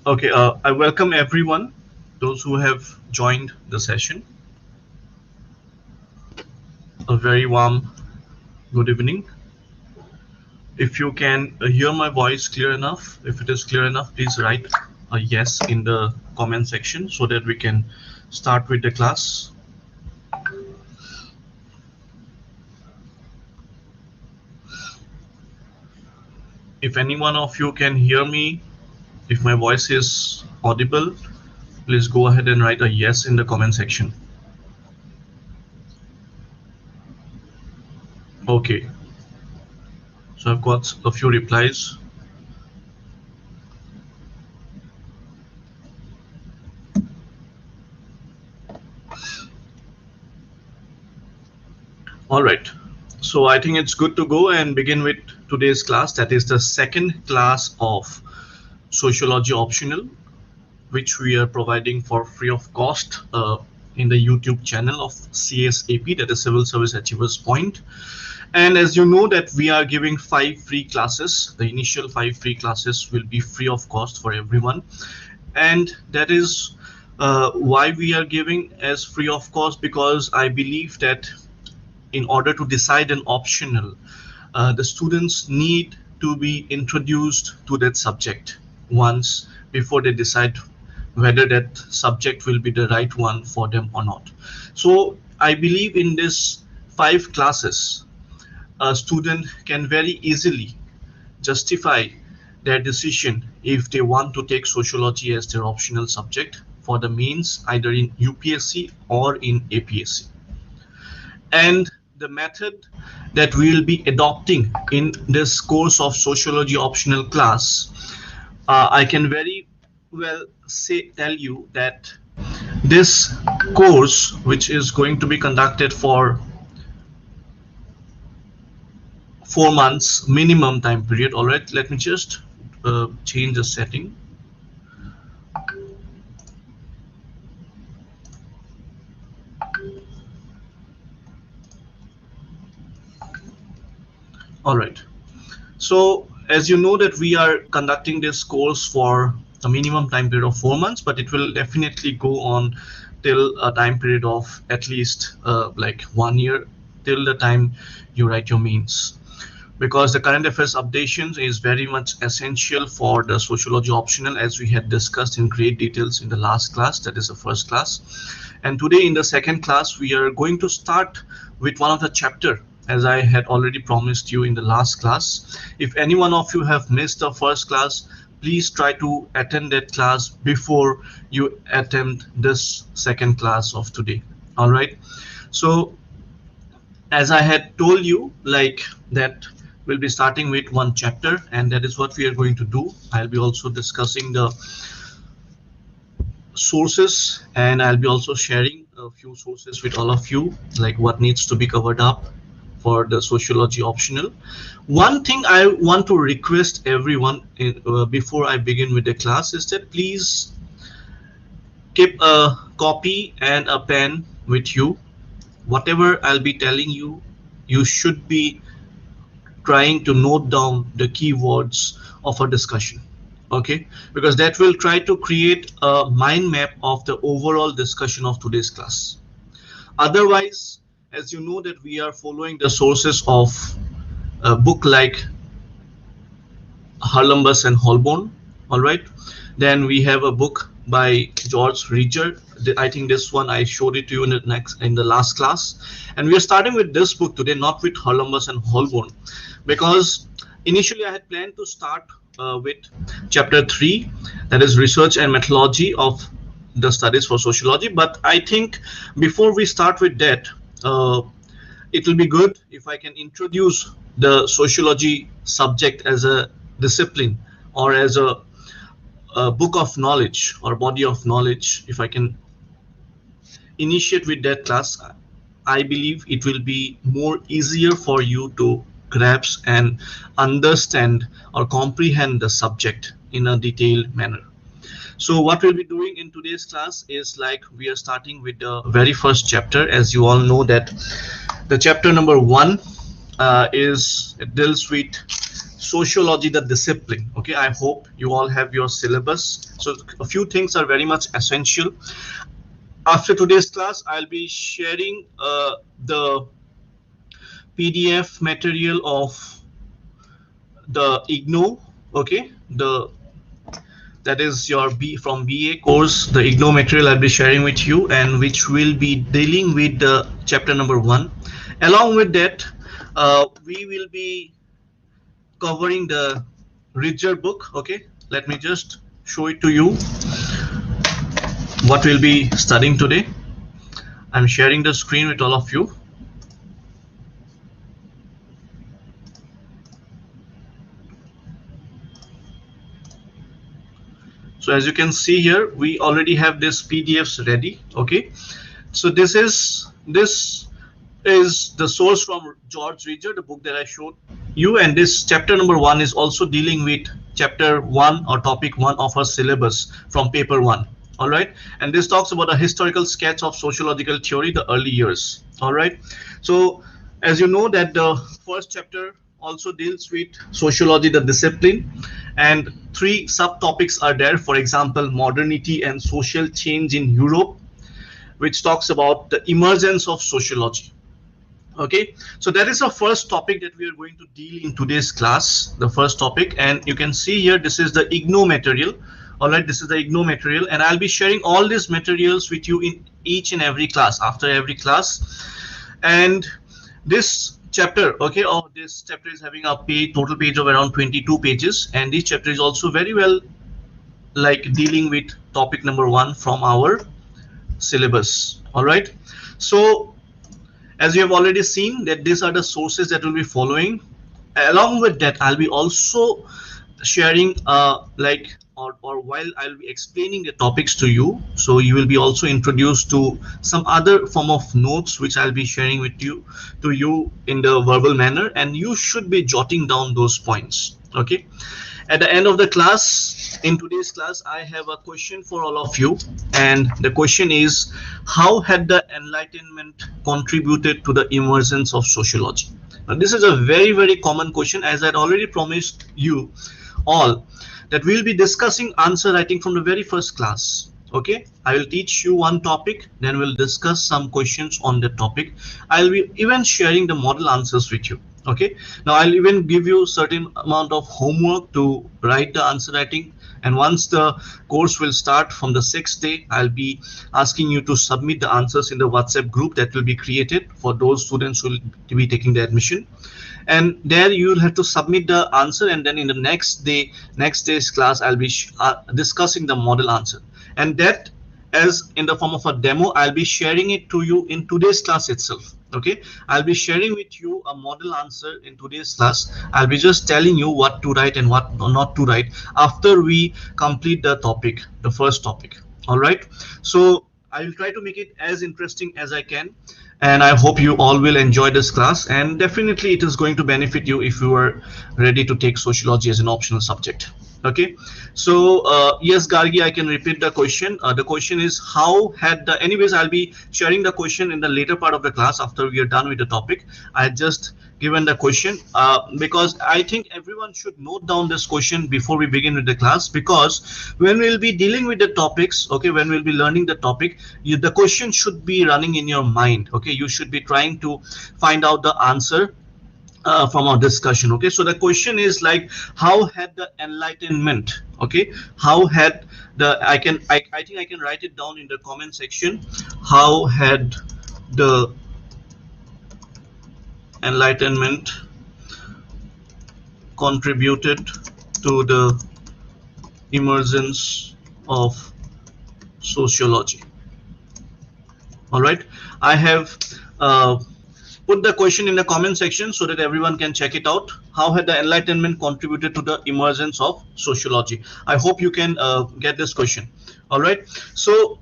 Okay, I welcome everyone, those who have joined the session. A very warm good evening. If you can hear my voice clear enough, if it is clear enough, please write a yes in the comment section so that we can start with the class. If any one of you can hear me, if my voice is audible, please go ahead and write a yes in the comment section. Okay, so I've got a few replies. All right, so I think it's good to go and begin with today's class. That is the second class of Sociology Optional, which we are providing for free of cost in the YouTube channel of CSAP, that is Civil Service Achievers Point. And as you know that we are giving 5 free classes. The initial 5 free classes will be free of cost for everyone. And that is why we are giving as free of cost, because I believe that in order to decide an optional, the students need to be introduced to that subject once before they decide whether that subject will be the right one for them or not. So I believe in this 5 classes, a student can very easily justify their decision if they want to take sociology as their optional subject for the mains, either in UPSC or in APSC. And the method that we will be adopting in this course of sociology optional class, I can very well tell you that this course, which is going to be conducted for 4 months minimum time period. All right, let me just change the setting. All right, so as you know that we are conducting this course for a minimum time period of 4 months, but it will definitely go on till a time period of at least like 1 year, till the time you write your mains, because the current affairs updations is very much essential for the sociology optional, as we had discussed in great details in the last class, that is the first class. And today in the second class, we are going to start with one of the chapter, as I had already promised you in the last class. If any one of you have missed the first class, please try to attend that class before you attempt this second class of today. All right, so as I had told you, like that we'll be starting with one chapter, and that is what we are going to do. I'll be also discussing the sources, and I'll be also sharing a few sources with all of you, like what needs to be covered up for the sociology optional. One thing I want to request everyone before I begin with the class is that please keep a copy and a pen with you. Whatever I'll be telling you, you should be trying to note down the keywords of a discussion, okay, because that will try to create a mind map of the overall discussion of today's class. Otherwise, as you know that we are following the sources of a book like Harlambus and Holborn, all right, then we have a book by George Reger. I think this one I showed it to you in the last class, and we are starting with this book today, not with Harlambus and Holborn, because initially I had planned to start with chapter 3, that is research and methodology of the studies for sociology. But I think before we start with that, it will be good if I can introduce the sociology subject as a discipline or as a book of knowledge or body of knowledge. If I can initiate with that class, I believe it will be more easier for you to grasp and understand or comprehend the subject in a detailed manner. So what we'll be doing in today's class is, like, we are starting with the very first chapter. As you all know that the chapter number 1 it deals with sociology, the discipline. Okay, I hope you all have your syllabus. So a few things are very much essential. After today's class, I'll be sharing the PDF material of the IGNO. Okay, that is your from BA course, the IGNO material I'll be sharing with you, and which will be dealing with the chapter number 1. Along with that, we will be covering the richer book. Okay, let me just show it to you what we'll be studying today. I'm sharing the screen with all of you. So as you can see here, we already have this PDFs ready. Okay, so this is the source from George Ridger, the book that I showed you, and this chapter number 1 is also dealing with chapter 1 or topic 1 of our syllabus from paper 1. All right, and this talks about a historical sketch of sociological theory, the early years. All right, so as you know that the first chapter also deals with sociology, the discipline, and 3 subtopics are there. For example, modernity and social change in Europe, which talks about the emergence of sociology. Okay, so that is the first topic that we are going to deal in today's class, the first topic. And you can see here, this is the IGNO material. All right, this is the IGNO material, and I'll be sharing all these materials with you in each and every class, after every class. And this chapter, okay, this chapter is having a total page of around 22 pages, and this chapter is also very well like dealing with topic number 1 from our syllabus. All right, so as you have already seen that these are the sources that will be following. Along with that, I'll be also sharing or while I'll be explaining the topics to you, so you will be also introduced to some other form of notes which I'll be sharing with you in the verbal manner, and you should be jotting down those points. Okay, at the end of the class, in today's class, I have a question for all of you, and the question is, how had the Enlightenment contributed to the emergence of sociology? Now, this is a very, very common question, as I'd already promised you all that we'll be discussing answer writing from the very first class. Okay, I will teach you one topic, then we'll discuss some questions on the topic. I'll be even sharing the model answers with you. Okay, now I'll even give you certain amount of homework to write the answer writing, and once the course will start from the 6th day, I'll be asking you to submit the answers in the WhatsApp group that will be created for those students who will be taking the admission. And there you will have to submit the answer, and then in the next day's class, I'll be discussing the model answer, and that as in the form of a demo, I'll be sharing it to you in today's class itself. Okay, I'll be sharing with you a model answer in today's class. I'll be just telling you what to write and what not to write after we complete the topic, the first topic. All right, so I will try to make it as interesting as I can, and I hope you all will enjoy this class, and definitely it is going to benefit you if you are ready to take sociology as an optional subject. Okay, so yes, Gargi, I can repeat the question. The question is, how had the, anyways, I'll be sharing the question in the later part of the class after we are done with the topic. I just given the question because I think everyone should note down this question before we begin with the class, because when we'll be dealing with the topics, okay, when we'll be learning the topic, the question should be running in your mind. Okay, you should be trying to find out the answer from our discussion. Okay, so the question is like, how had the Enlightenment, okay, how had the, I think I can write it down in the comment section, how had the Enlightenment contributed to the emergence of sociology? All right, I have put the question in the comment section so that everyone can check it out. How had the Enlightenment contributed to the emergence of sociology? I hope you can get this question. All right, so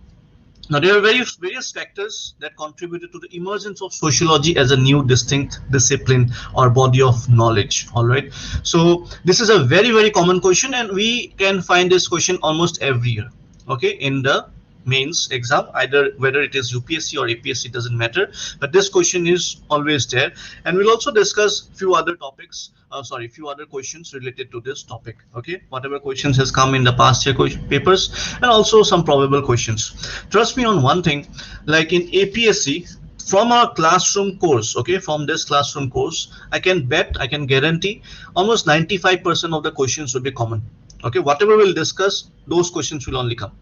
now there are various factors that contributed to the emergence of sociology as a new distinct discipline or body of knowledge. All right, so this is a very, very common question, and we can find this question almost every year, okay, in the mains exam, either whether it is UPSC or APSC, doesn't matter, but this question is always there. And we'll also discuss few other topics, few other questions related to this topic. Okay, whatever questions has come in the past year papers, and also some probable questions. Trust me on one thing, like in APSC, from our classroom course, okay, from this classroom course, I can guarantee almost 95% of the questions will be common. Okay, whatever we'll discuss, those questions will only come.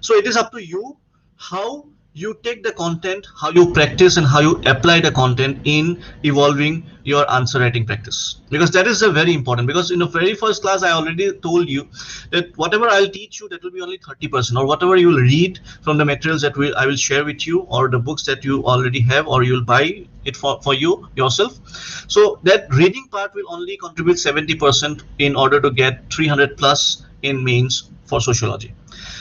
So it is up to you how you take the content, how you practice, and how you apply the content in evolving your answer writing practice, because that is a very important. Because in the very first class I already told you that whatever I'll teach you, that will be only 30%, or whatever you will read from the materials that I will share with you, or the books that you already have, or you'll buy it for you yourself. So that reading part will only contribute 70% in order to get 300 plus in mains for sociology,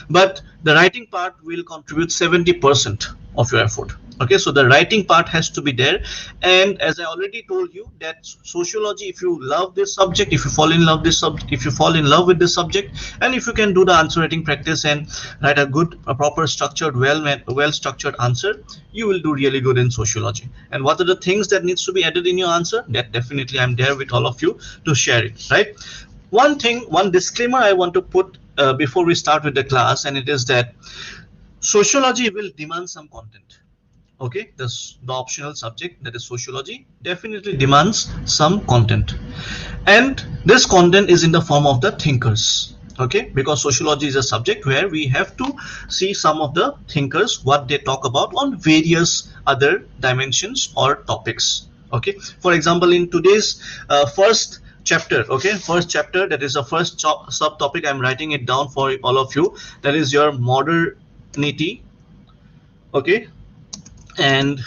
but the writing part will contribute 70% of your effort. Okay, so the writing part has to be there. And as I already told you, that sociology, if you love this subject, if you fall in love with this subject, and if you can do the answer writing practice and write a good, proper structured, well structured answer, you will do really good in sociology. And what are the things that needs to be added in your answer? That definitely I'm there with all of you to share it, right? One disclaimer I want to put before we start with the class, and it is that sociology will demand some content. Okay, the optional subject, that is sociology, definitely demands some content, and this content is in the form of the thinkers. Okay, because sociology is a subject where we have to see some of the thinkers, what they talk about on various other dimensions or topics. Okay, for example, in today's first chapter, that is the first subtopic, I'm writing it down for all of you, that is your modernity. Okay, and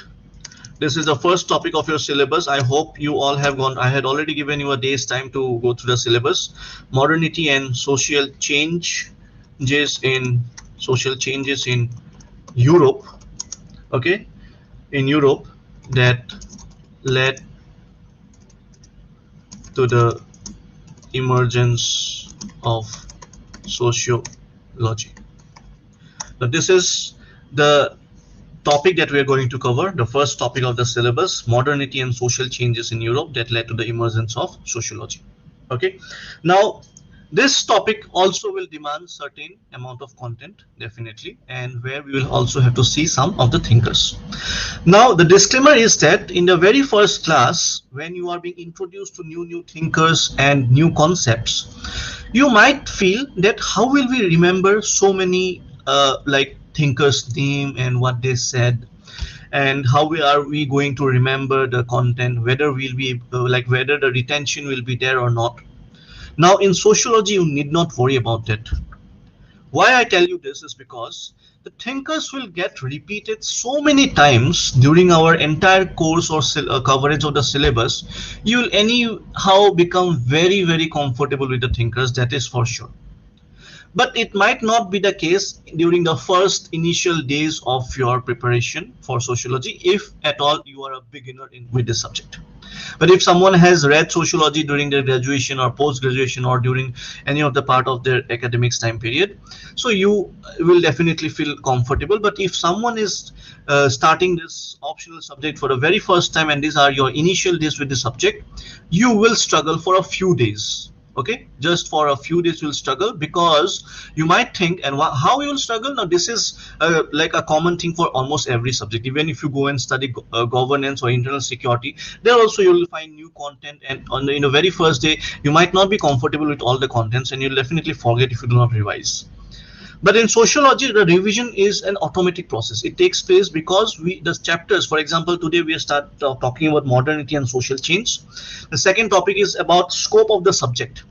this is the first topic of your syllabus. I hope you all have gone. I had already given you a day's time to go through the syllabus. Modernity and social changes in Europe. Okay, in Europe, that led to the emergence of sociology. Now this is the topic that we are going to cover, the first topic of the syllabus, modernity and social changes in Europe that led to the emergence of sociology. Okay, now this topic also will demand certain amount of content, definitely, and where we will also have to see some of the thinkers. Now the disclaimer is that in the very first class, when you are being introduced to new thinkers and new concepts, you might feel that how will we remember so many like thinkers' name and what they said, and how are we going to remember the content, whether we'll be whether the retention will be there or not. Now in sociology, you need not worry about that. Why I tell you this is because the thinkers will get repeated so many times during our entire course or coverage of the syllabus. You will anyhow become very, very comfortable with the thinkers, that is for sure. But it might not be the case during the first initial days of your preparation for sociology, if at all you are a beginner with this subject. But if someone has read sociology during their graduation or post-graduation or during any of the part of their academics time period, so you will definitely feel comfortable. But if someone is starting this optional subject for the very first time, and these are your initial days with the subject, you will struggle for a few days. Okay, just for a few days you'll struggle, because you might think, and how you will struggle. Now this is like a common thing for almost every subject. Even if you go and study governance or internal security, there also you will find new content, and on the very first day you might not be comfortable with all the contents, and you'll definitely forget if you do not revise. But in sociology, the revision is an automatic process. It takes place because the chapters, for example, today we start talking about modernity and social change. The second topic is about scope of the subject.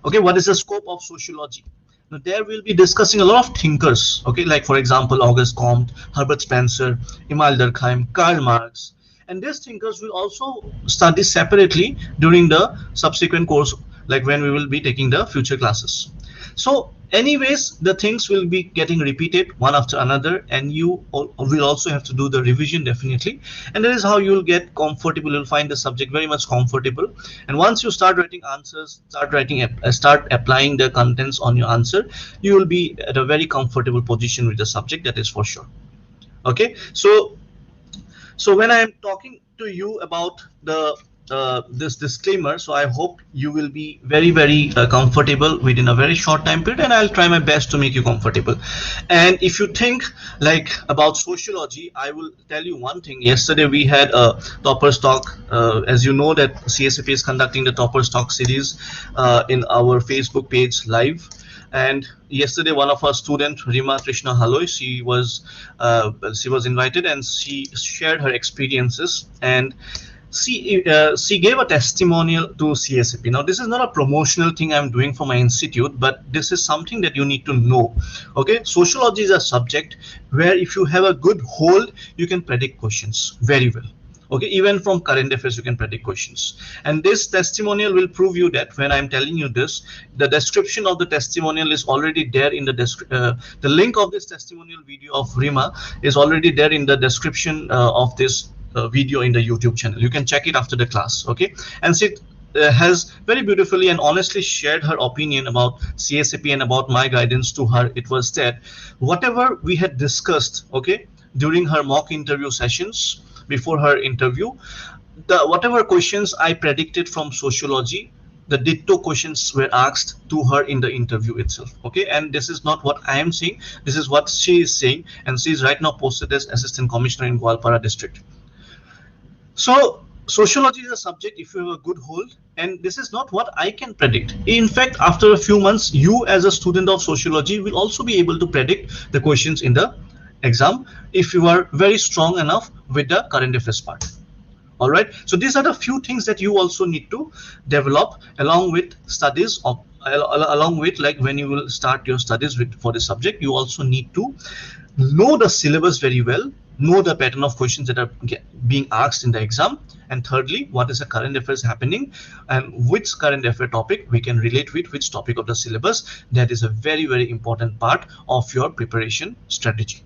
Okay, what is the scope of sociology? Now there we'll be discussing a lot of thinkers. Okay, like for example, Auguste Comte, Herbert Spencer, Emile Durkheim, Karl Marx. And these thinkers will also study separately during the subsequent course, like when we will be taking the future classes. So Anyways, the things will be getting repeated one after another, and you will also have to do the revision definitely. And that is how you will get comfortable. You'll find the subject very much comfortable. And once you start writing answers, start applying the contents on your answer, you will be at a very comfortable position with the subject. That is for sure. Okay, so when I am talking to you about the this disclaimer, so I hope you will be very comfortable within a very short time period, and I'll try my best to make you comfortable. And if you think like about sociology, I will tell you one thing. Yesterday we had a toppers talk. As you know that CSAP is conducting the toppers talk series in our Facebook page live. And yesterday, one of our students, Rima, Trishna, Haloi, she was invited, and she shared her experiences, and she gave a testimonial to CSAP. Now, this is not a promotional thing I'm doing for my institute, but this is something that you need to know. Okay, sociology is a subject where if you have a good hold, you can predict questions very well. Okay, even from current affairs you can predict questions, and this testimonial will prove you that when I'm telling you this. The description of the testimonial is already there in the link of this testimonial video of Rima is already there in the description of this video in the YouTube channel. You can check it after the class. Okay, and she has very beautifully and honestly shared her opinion about CSAP and about my guidance to her. It was that whatever we had discussed, okay, during her mock interview sessions, before her interview, whatever questions I predicted from sociology, the ditto questions were asked to her in the interview itself. Okay, and this is not what I am saying, this is what she is saying, and she is right now posted as assistant commissioner in Gwalpara district. So sociology is a subject if you have a good hold, and this is not what I can predict. In fact, after a few months, you as a student of sociology will also be able to predict the questions in the exam if you are very strong enough with the current affairs part. All right, so these are the few things that you also need to develop along with studies of along with, like, when you will start your studies for the subject, you also need to know the syllabus very well, know the pattern of questions that are being asked in the exam, and thirdly, what is the current affairs happening and which current affair topic we can relate with which topic of the syllabus. That is a very important part of your preparation strategy.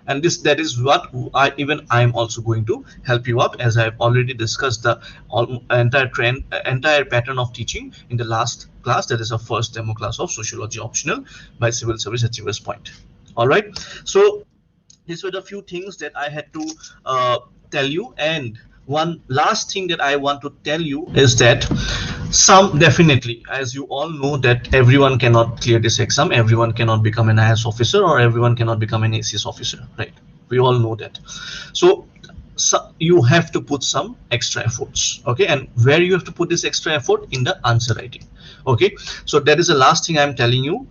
And that is what I am also going to help you out, as I've already discussed the entire pattern of teaching in the last class. That is a first demo class of sociology optional by Civil Service Achievers Point. All right, so these were the few things that I had to tell you. And one last thing that I want to tell you is that definitely, as you all know, that everyone cannot clear this exam, everyone cannot become an IAS officer, or everyone cannot become an ACS officer, right? We all know that. So you have to put some extra efforts. Okay, and where you have to put this extra effort? In the answer writing. Okay, so that is the last thing I'm telling you.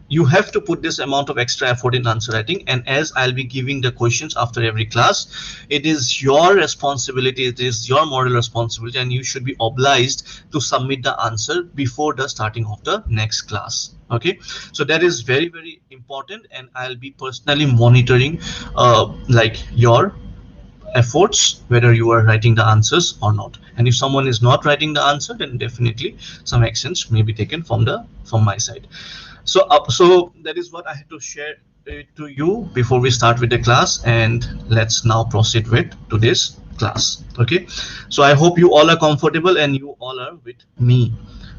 You have to put this amount of extra effort in answer writing, and as I'll be giving the questions after every class, it is your responsibility, it is your moral responsibility, and you should be obliged to submit the answer before the starting of the next class. Okay, so that is very important, and I'll be personally monitoring like your efforts, whether you are writing the answers or not. And if someone is not writing the answer, then definitely some actions may be taken from my side. So so that is what I had to share to you before we start with the class, and let's now proceed with today's class. Okay, so I hope you all are comfortable and you all are with me.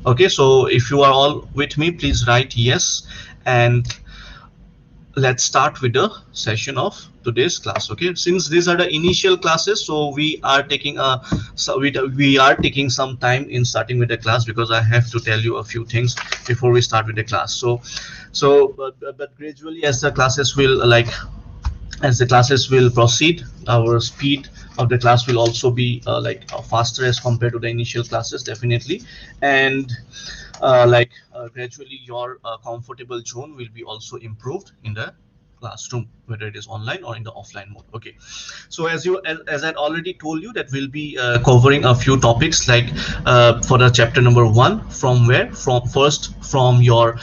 Okay, so if you are all with me, please write yes, and let's start with the session of today's class. Okay, since these are the initial classes, so we are taking some time in starting with the class, because I have to tell you a few things before we start with the class. But gradually, as the classes will proceed, our speed of the class will also be faster as compared to the initial classes, definitely. And gradually your comfortable zone will be also improved in the classroom, whether it is online or in the offline mode. Okay, so as I'd already told you, that we'll be covering a few topics, like for the chapter number 1, from your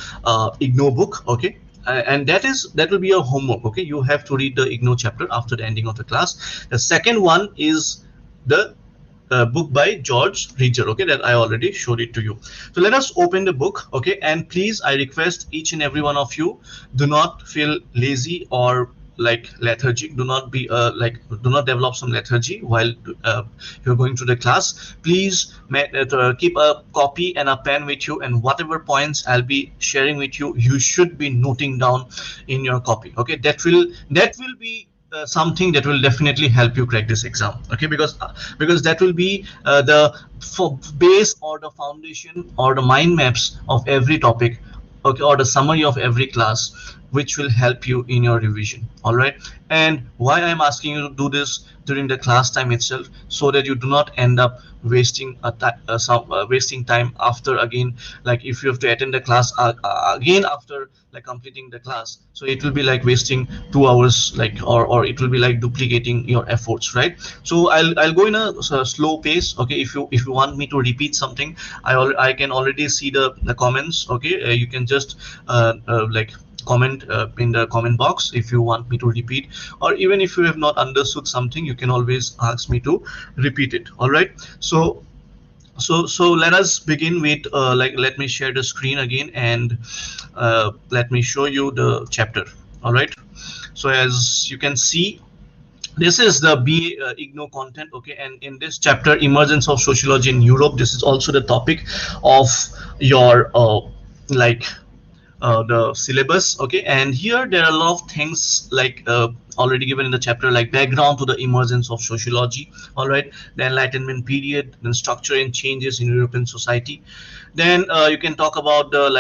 IGNO book. Okay, and that will be your homework. Okay, you have to read the IGNO chapter after the ending of the class. The second one is the book by George Reger, okay, that I already showed it to you. So let us open the book, okay, and please, I request each and every one of you, do not feel lazy or like lethargic. Do not be do not develop some lethargy while you're going to the class. Please keep a copy and a pen with you, and whatever points I'll be sharing with you, you should be noting down in your copy, okay. That will be something that will definitely help you crack this exam, okay, because that will be the base or the foundation or the mind maps of every topic, okay, or the summary of every class, which will help you in your revision. All right. And why I'm asking you to do this during the class time itself, so that you do not end up wasting wasting time after, again, like if you have to attend the class again after like completing the class, so it will be like wasting 2 hours, like, or it will be like duplicating your efforts, right? So I'll go in a slow pace, okay. If you want me to repeat something, I can already see the comments, okay. You can just like comment in the comment box if you want me to repeat, or even if you have not understood something, you can always ask me to repeat it. All right. So let us begin with like, let me share the screen again, and let me show you the chapter. All right. So as you can see, this is the BA IGNO content, okay. And in this chapter, emergence of sociology in Europe, this is also the topic of your like the syllabus, okay. And here there are a lot of things like already given in the chapter, like background to the emergence of sociology. All right. The Enlightenment period, then structure and changes in European society. Then you can talk about the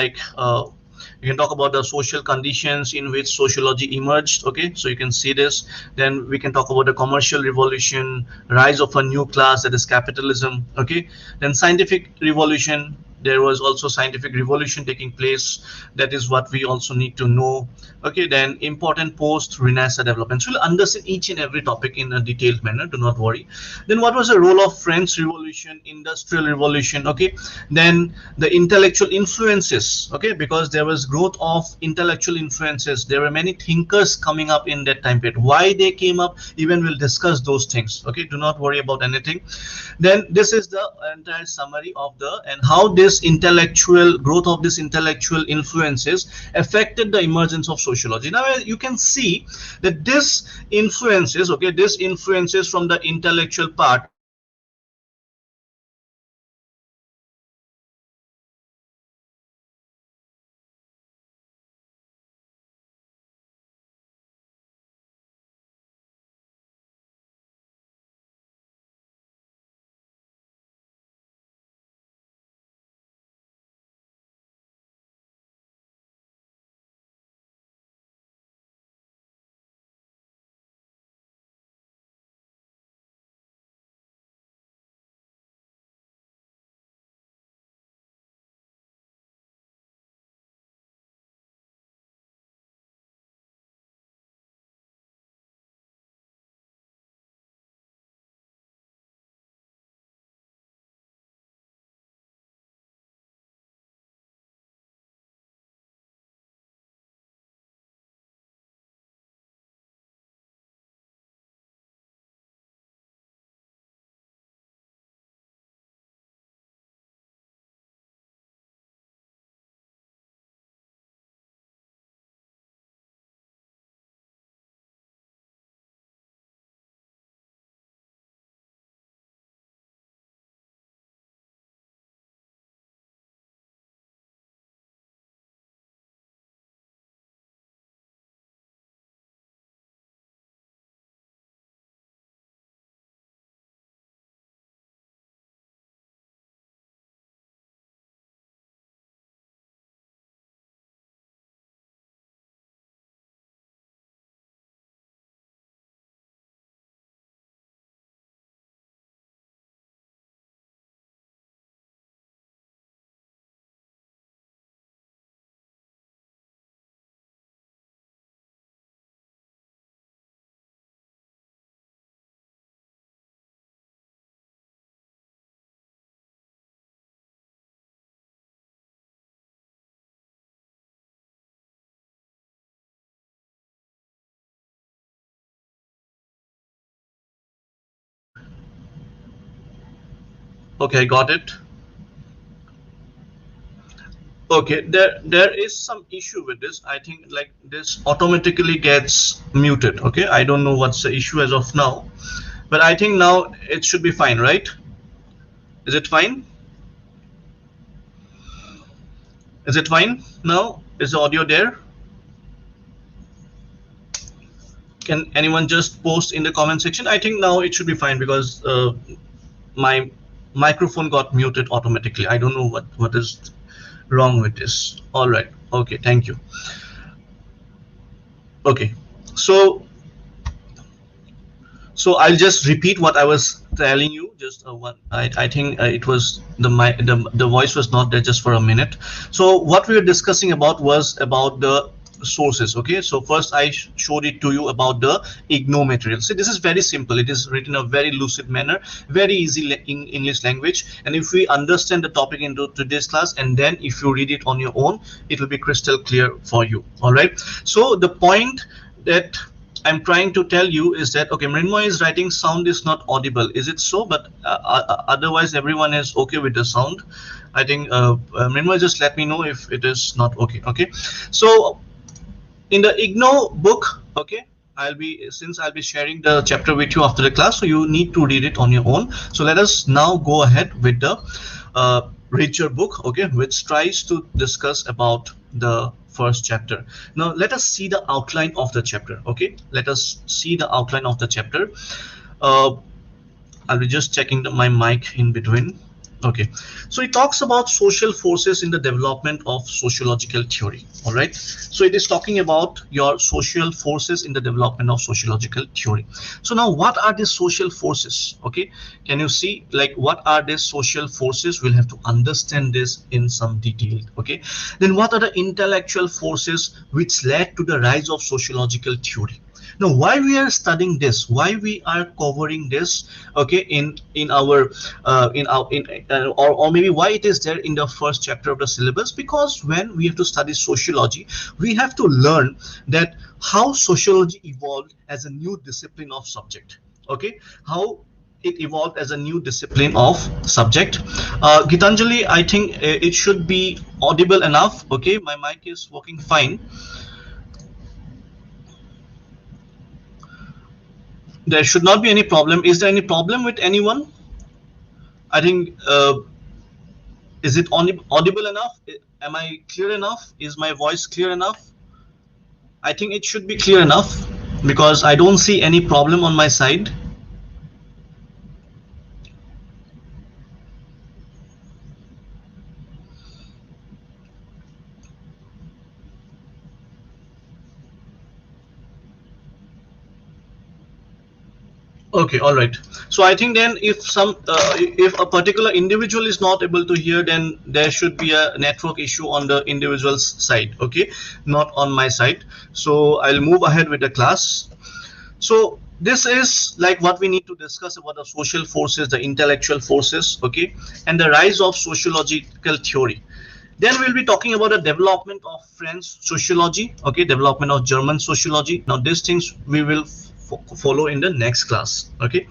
you can talk about the social conditions in which sociology emerged, okay. So you can see this. Then we can talk about the commercial revolution, rise of a new class, that is capitalism, okay. Then scientific revolution, there was also scientific revolution taking place, that is what we also need to know, okay. Then important post renaissance developments, we'll understand each and every topic in a detailed manner, do not worry. Then what was the role of French revolution, industrial revolution, okay. Then the intellectual influences, okay, because there was growth of intellectual influences, there were many thinkers coming up in that time period, why they came up, even we'll discuss those things, okay. Do not worry about anything. Then this is the entire summary of the, and how this intellectual growth of this intellectual influences affected the emergence of sociology. Now you can see that this influences, okay, this influences from the intellectual part, Okay, I got it. Okay, there is some issue with this. I think like this automatically gets muted. Okay, I don't know what's the issue as of now, but I think now it should be fine, right? Is it fine? Is it fine now? Is the audio there? Can anyone just post in the comment section? I think now it should be fine because my microphone got muted automatically. I don't know what is wrong with this. All right. Okay. Thank you. Okay. So I'll just repeat what I was telling you. Just one. I think it was the voice was not there just for a minute. So what we were discussing about was about the sources. Okay. So first I showed it to you about the IGNO material. So this is very simple. It is written in a very lucid manner, very easy in English language. And if we understand the topic into today's class, and then if you read it on your own, it will be crystal clear for you. All right. So the point that I'm trying to tell you is that okay, Mrinmoy is writing sound is not audible. Is it so? But otherwise, everyone is okay with the sound. I think Mrinmoy, just let me know if it is not okay. Okay, so in the IGNO book, okay, I'll be sharing the chapter with you after the class, so you need to read it on your own. So let us now go ahead with the richer book, okay, which tries to discuss about the first chapter. Now let us see the outline of the chapter. Okay, let us see the outline of the chapter. uh, I'll be just checking my mic in between. Okay, so it talks about social forces in the development of sociological theory. All right, so it is talking about your social forces in the development of sociological theory. So now, what are these social forces? Okay, can you see like what are these social forces? We'll have to understand this in some detail. Okay, then what are the intellectual forces which led to the rise of sociological theory? Now why we are studying this, why we are covering this, okay, in our in or maybe why it is there in the first chapter of the syllabus? Because when we have to study sociology, we have to learn that how sociology evolved as a new discipline of subject. Okay, how it evolved as a new discipline of subject. Gitanjali, I think it should be audible enough. Okay, my mic is working fine. There should not be any problem. Is there any problem with anyone? I think, is it audible enough? Am I clear enough? Is my voice clear enough? I think it should be clear enough because I don't see any problem on my side. Okay, all right. So I think then if a particular individual is not able to hear, then there should be a network issue on the individual's side. Okay, not on my side. So I'll move ahead with the class. So this is like what we need to discuss about the social forces, the intellectual forces, okay, and the rise of sociological theory. Then we'll be talking about the development of French sociology, okay, development of German sociology. Now these things we will follow in the next class. Okay,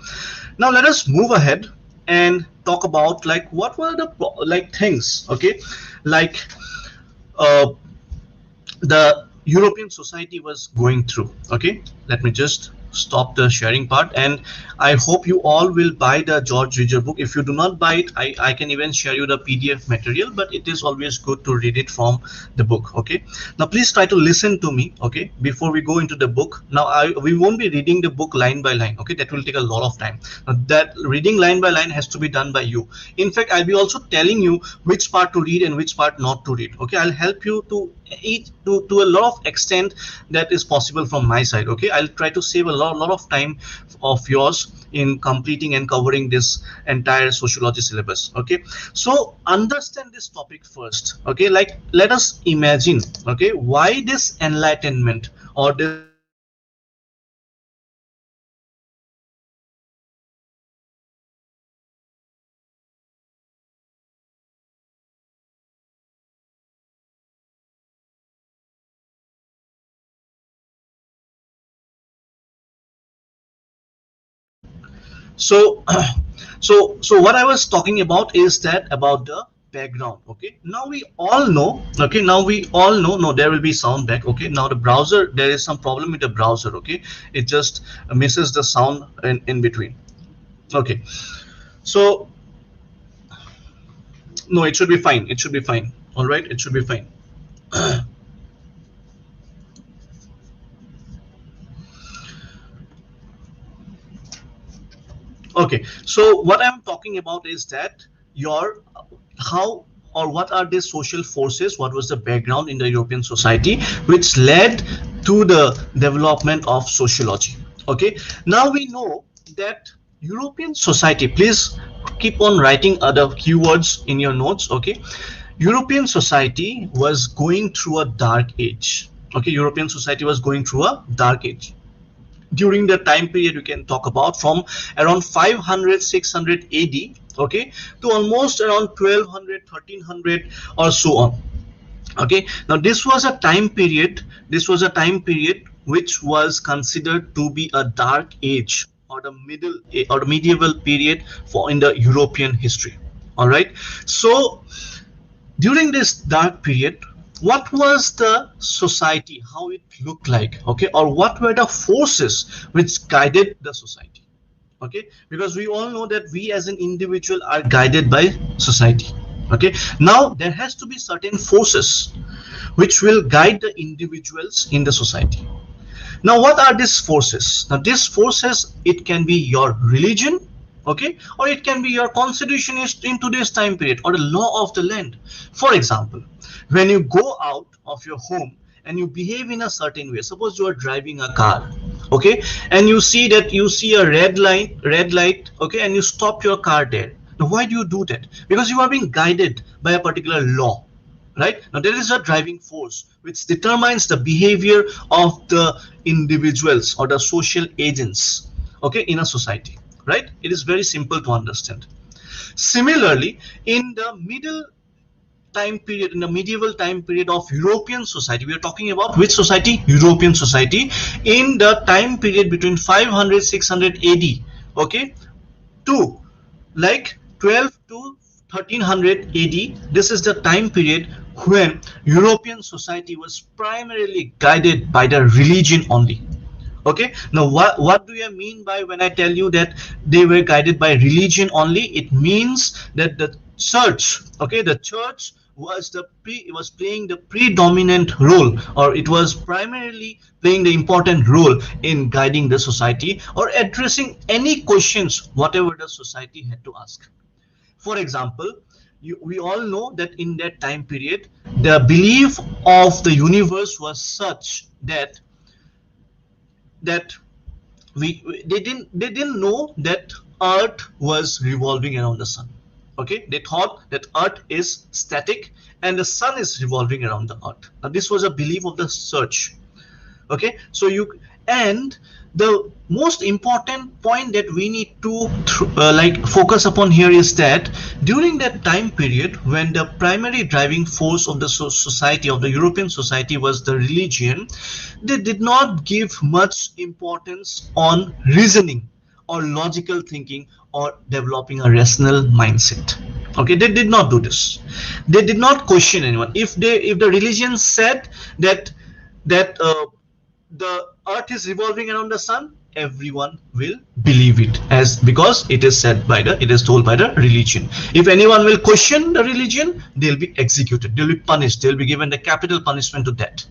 now let us move ahead and talk about like what were the like things, okay, like uh, the European society was going through. Okay, let me just stop the sharing part, and I hope you all will buy the George Ridger book. If you do not buy it, I can even share you the PDF material, but it is always good to read it from the book. Okay, now please try to listen to me, okay, before we go into the book. Now we won't be reading the book line by line. Okay, that will take a lot of time. Now, that reading line by line has to be done by you. In fact, I'll be also telling you which part to read and which part not to read. Okay, I'll help you to each to a lot of extent that is possible from my side. Okay, I'll try to save a lot of time of yours in completing and covering this entire sociology syllabus. Okay, so understand this topic first. Okay, like let us imagine, okay, why this enlightenment or this so So what I was talking about is that about the background. Okay, now we all know, okay, now we all know, no, there will be sound back. Okay, now the browser, there is some problem with the browser. Okay, it just misses the sound in between. Okay, so no, it should be fine, it should be fine. All right, it should be fine. Okay, so what I'm talking about is that your how or what are the social forces, what was the background in the European society which led to the development of sociology. Okay, now we know that European society, please keep on writing other keywords in your notes. Okay, European society was going through a dark age. Okay, European society was going through a dark age. During the time period we can talk about from around 500 600 AD, okay, to almost around 1200 1300 or so on. Okay, now this was a time period, which was considered to be a dark age or the medieval period for in the European history. All right, so during this dark period, what was the society, how it looked like, okay, or what were the forces which guided the society? Okay, because we all know that we as an individual are guided by society. Okay, now there has to be certain forces which will guide the individuals in the society. Now what are these forces? Now these forces, it can be your religion, okay, or it can be your constitution in today's time period, or the law of the land. For example, when you go out of your home and you behave in a certain way, suppose you are driving a car, okay, and you see a red light, okay, and you stop your car there. Now why do you do that? Because you are being guided by a particular law, right? Now there is a driving force which determines the behavior of the individuals or the social agents, okay, in a society, right? It is very simple to understand. Similarly, in the medieval time period of European society, we are talking about which society? European society. In the time period between 500 600 AD, okay, to like 12 to 1300 AD, this is the time period when European society was primarily guided by the religion only. Okay, now what do I mean by when I tell you that they were guided by religion only? It means that the church, okay, the church was playing the predominant role, or it was primarily playing the important role in guiding the society or addressing any questions whatever the society had to ask. For example, we all know that in that time period the belief of the universe was such that that they didn't know that earth was revolving around the sun. Okay, they thought that earth is static and the sun is revolving around the earth. Now this was a belief of the church. Okay, so you, and the most important point that we need to like focus upon here is that during that time period when the primary driving force of the society, of the European society, was the religion, they did not give much importance on reasoning or logical thinking or developing a rational mindset. Okay, they did not do this. They did not question anyone. If the religion said that the earth is revolving around the sun, everyone will believe it, as because it is told by the religion. If anyone will question the religion, they'll be executed, they'll be punished, they'll be given the capital punishment to death.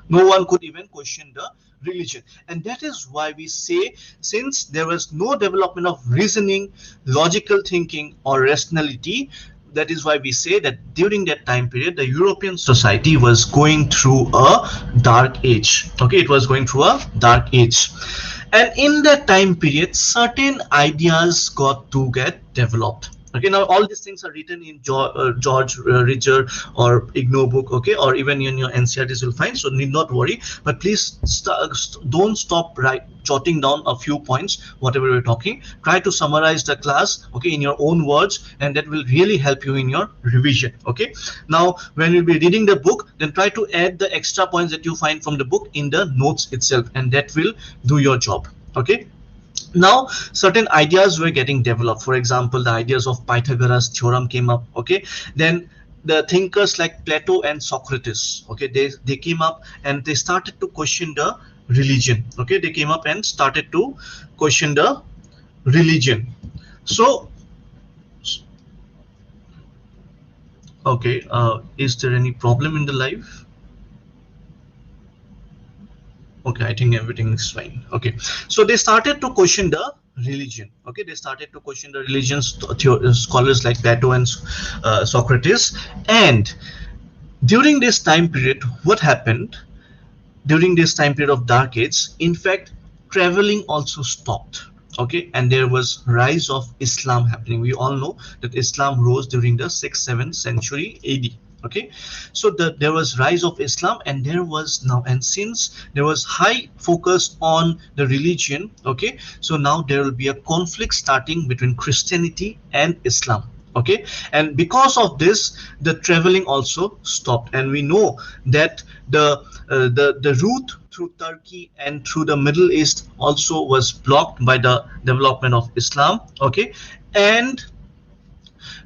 No one could even question the religion. And that is why we say, since there was no development of reasoning, logical thinking or rationality, that is why we say that during that time period the European society was going through a dark age. Okay, it was going through a dark age, and in that time period certain ideas got to get developed. Okay, now all these things are written in George Ridger or Igno book, okay, or even in your NCRTs you'll find, so need not worry. But please don't stop jotting down a few points whatever we're talking. Try to summarize the class, okay, in your own words, and that will really help you in your revision. Okay, now when you'll be reading the book, then try to add the extra points that you find from the book in the notes itself, and that will do your job. Okay, Now certain ideas were getting developed. For example, the ideas of Pythagoras theorem came up. Okay, then the thinkers like Plato and Socrates, okay, they came up and they started to question the religion. Okay, they came up and started to question the religion. So okay, is there any problem in the live? Okay, I think everything is fine. Okay, so they started to question the religion. Okay, they started to question the religions, scholars like Plato and Socrates. And during this time period, what happened? During this time period of dark age, in fact, traveling also stopped. Okay, and there was rise of Islam happening. We all know that Islam rose during the 6th 7th century AD. Okay, so there was rise of Islam, and there was now, and since there was high focus on the religion, okay, so now there will be a conflict starting between Christianity and Islam. Okay, and because of this, the traveling also stopped, and we know that the route through Turkey and through the Middle East also was blocked by the development of Islam. Okay, and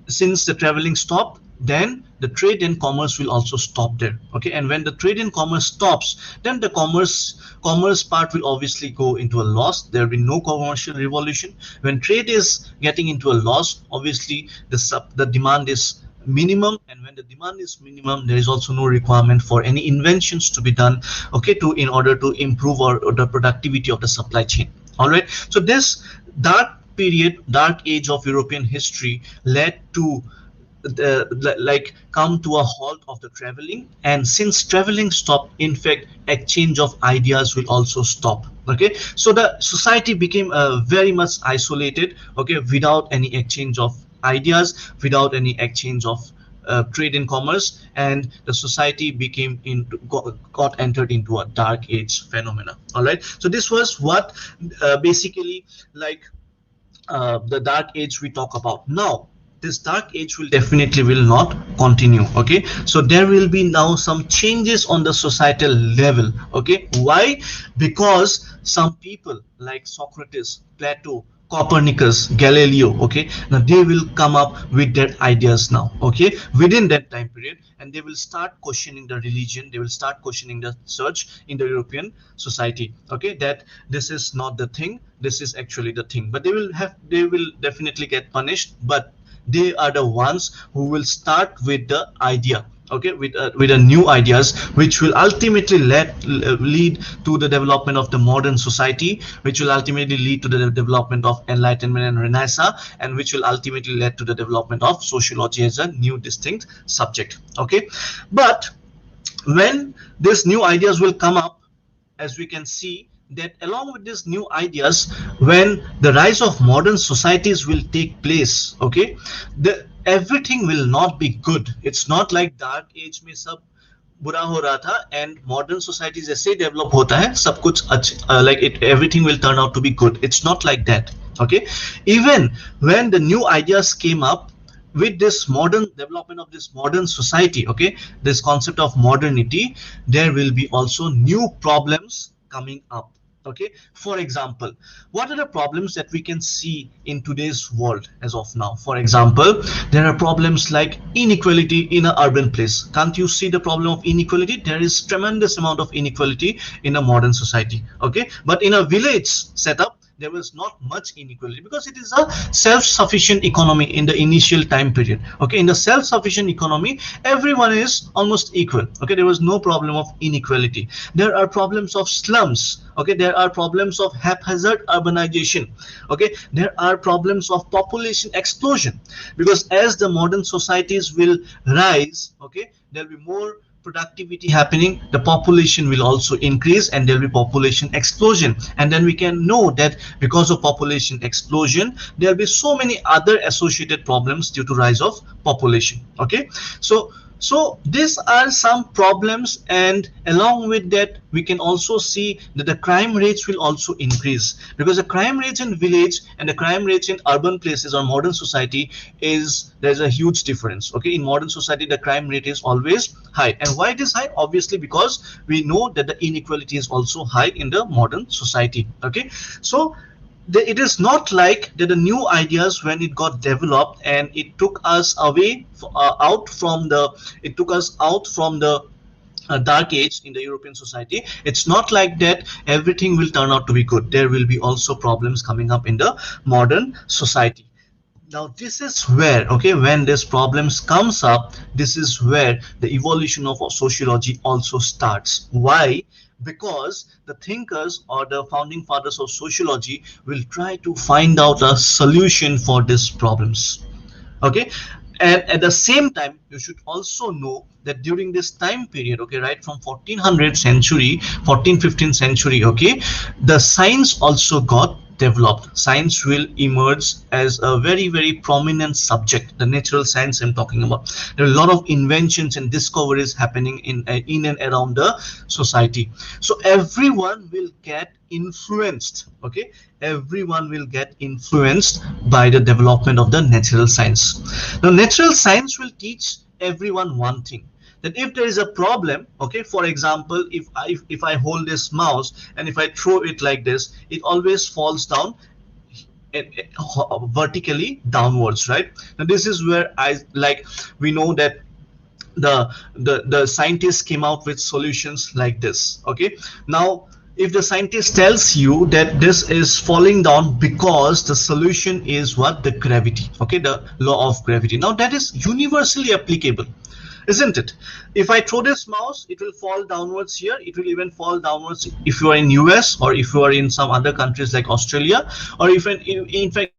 since the traveling stopped, then the trade and commerce will also stop there. Okay, and when the trade and commerce stops, then the commerce part will obviously go into a loss. There will be no commercial revolution. When trade is getting into a loss, obviously the demand is minimum, and when the demand is minimum, there is also no requirement for any inventions to be done, okay, to in order to improve or the productivity of the supply chain. All right, so this dark age of European history led to come to a halt of the traveling. And since traveling stopped, in fact, exchange of ideas will also stop. Okay, so the society became very much isolated. Okay, without any exchange of ideas, without any exchange of trade and commerce, and the society became got entered into a dark age phenomena. All right, so this was what basically like the dark age we talk about. Now this dark age will not continue. Okay, so there will be now some changes on the societal level. Okay, why? Because some people like Socrates, Plato, Copernicus, Galileo, okay, now they will come up with their ideas now, okay, within that time period, and they will start questioning the religion. They will start questioning the church in the European society. Okay, that this is not the thing, this is actually the thing. But they will definitely get punished, but they are the ones who will start with the idea, okay, with the new ideas, which will ultimately lead to the development of the modern society, which will ultimately lead to the development of Enlightenment and Renaissance, and which will ultimately lead to the development of sociology as a new distinct subject. Okay, but when these new ideas will come up, as we can see that along with these new ideas, when the rise of modern societies will take place, okay, the everything will not be good. It's not like dark age में सब बुरा हो रहा था and modern societies जैसे ही develop होता है सब कुछ like it everything will turn out to be good. It's not like that. Okay, even when the new ideas came up with this modern development of this modern society, okay, this concept of modernity, there will be also new problems coming up. Okay, for example, what are the problems that we can see in today's world as of now? For example, there are problems like inequality in an urban place. Can't you see the problem of inequality? There is tremendous amount of inequality in a modern society. Okay, but in a village setup, there was not much inequality because it is a self-sufficient economy in the initial time period. Okay, in the self-sufficient economy, everyone is almost equal. Okay, there was no problem of inequality. There are problems of slums. Okay, there are problems of haphazard urbanization. Okay, there are problems of population explosion, because as the modern societies will rise, okay, there will be more productivity happening, the population will also increase, and there will be population explosion. And then we can know that because of population explosion, there will be so many other associated problems due to rise of population. Okay, so these are some problems, and along with that we can also see that the crime rates will also increase, because the crime rates in village and the crime rates in urban places or modern society there's a huge difference. Okay, in modern society the crime rate is always high. And why it is high? Obviously because we know that the inequality is also high in the modern society. Okay, so it is not like that the new ideas when it got developed and it took us away out from the it took us out from the dark age in the European society. It's not like that everything will turn out to be good. There will be also problems coming up in the modern society. Now this is where, okay, when this problems comes up, this is where the evolution of sociology also starts. Why? Because the thinkers or the founding fathers of sociology will try to find out a solution for these problems. Okay, and at the same time you should also know that during this time period, okay, right from 1400 century, 14-15 century, okay, the science also got developed. Science will emerge as a very very prominent subject, the natural science I'm talking about. There are a lot of inventions and discoveries happening in and around the society. So everyone will get influenced, okay, everyone will get influenced by the development of the natural science. Now natural science will teach everyone one thing, that if there is a problem, okay, for example, if I hold this mouse and if I throw it like this, it always falls down vertically downwards, right? Now this is where I like, we know that the scientists came out with solutions like this. Okay, now if the scientist tells you that this is falling down because the solution is what? The gravity, okay, the law of gravity. Now that is universally applicable, isn't it? If I throw this mouse, it will fall downwards here, it will even fall downwards if you are in US or if you are in some other countries like Australia, or even in fact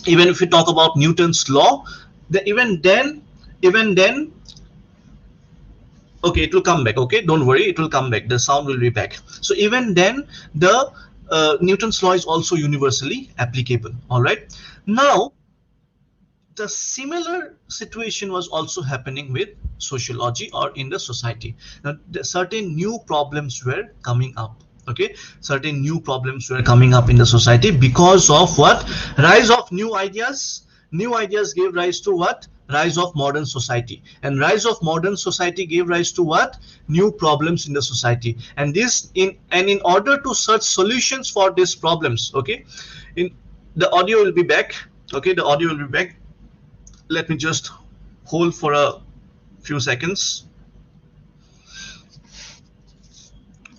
even if we talk about Newton's law, even then, okay, it will come back, okay, don't worry, it will come back, the sound will be back. So even then the Newton's law is also universally applicable. All right, now the similar situation was also happening with sociology or in the society. Now certain new problems were coming up, okay, certain new problems were coming up in the society because of what? Rise of new ideas. New ideas gave rise to what? Rise of modern society, and rise of modern society gave rise to what? New problems in the society. And in order to search solutions for these problems, okay, in the audio will be back, okay, the audio will be back. Let me just hold for a few seconds.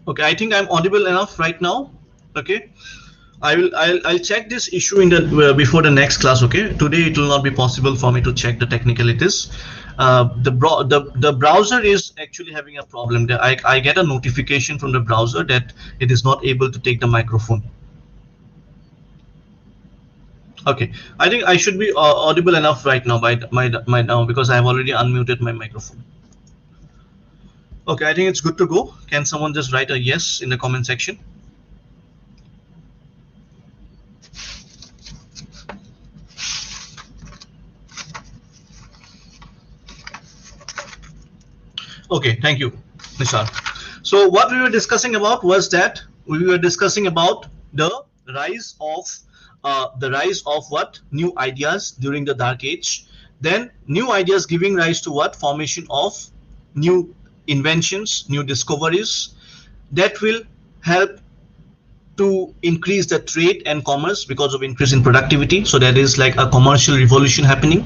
Okay, I think I'm audible enough right now. Okay, I'll check this issue in the before the next class. Okay, today it will not be possible for me to check the technicalities. The browser is actually having a problem. I get a notification from the browser that it is not able to take the microphone. Okay, I think I should be audible enough right now by now, because I have already unmuted my microphone. Okay, I think it's good to go. Can someone just write a yes in the comment section? Okay, thank you, Nishar. So what we were discussing about was that we were discussing about the rise of what? New ideas during the Dark Age. Then new ideas giving rise to what? Formation of new inventions, new discoveries that will help to increase the trade and commerce because of increase in productivity. So that is like a commercial revolution happening,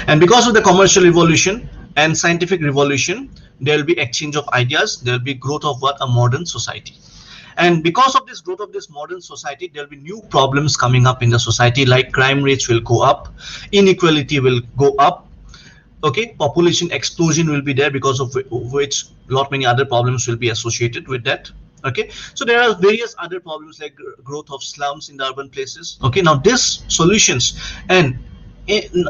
and because of the commercial revolution and scientific revolution, there will be exchange of ideas, there will be growth of what? A modern society. And because of this growth of this modern society, there will be new problems coming up in the society, like crime rates will go up, inequality will go up, okay, population explosion will be there, because of which lot many other problems will be associated with that. Okay, so there are various other problems like growth of slums in the urban places. Okay, now these solutions, and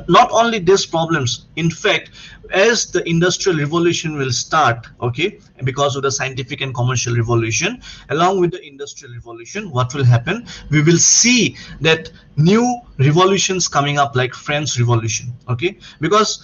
not only these problems, in fact, as the industrial revolution will start, okay, because of the scientific and commercial revolution, along with the industrial revolution, what will happen? We will see that new revolutions coming up, like French Revolution. Okay, because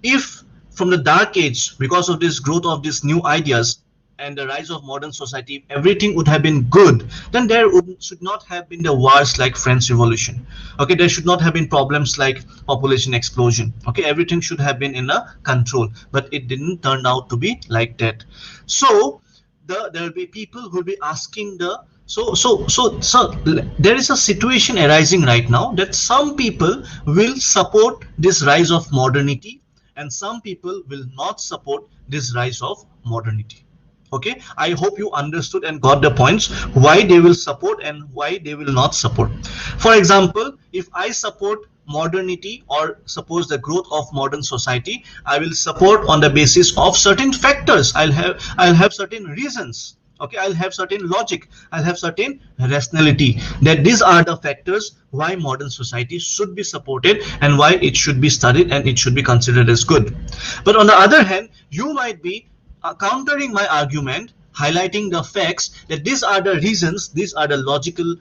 if from the Dark Age, because of this growth of these new ideas and the rise of modern society, if everything would have been good, then there should not have been the wars like French Revolution. Okay, there should not have been problems like population explosion. Okay, everything should have been in a control, but it didn't turn out to be like that. So there will be people who will be asking the so there is a situation arising right now that some people will support this rise of modernity and some people will not support this rise of modernity. Okay, I hope you understood and got the points why they will support and why they will not support. For example, if I support modernity or suppose the growth of modern society, I will support on the basis of certain factors. I'll have certain reasons. Okay, I'll have certain logic, I'll have certain rationality, that these are the factors why modern society should be supported and why it should be studied and it should be considered as good. But on the other hand, you might be countering my argument, highlighting the facts that these are the reasons, these are the logical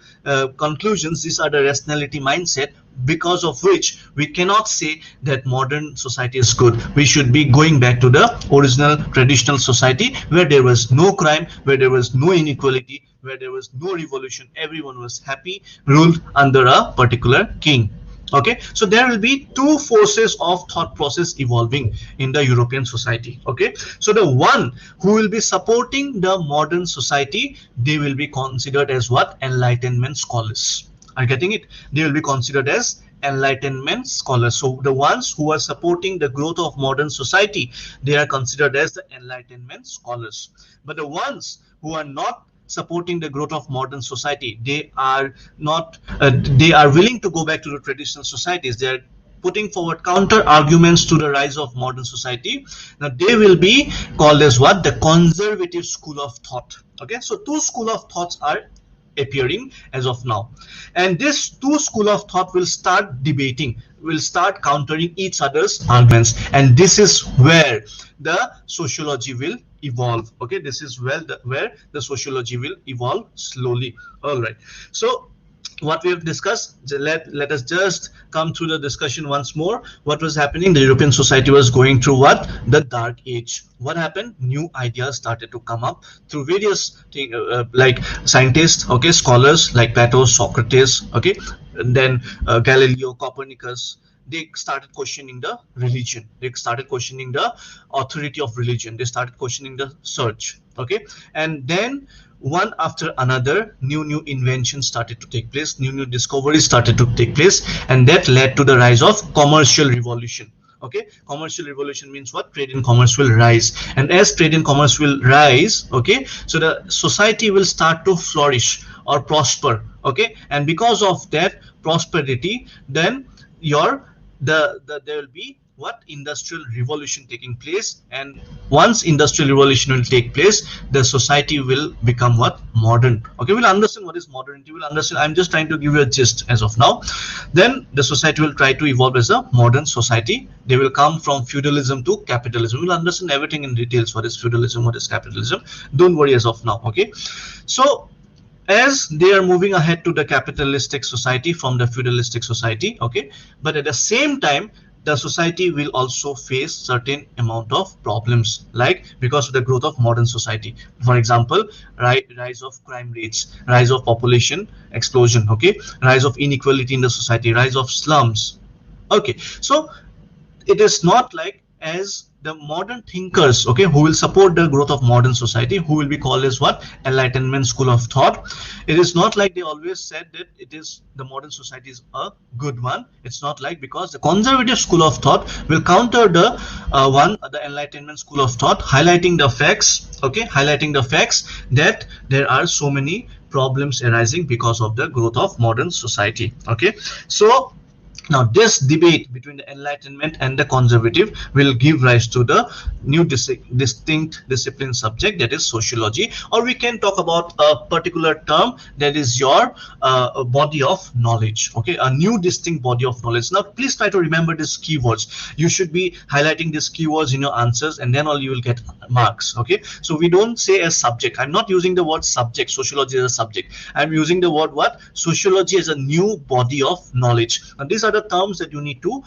conclusions, these are the rationality mindset because of which we cannot say that modern society is good. We should be going back to the original traditional society where there was no crime, where there was no inequality, where there was no revolution. Everyone was happy, ruled under a particular king. Okay, so there will be two forces of thought process evolving in the European society. Okay, so the one who will be supporting the modern society, they will be considered as what? Enlightenment scholars. Are you getting it? They will be considered as Enlightenment scholars. So the ones who are supporting the growth of modern society, they are considered as the Enlightenment scholars. But the ones who are not supporting the growth of modern society, they are not they are willing to go back to the traditional societies, they are putting forward counter arguments to the rise of modern society. Now they will be called as what? The conservative school of thought. Okay, so two school of thoughts are appearing as of now, and this two school of thought will start debating, will start countering each other's arguments, and this is where the sociology will evolve. Okay, this is where the sociology will evolve slowly. All right, so what we have discussed, let us just come through the discussion once more. What was happening? The European society was going through what? The dark age. What happened? New ideas started to come up through various things, like scientists, okay, scholars like Plato, Socrates, okay, and then Galileo, Copernicus. They started questioning the religion, they started questioning the authority of religion, they started questioning the church. Okay, and then one after another, new inventions started to take place, new discoveries started to take place, and that led to the rise of commercial revolution. Okay, commercial revolution means what? Trade and commerce will rise, and as trade and commerce will rise, okay, so the society will start to flourish or prosper. Okay, and because of that prosperity, then there will be what? Industrial revolution taking place, and once industrial revolution will take place, the society will become what? Modern. Okay, we'll understand what is modernity, we'll understand. I'm just trying to give you a gist as of now. Then the society will try to evolve as a modern society. They will come from feudalism to capitalism. We'll understand everything in details. What is feudalism, what is capitalism, don't worry as of now. Okay, so as they are moving ahead to the capitalistic society from the feudalistic society, okay, but at the same time the society will also face certain amount of problems, like because of the growth of modern society. For example, rise of crime rates, rise of population explosion, okay, rise of inequality in the society, rise of slums. Okay, so it is not like as the modern thinkers, okay, who will support the growth of modern society, who will be called as what? Enlightenment school of thought. It is not like they always said that it is the modern society is a good one. It's not like, because the conservative school of thought will counter the the Enlightenment school of thought, highlighting the facts, okay, highlighting the facts that there are so many problems arising because of the growth of modern society. Okay, so now this debate between the Enlightenment and the conservative will give rise to the new distinct discipline subject, that is sociology, or we can talk about a particular term, that is your body of knowledge. Okay, a new distinct body of knowledge. Now please try to remember these keywords. You should be highlighting these keywords in your answers, and then all you will get marks. Okay, so we don't say as subject. I'm not using the word subject, sociology as a subject. I'm using the word what? Sociology as a new body of knowledge. And these are the the terms that you need to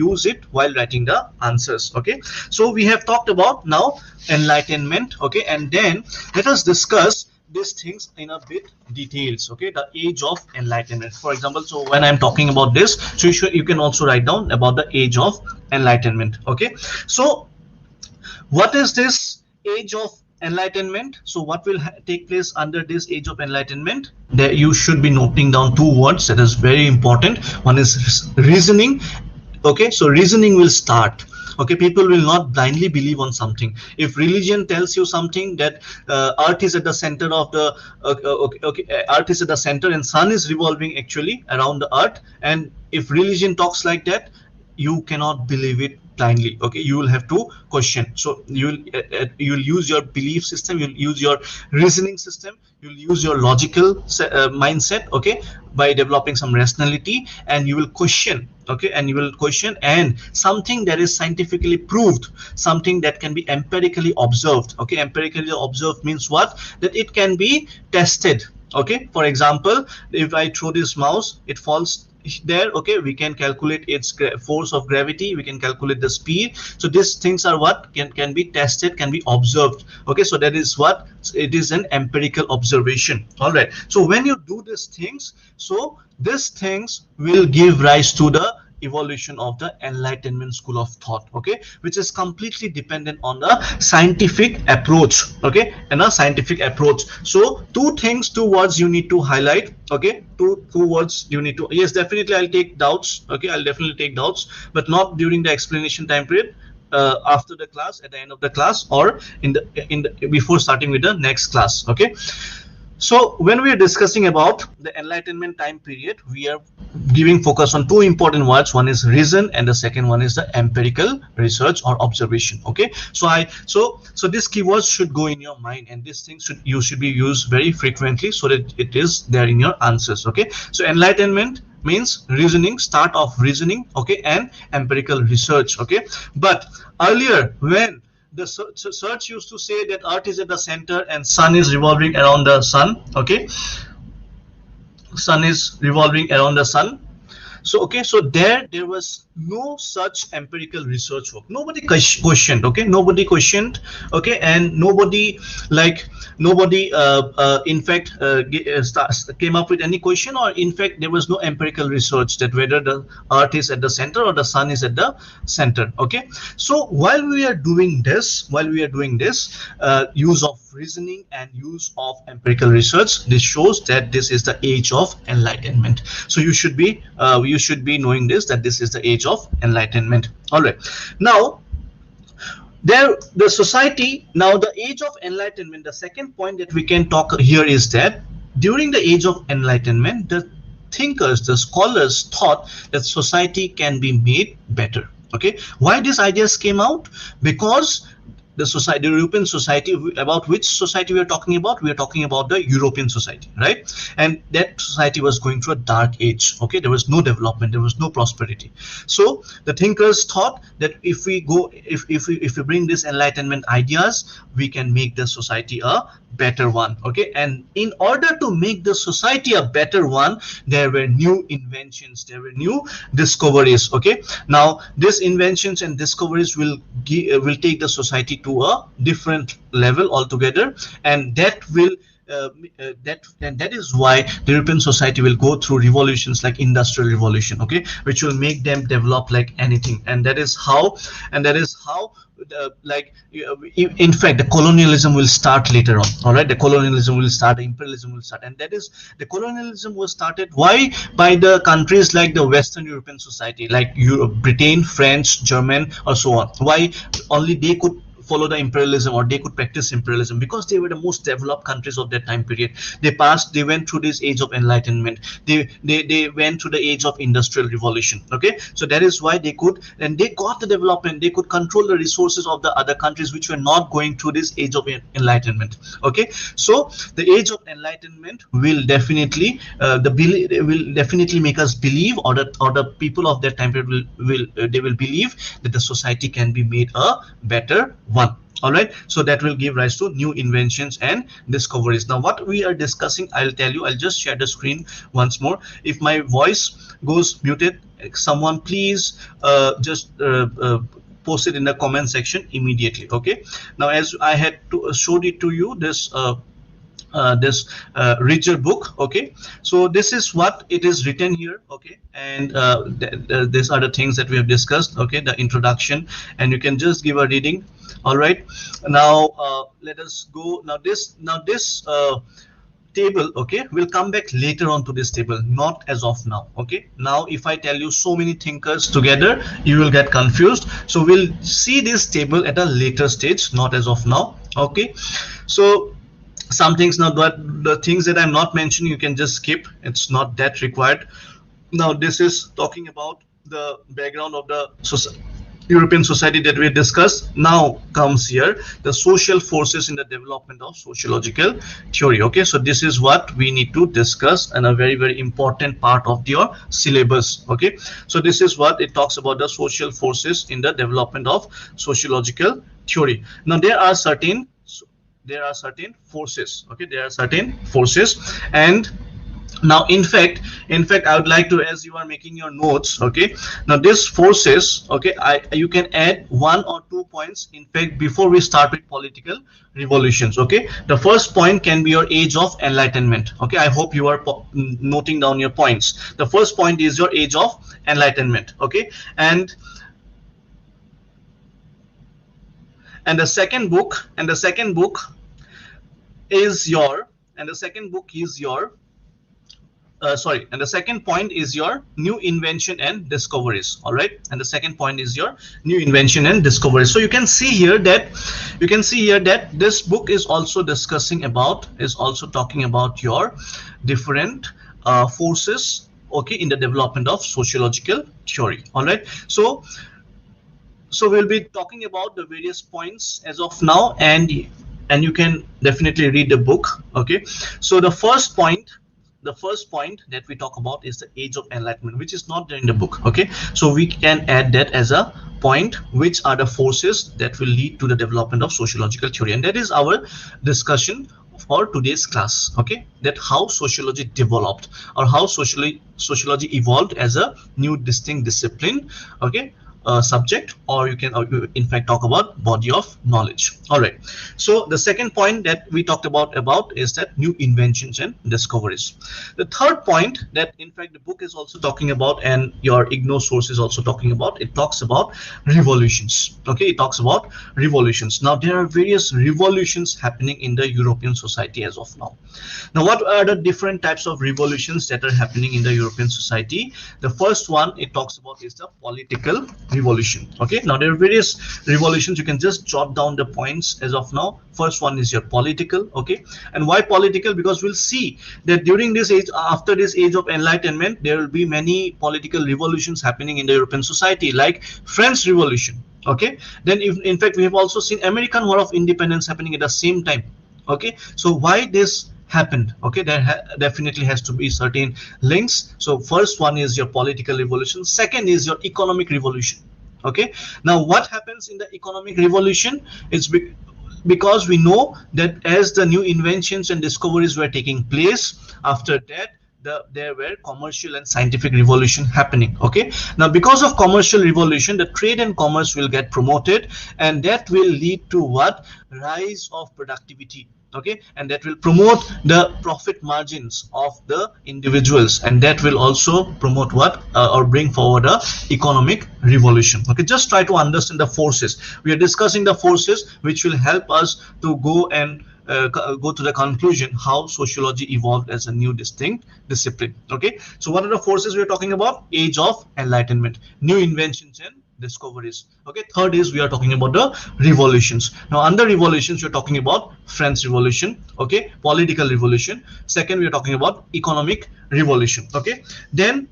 use it while writing the answers. Okay, so we have talked about now enlightenment. Okay, and then let us discuss these things in a bit details. Okay, the age of enlightenment, for example. So when I'm talking about this, so you can also write down about the age of enlightenment. Okay, so what is this age of enlightenment? So what will take place under this age of enlightenment? There you should be noting down two words that is very important. One is reasoning. Okay, so reasoning will start. Okay, people will not blindly believe on something. If religion tells you something that earth is at the center of the earth is at the center and sun is revolving actually around the earth, and if religion talks like that, you cannot believe it blindly. Okay, you will have to question. So you'll use your belief system, you'll use your reasoning system, you'll use your logical mindset, okay, by developing some rationality, and you will question. Okay, and you will question, and something that is scientifically proved, something that can be empirically observed. Okay, empirically observed means what? That it can be tested. Okay, for example, if I throw this mouse, it falls there. Okay, we can calculate its force of gravity, we can calculate the speed. So these things are what can be tested, can be observed. Okay, so that is what it is, an empirical observation. All right, so when you do these things, so these things will give rise to the evolution of the Enlightenment school of thought. Okay, which is completely dependent on the scientific approach. Okay, and a scientific approach. So two words you need to highlight. Okay, two words you need to, yes, definitely I'll take doubts. Okay, I'll definitely take doubts, but not during the explanation time period. After the class, at the end of the class, or in the before starting with the next class. Okay, so when we are discussing about the Enlightenment time period, we are giving focus on two important words. One is reason, and the second one is the empirical research or observation. Okay, so these keywords should go in your mind, and these things should be used very frequently so that it is there in your answers. Okay, so Enlightenment means reasoning, start of reasoning. Okay, and empirical research. Okay, but earlier when the search used to say that earth is at the center and sun is revolving around the sun. Okay, sun is revolving around the sun. So okay, so there was no such empirical research work. Nobody questioned. Okay, nobody questioned. Okay, and nobody in fact came up with any question, or in fact there was no empirical research that whether the earth is at the center or the sun is at the center. Okay, so while we are doing this, use of reasoning and use of empirical research, this shows that this is the age of enlightenment. So you should be knowing this, that this is the age of enlightenment. All right, now the society, now the age of enlightenment, the second point that we can talk here is that during the age of enlightenment, the thinkers, the scholars thought that society can be made better. Okay, why these ideas came out? Because the European society, about which society we are talking about? We are talking about the European society, right? And that society was going through a dark age. Okay, there was no development, there was no prosperity. So the thinkers thought that if we bring these enlightenment ideas, we can make the society a better one. Okay, and in order to make the society a better one, there were new inventions, there were new discoveries. Okay, now these inventions and discoveries will take the society to a different level altogether, and that will that is why the European society will go through revolutions like Industrial Revolution. Okay, which will make them develop like anything, and that is how in fact the colonialism will start later on. All right, the colonialism will start, the imperialism will start, and that is, the colonialism was started why? By the countries like the Western European society, like Europe, Britain, French, German, or so on. Why? Only they could follow the imperialism, or they could practice imperialism, because they were the most developed countries of that time period. They went through this age of enlightenment, they went through the age of Industrial Revolution. Okay, so that is why they could, and they got the development, they could control the resources of the other countries which were not going through this age of enlightenment. Okay, so the age of enlightenment will definitely make us believe, or the people of that time period will believe that the society can be made a better one. 1. All right, so that will give rise to new inventions and discoveries. Now what we are discussing, I'll tell you, I'll just share the screen once more. If my voice goes muted, someone please just post it in the comment section immediately. Okay, now as I had showed it to you, this richer book. Okay, so this is what it is written here. Okay, and these are the things that we have discussed. Okay, the introduction, and you can just give a reading. All right, now let us go. Now this table, okay, we'll come back later on to this table, not as of now. Okay, now if I tell you so many thinkers together, you will get confused. So we'll see this table at a later stage, not as of now. Okay, so some things, now that the things that I'm not mentioning, you can just skip, it's not that required. Now this is talking about the background of the European society that we discussed. Now comes here the social forces in the development of sociological theory. Okay, so this is what we need to discuss, and a very, very important part of your syllabus. Okay, so this is what it talks about, the social forces in the development of sociological theory. Now there are certain forces. Okay, there are certain forces, and now in fact I would like to, as you are making your notes, okay, now this forces, okay, you can add 1 or 2 points in fact before we start with political revolutions. Okay, the first point can be your age of enlightenment. Okay, I hope you are noting down your points. The first point is your age of enlightenment. Okay, and the second book is your, and the second point is your new invention and discoveries. All right, and the second point is your new invention and discoveries. So you can see here that this book is also discussing about, is also talking about your different forces, okay, in the development of sociological theory. All right, so we'll be talking about the various points as of now, and you can definitely read the book. Okay, so the first point that we talk about is the age of enlightenment, which is not there in the book. Okay, so we can add that as a point, which are the forces that will lead to the development of sociological theory, and that is our discussion for today's class. Okay, that how sociology developed, or how sociology evolved as a new distinct discipline. Okay, subject, or you can in fact talk about body of knowledge. All right, so the second point that we talked about is that new inventions and discoveries. The third point that in fact the book is also talking about, and your IGNO source is also talking about, it talks about revolutions. Okay, it talks about revolutions. Now there are various revolutions happening in the European society as of now. Now what are the different types of revolutions that are happening in the European society? The first one it talks about is the political revolution. Okay, now there are various revolutions. You can just jot down the points as of now. First one is your political. Okay, and why political? Because we'll see that during this age, after this age of enlightenment, there will be many political revolutions happening in the European society, like French Revolution. Okay, then in fact we have also seen American War of Independence happening at the same time. Okay, so why this happened? Okay, there definitely has to be certain links. So first one is your political revolution, second is your economic revolution. Okay, now what happens in the economic revolution? It's because we know that as the new inventions and discoveries were taking place, after that there were commercial and scientific revolution happening. Okay, now because of commercial revolution, the trade and commerce will get promoted, and that will lead to what? Rise of productivity. Okay, and that will promote the profit margins of the individuals, and that will also promote what, or bring forward a economic revolution. Okay, just try to understand the forces. We are discussing the forces which will help us to go and go to the conclusion how sociology evolved as a new distinct discipline. Okay, so what are the forces we are talking about? Age of enlightenment, new inventions and discoveries. Okay, third is we are talking about the revolutions. Now under revolutions we're talking about French Revolution. Okay, political revolution. Second, we are talking about economic revolution. Okay, then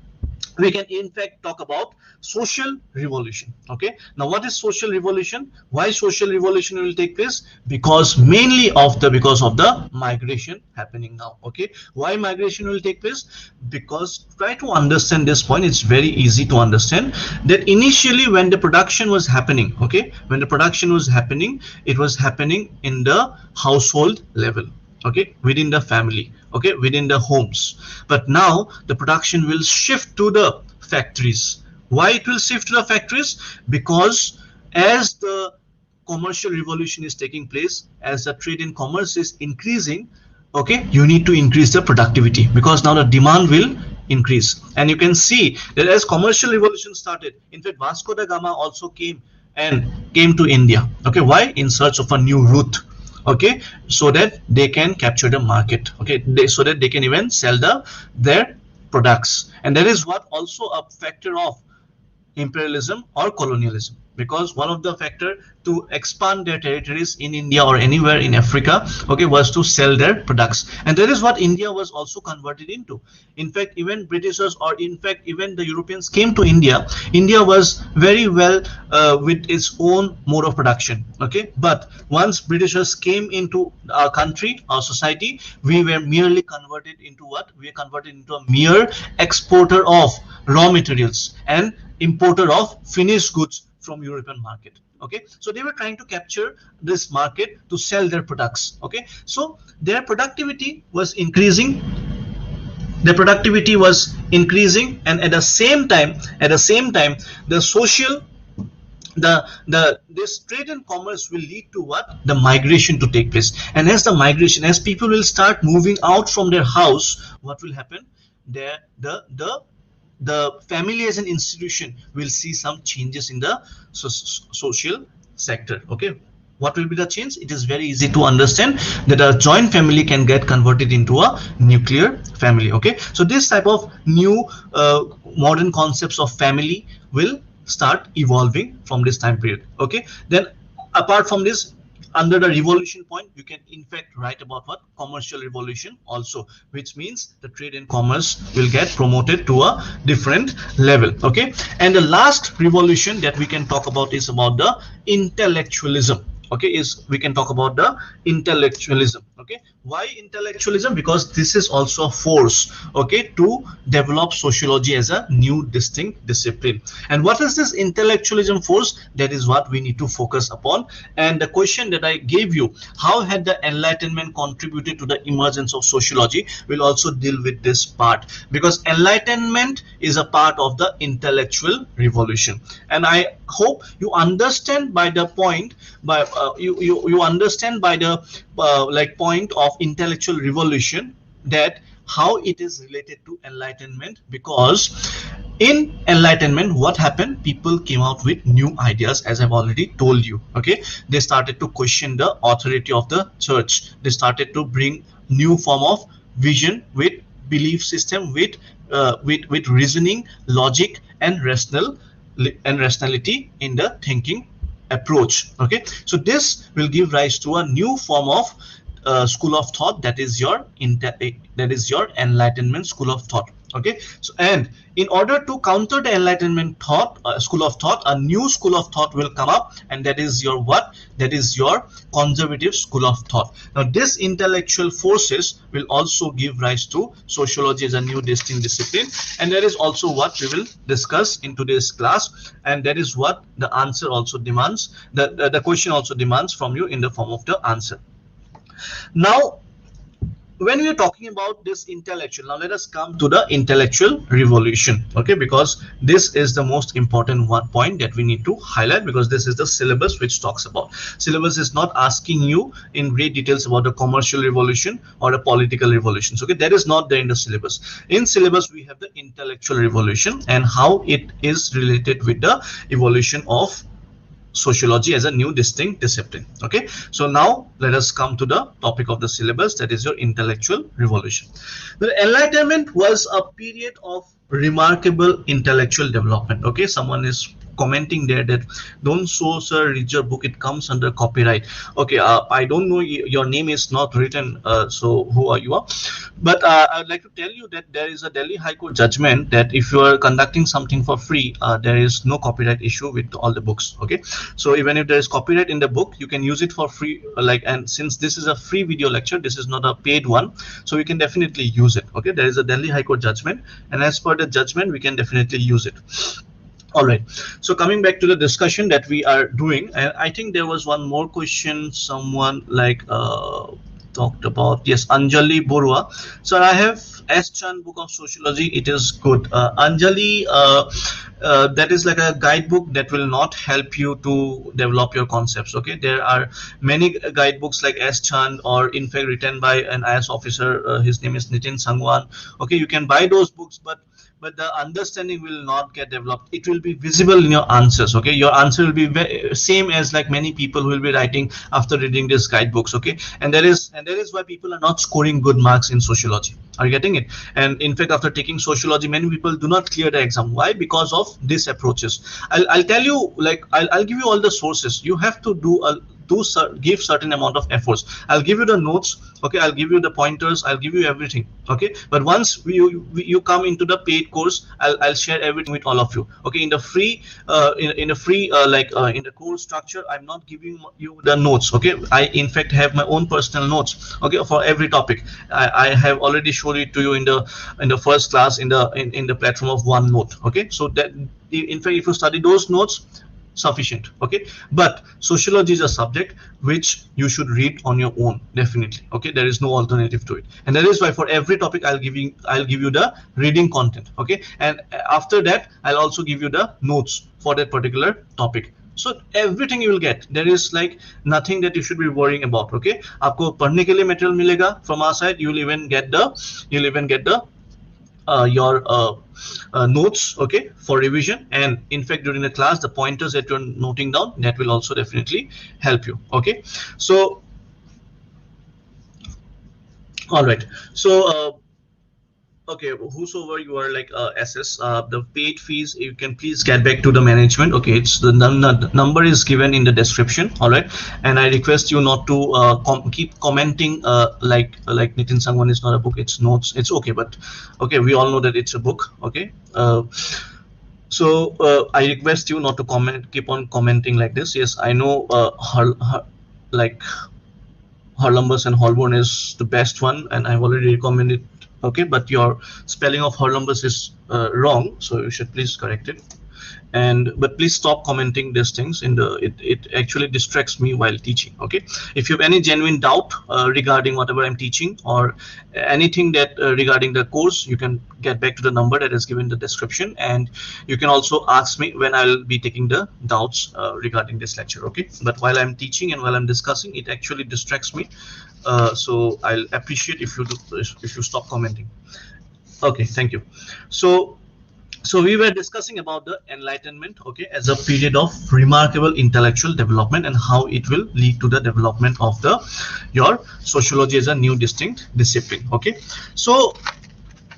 we can in fact talk about social revolution. Okay, now what is social revolution? Why social revolution will take place? Because mainly of the because of the migration happening now. Okay, why migration will take place? Because try to understand this point, it's very easy to understand that initially when the production was happening, okay, when the production was happening, it was happening in the household level, okay, within the family, okay, within the homes. But now the production will shift to the factories. Why it will shift to the factories? Because as the commercial revolution is taking place, as the trade in commerce is increasing, okay, you need to increase the productivity, because now the demand will increase. And you can see that as commercial revolution started, in fact Vasco da Gama also came to India. Okay, why? In search of a new route, okay, so that they can capture the market, okay, so that they can even sell their products. And that is what also a factor of imperialism or colonialism, because one of the factor to expand their territories in India or anywhere in Africa, okay, was to sell their products. And that is what India was also converted into. In fact, even Britishers, or in fact even the Europeans came to India, India was very well with its own mode of production, okay, but once Britishers came into our country, our society, we were merely converted into what? We are converted into a mere exporter of raw materials and importer of finished goods from European market. Okay, so they were trying to capture this market to sell their products. Okay, so their productivity was increasing, and at the same time the social this trade and commerce will lead to what? The migration to take place. And as the migration, as people will start moving out from their house, what will happen? The family as an institution will see some changes in the social sector. Okay, what will be the change? It is very easy to understand that a joint family can get converted into a nuclear family. Okay, so this type of new modern concepts of family will start evolving from this time period. Okay, then apart from this, under the revolution point, you can in fact write about what? Commercial revolution also, which means the trade and commerce will get promoted to a different level. Okay, and the last revolution that we can talk about is about the intellectualism. Okay, is we can talk about the intellectualism. Okay, why intellectualism? Because this is also a force, okay, to develop sociology as a new distinct discipline. And what is this intellectualism force? That is what we need to focus upon. And the question that I gave you, how had the Enlightenment contributed to the emergence of sociology, will also deal with this part, because Enlightenment is a part of the intellectual revolution. And I hope you understand by the point, by you understand by the like point of intellectual revolution, that how it is related to Enlightenment. Because in Enlightenment, what happened? People came out with new ideas, as I've already told you. Okay, they started to question the authority of the church. They started to bring new form of vision with belief system, with reasoning, logic, and rationality in the thinking approach. Okay, so this will give rise to a new form of school of thought, that is your Enlightenment school of thought. Okay, so and in order to counter the Enlightenment thought, school of thought, a new school of thought will come up, and that is your what? That is your conservative school of thought. Now this intellectual forces will also give rise to sociology as a new distinct discipline, and that is also what we will discuss in today's class. And that is what the answer also demands, the question also demands from you in the form of the answer. Now when we are talking about this intellectual, now let us come to the intellectual revolution. Okay, because this is the most important one point that we need to highlight, because this is the syllabus which talks about. Syllabus is not asking you in great details about the commercial revolution or the political revolutions. Okay, that is not there in the syllabus. In syllabus we have the intellectual revolution and how it is related with the evolution of sociology as a new distinct discipline. Okay, so now let us come to the topic of the syllabus, that is your intellectual revolution. The Enlightenment was a period of remarkable intellectual development. Okay, someone is commenting there that don't so sir read your book, it comes under copyright. Okay, I don't know, your name is not written, so who are you? But I would like to tell you that there is a Delhi High Court judgment that if you are conducting something for free, there is no copyright issue with all the books. Okay, so even if there is copyright in the book, you can use it for free. Like, and since this is a free video lecture, this is not a paid one, so we can definitely use it. Okay, there is a Delhi High Court judgment, and as per the judgment, we can definitely use it. All right, so coming back to the discussion that we are doing, and I think there was one more question someone like talked about. Yes, Anjali Borua. So I have S. Chan book of sociology. It is good. Anjali, that is like a guidebook that will not help you to develop your concepts. Okay, there are many guidebooks like S. Chan, or in fact written by an IS officer. His name is Nitin Sangwan. Okay, you can buy those books, but the understanding will not get developed. It will be visible in your answers. Okay, your answer will be same as like many people who will be writing after reading these guidebooks. Okay, and that is why people are not scoring good marks in sociology. Are you getting it? And in fact, after taking sociology, many people do not clear the exam. Why? Because of these approaches. I'll tell you, like, I'll give you all the sources. You have to give certain amount of efforts. I'll give you the notes. Okay, I'll give you the pointers. I'll give you everything. Okay, but once you come into the paid course, I'll share everything with all of you. Okay, in the free in the course structure, I'm not giving you the notes. Okay, I in fact have my own personal notes. Okay, for every topic. I have already showed it to you in the first class in the platform of OneNote. Okay, so that in fact, if you study those notes, sufficient. Okay, but sociology is a subject which you should read on your own, definitely. Okay, there is no alternative to it, and that is why for every topic I'll give you the reading content. Okay, and after that I'll also give you the notes for that particular topic. So everything you will get. There is like nothing that you should be worrying about. Okay, आपको पढ़ने के लिए material मिलेगा from our side. You'll even get the your notes, okay, for revision, and in fact during the class the pointers that you're noting down, that will also definitely help you. Okay, so all right, so okay, whosoever you are like SS, the paid fees, you can please get back to the management. Okay, it's the number is given in the description. All right, and I request you not to keep commenting like Nitin Sangwan is not a book, it's notes. It's okay, but okay, we all know that it's a book. Okay, so I request you not to keep on commenting like this. Yes, I know like Harlumbus and Holborn is the best one, and I've already recommended. Okay, but your spelling of Harlumbus is wrong, so you should please correct it. But please stop commenting these things it actually distracts me while teaching. Okay, if you have any genuine doubt regarding whatever I'm teaching, or anything that regarding the course, you can get back to the number that is given in the description, and you can also ask me when I'll be taking the doubts regarding this lecture. Okay, but while I'm teaching and while I'm discussing, it actually distracts me, so I'll appreciate if you stop commenting. Okay, thank you. So we were discussing about the Enlightenment, okay, as a period of remarkable intellectual development, and how it will lead to the development of your sociology as a new distinct discipline. Okay, so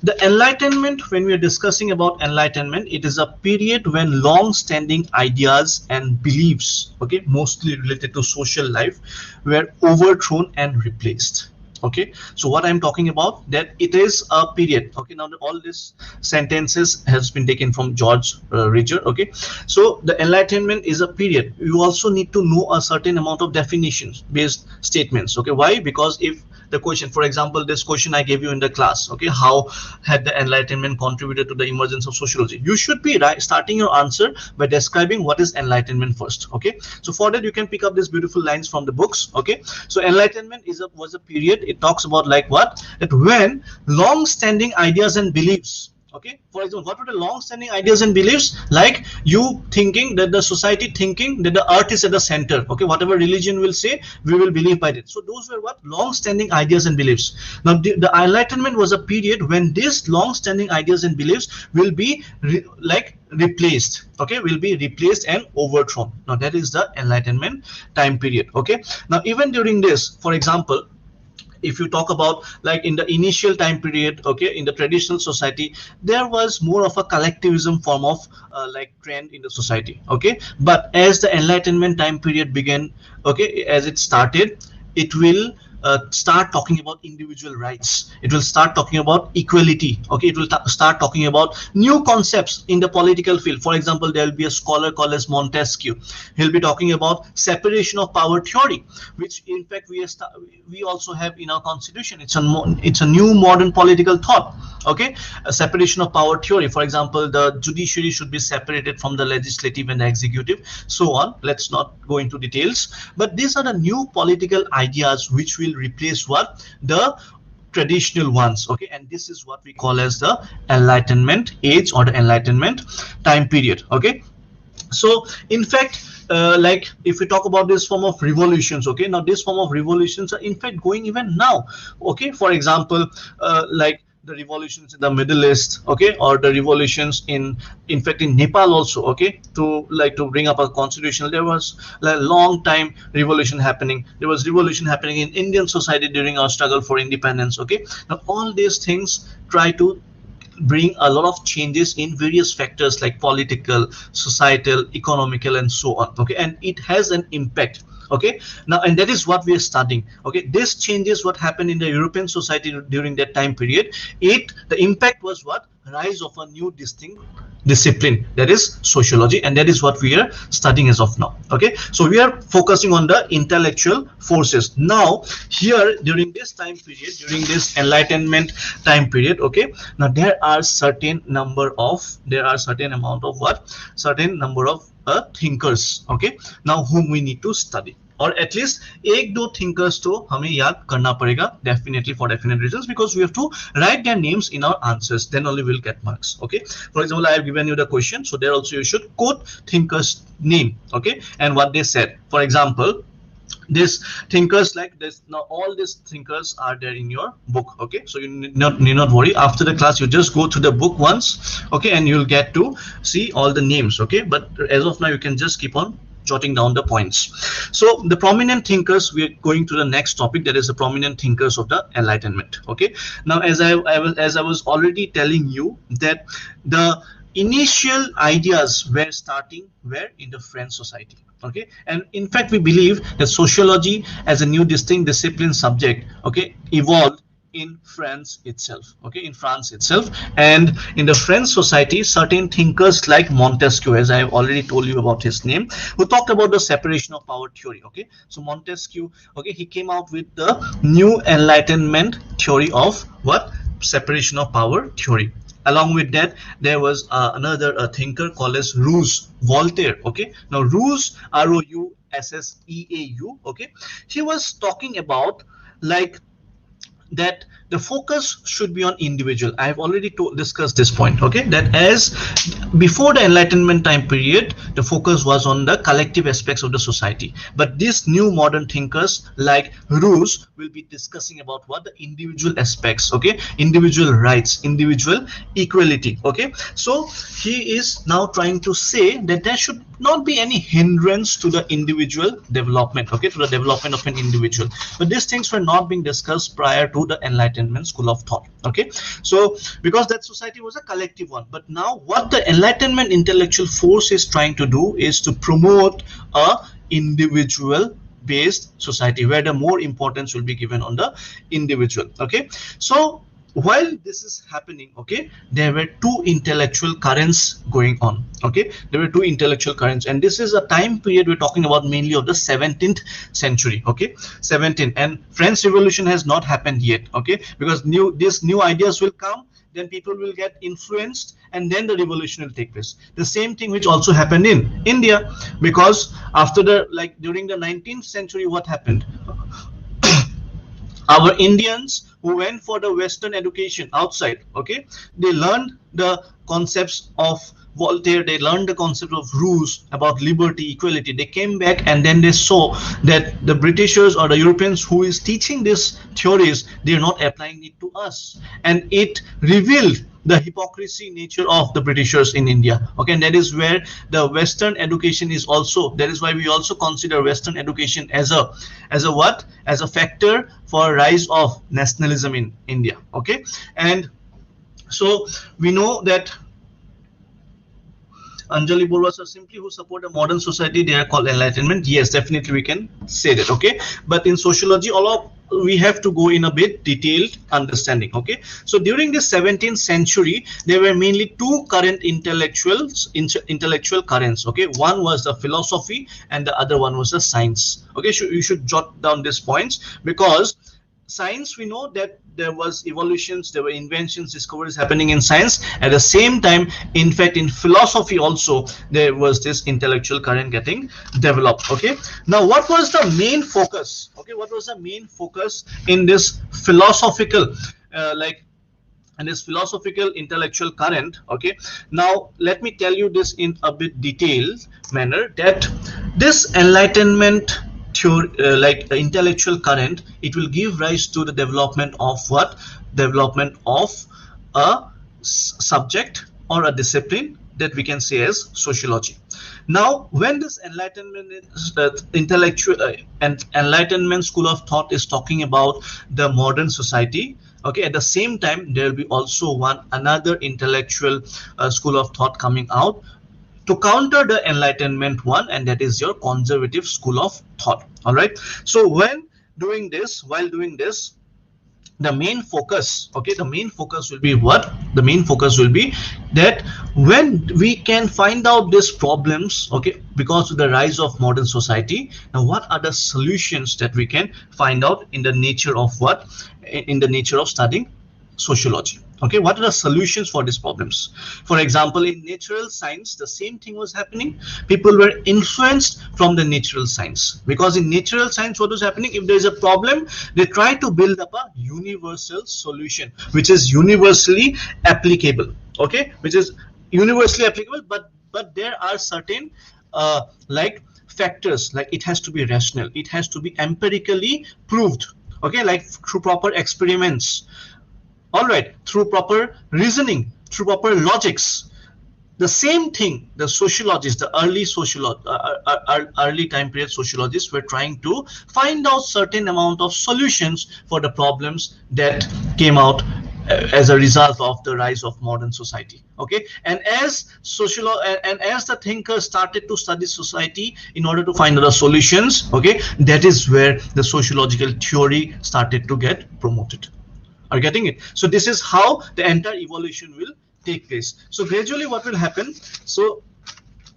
the Enlightenment, when we are discussing about Enlightenment, it is a period when long-standing ideas and beliefs, okay, mostly related to social life, were overthrown and replaced. Okay, so what I'm talking about, that it is a period. Okay, now all these sentences has been taken from George Ridger. Okay, so the Enlightenment is a period. You also need to know a certain amount of definitions based statements. Okay, why? Because if the question, for example, this question I gave you in the class, okay, how had the Enlightenment contributed to the emergence of sociology, you should be starting your answer by describing what is Enlightenment first. Okay, so for that you can pick up these beautiful lines from the books. Okay, so Enlightenment was a period. It talks about like what, that when long-standing ideas and beliefs, okay, for example, what were the long-standing ideas and beliefs? Like you thinking that the society thinking that the earth is at the center. Okay, whatever religion will say, we will believe by it. So those were what, long-standing ideas and beliefs. Now the Enlightenment was a period when these long-standing ideas and beliefs will be replaced. Okay, will be replaced and overthrown. Now that is the Enlightenment time period. Okay, now even during this, for example, If you talk about like in the initial time period, okay, in the traditional society, there was more of a collectivism form of like trend in the society, okay. But as the Enlightenment time period began, okay, as it started, it will start talking about individual rights. It will start talking about equality, okay. It will start talking about new concepts in the political field. For example, there will be a scholar called as Montesquieu. He'll be talking about separation of power theory, which in fact we also have in our constitution. It's a new modern political thought, okay. A separation of power theory. For example, the judiciary should be separated from the legislative and the executive, so on. Let's not go into details, but these are the new political ideas which will replace what the traditional ones, okay. And this is what we call as the Enlightenment age or the Enlightenment time period, okay. So in fact, like if we talk about this form of revolutions, okay, now this form of revolutions are in fact going even now, okay. For example, like the revolutions in the Middle East, okay, or the revolutions in fact in Nepal also, okay, to bring up a constitution. There was a long time revolution happening. There was revolution happening in Indian society during our struggle for independence, okay. Now all these things try to bring a lot of changes in various factors like political, societal, economical, and so on, okay. And it has an impact, okay. Now, and that is what we are studying, okay. This changes what happened in the European society during that time period. The impact was what? Rise of a new distinct discipline, that is sociology, and that is what we are studying as of now, okay. So we are focusing on the intellectual forces now here during this time period, during this Enlightenment time period, okay. Now there are certain amount of thinkers, okay, now whom we need to study, or at least एक दो thinkers तो हमें याद करना पड़ेगा definitely for definite reasons, because we have to write their names in our answers, then only we'll get marks, okay. For example, I have given you the question, so there also you should quote thinkers name, okay, and what they said. For example, these thinkers like this, now all these thinkers are there in your book, okay. So you need not worry. After the class, you just go to the book once, okay, and you'll get to see all the names, okay. But as of now, you can just keep on jotting down the points. So the prominent thinkers, we are going to the next topic, that is the prominent thinkers of the Enlightenment, okay. Now as I was already telling you, that the initial ideas were in the French society, okay. And in fact, we believe that sociology as a new distinct discipline subject, okay, evolved in France itself, okay, in France itself. And in the French society, certain thinkers like Montesquieu, as I have already told you about his name, who talked about the separation of power theory, okay. So Montesquieu, okay, he came out with the new Enlightenment theory of what? Separation of power theory. Along with that, there was another thinker called as Voltaire, okay. Now Rousseau, Roussesseau, okay, he was talking about like that the focus should be on individual. I have already discussed this point, okay, that as before the Enlightenment time period, the focus was on the collective aspects of the society, but these new modern thinkers like Rousseau will be discussing about what? The individual aspects, okay, individual rights, individual equality, okay. So he is now trying to say that there should not be any hindrance to the individual development, okay, to the development of an individual. But these things were not being discussed prior to the Enlightenment school of thought, okay. So because that society was a collective one, but now what the Enlightenment intellectual force is trying to do is to promote a individual based society where the more importance will be given on the individual, okay. So while this is happening, okay, there were two intellectual currents going on, okay. There were two intellectual currents, and this is a time period we're talking about mainly of the 17th century, okay. 17th, and French Revolution has not happened yet, okay, because these new ideas will come, then people will get influenced, and then the revolution will take place. The same thing which also happened in India, because after during the 19th century, what happened? Our Indians who went for the Western education outside, okay, they learned the concepts of Voltaire, they learned the concept of Rousseau about liberty, equality. They came back and then they saw that the Britishers or the Europeans who is teaching these theories, they are not applying it to us, and it revealed the hypocrisy nature of the Britishers in India. Okay, and that is where the Western education is also, that is why we also consider Western education as a what, as a factor for rise of nationalism in India. Okay, and so we know that Anjali Borwa sir, simply who support a modern society, they are called Enlightenment. Yes, definitely we can say that. Okay, but in sociology, all of we have to go in a bit detailed understanding. Okay, so during the 17th century, there were mainly two current intellectual currents. Okay, one was the philosophy and the other one was the science. Okay, so you should jot down these points, because science, we know that there was evolutions, there were inventions, discoveries happening in science. At the same time, in fact, in philosophy also, there was this intellectual current getting developed. Okay, now what was the main focus? Okay, what was the main focus in this philosophical and this philosophical intellectual current? Okay, now let me tell you this in a bit detailed manner, that this Enlightenment theory, intellectual current, it will give rise to the development of what? Development of a subject or a discipline that we can say as sociology. Now, when this Enlightenment Enlightenment school of thought is talking about the modern society, okay, at the same time there will be also another intellectual school of thought coming out to counter the Enlightenment one, and that is your conservative school of thought. All right, so while doing this, the main focus, okay, the main focus will be what? The main focus will be that when we can find out these problems, okay, because of the rise of modern society, now what are the solutions that we can find out in the nature of what? In the nature of studying sociology. Okay, what are the solutions for these problems? For example, in natural science, the same thing was happening. People were influenced from the natural science, because in natural science, what was happening? If there is a problem, they try to build up a universal solution, which is universally applicable. Okay, which is universally applicable, but there are certain factors, like it has to be rational, it has to be empirically proved. Okay, like through proper experiments. All right, through proper reasoning, through proper logics. The same thing the sociologists, the early time period sociologists were trying to find out certain amount of solutions for the problems that came out as a result of the rise of modern society. Okay, and as the thinkers started to study society in order to find the solutions, okay, that is where the sociological theory started to get promoted. Are getting it? So this is how the entire evolution will take place. So gradually what will happen? So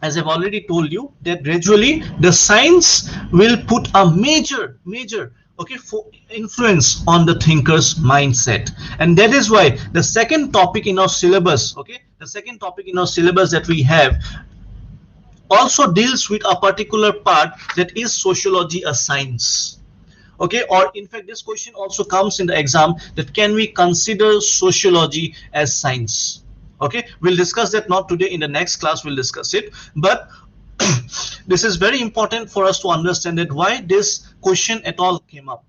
as I've already told you, that gradually the science will put a major okay influence on the thinker's mindset, and that is why the second topic in our syllabus, okay, the second topic in our syllabus that we have also deals with a particular part, that is sociology a science. Okay, or in fact this question also comes in the exam, that can we consider sociology as science? Okay, we'll discuss that not today, in the next class we'll discuss it, but this is very important for us to understand that why this question at all came up.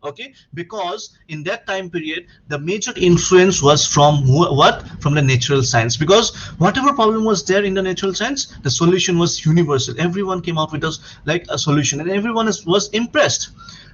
Okay, because in that time period the major influence was from what? From the natural science, because whatever problem was there in the natural science, the solution was universal. Everyone came out with a solution, and everyone was impressed.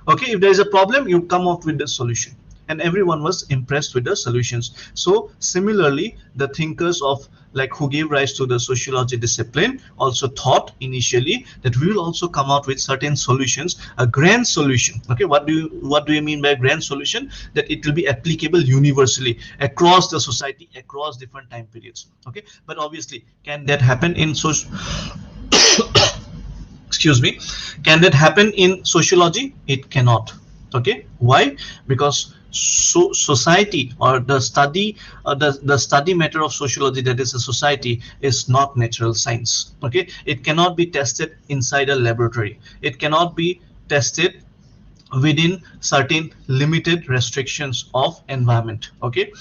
Okay, if there is a problem, you come out with the solution, and everyone was impressed with the solutions. So similarly, the thinkers of who gave rise to the sociology discipline also thought initially that we will also come out with certain solutions, a grand solution. Okay, what do you mean by a grand solution? That it will be applicable universally across the society, across different time periods. Okay, but obviously, can that happen in excuse me, can that happen in sociology? It cannot. Okay, why? Because society, or the study matter of sociology, that is a society, is not natural science. Okay, it cannot be tested inside a laboratory. It cannot be tested within certain limited restrictions of environment. Okay,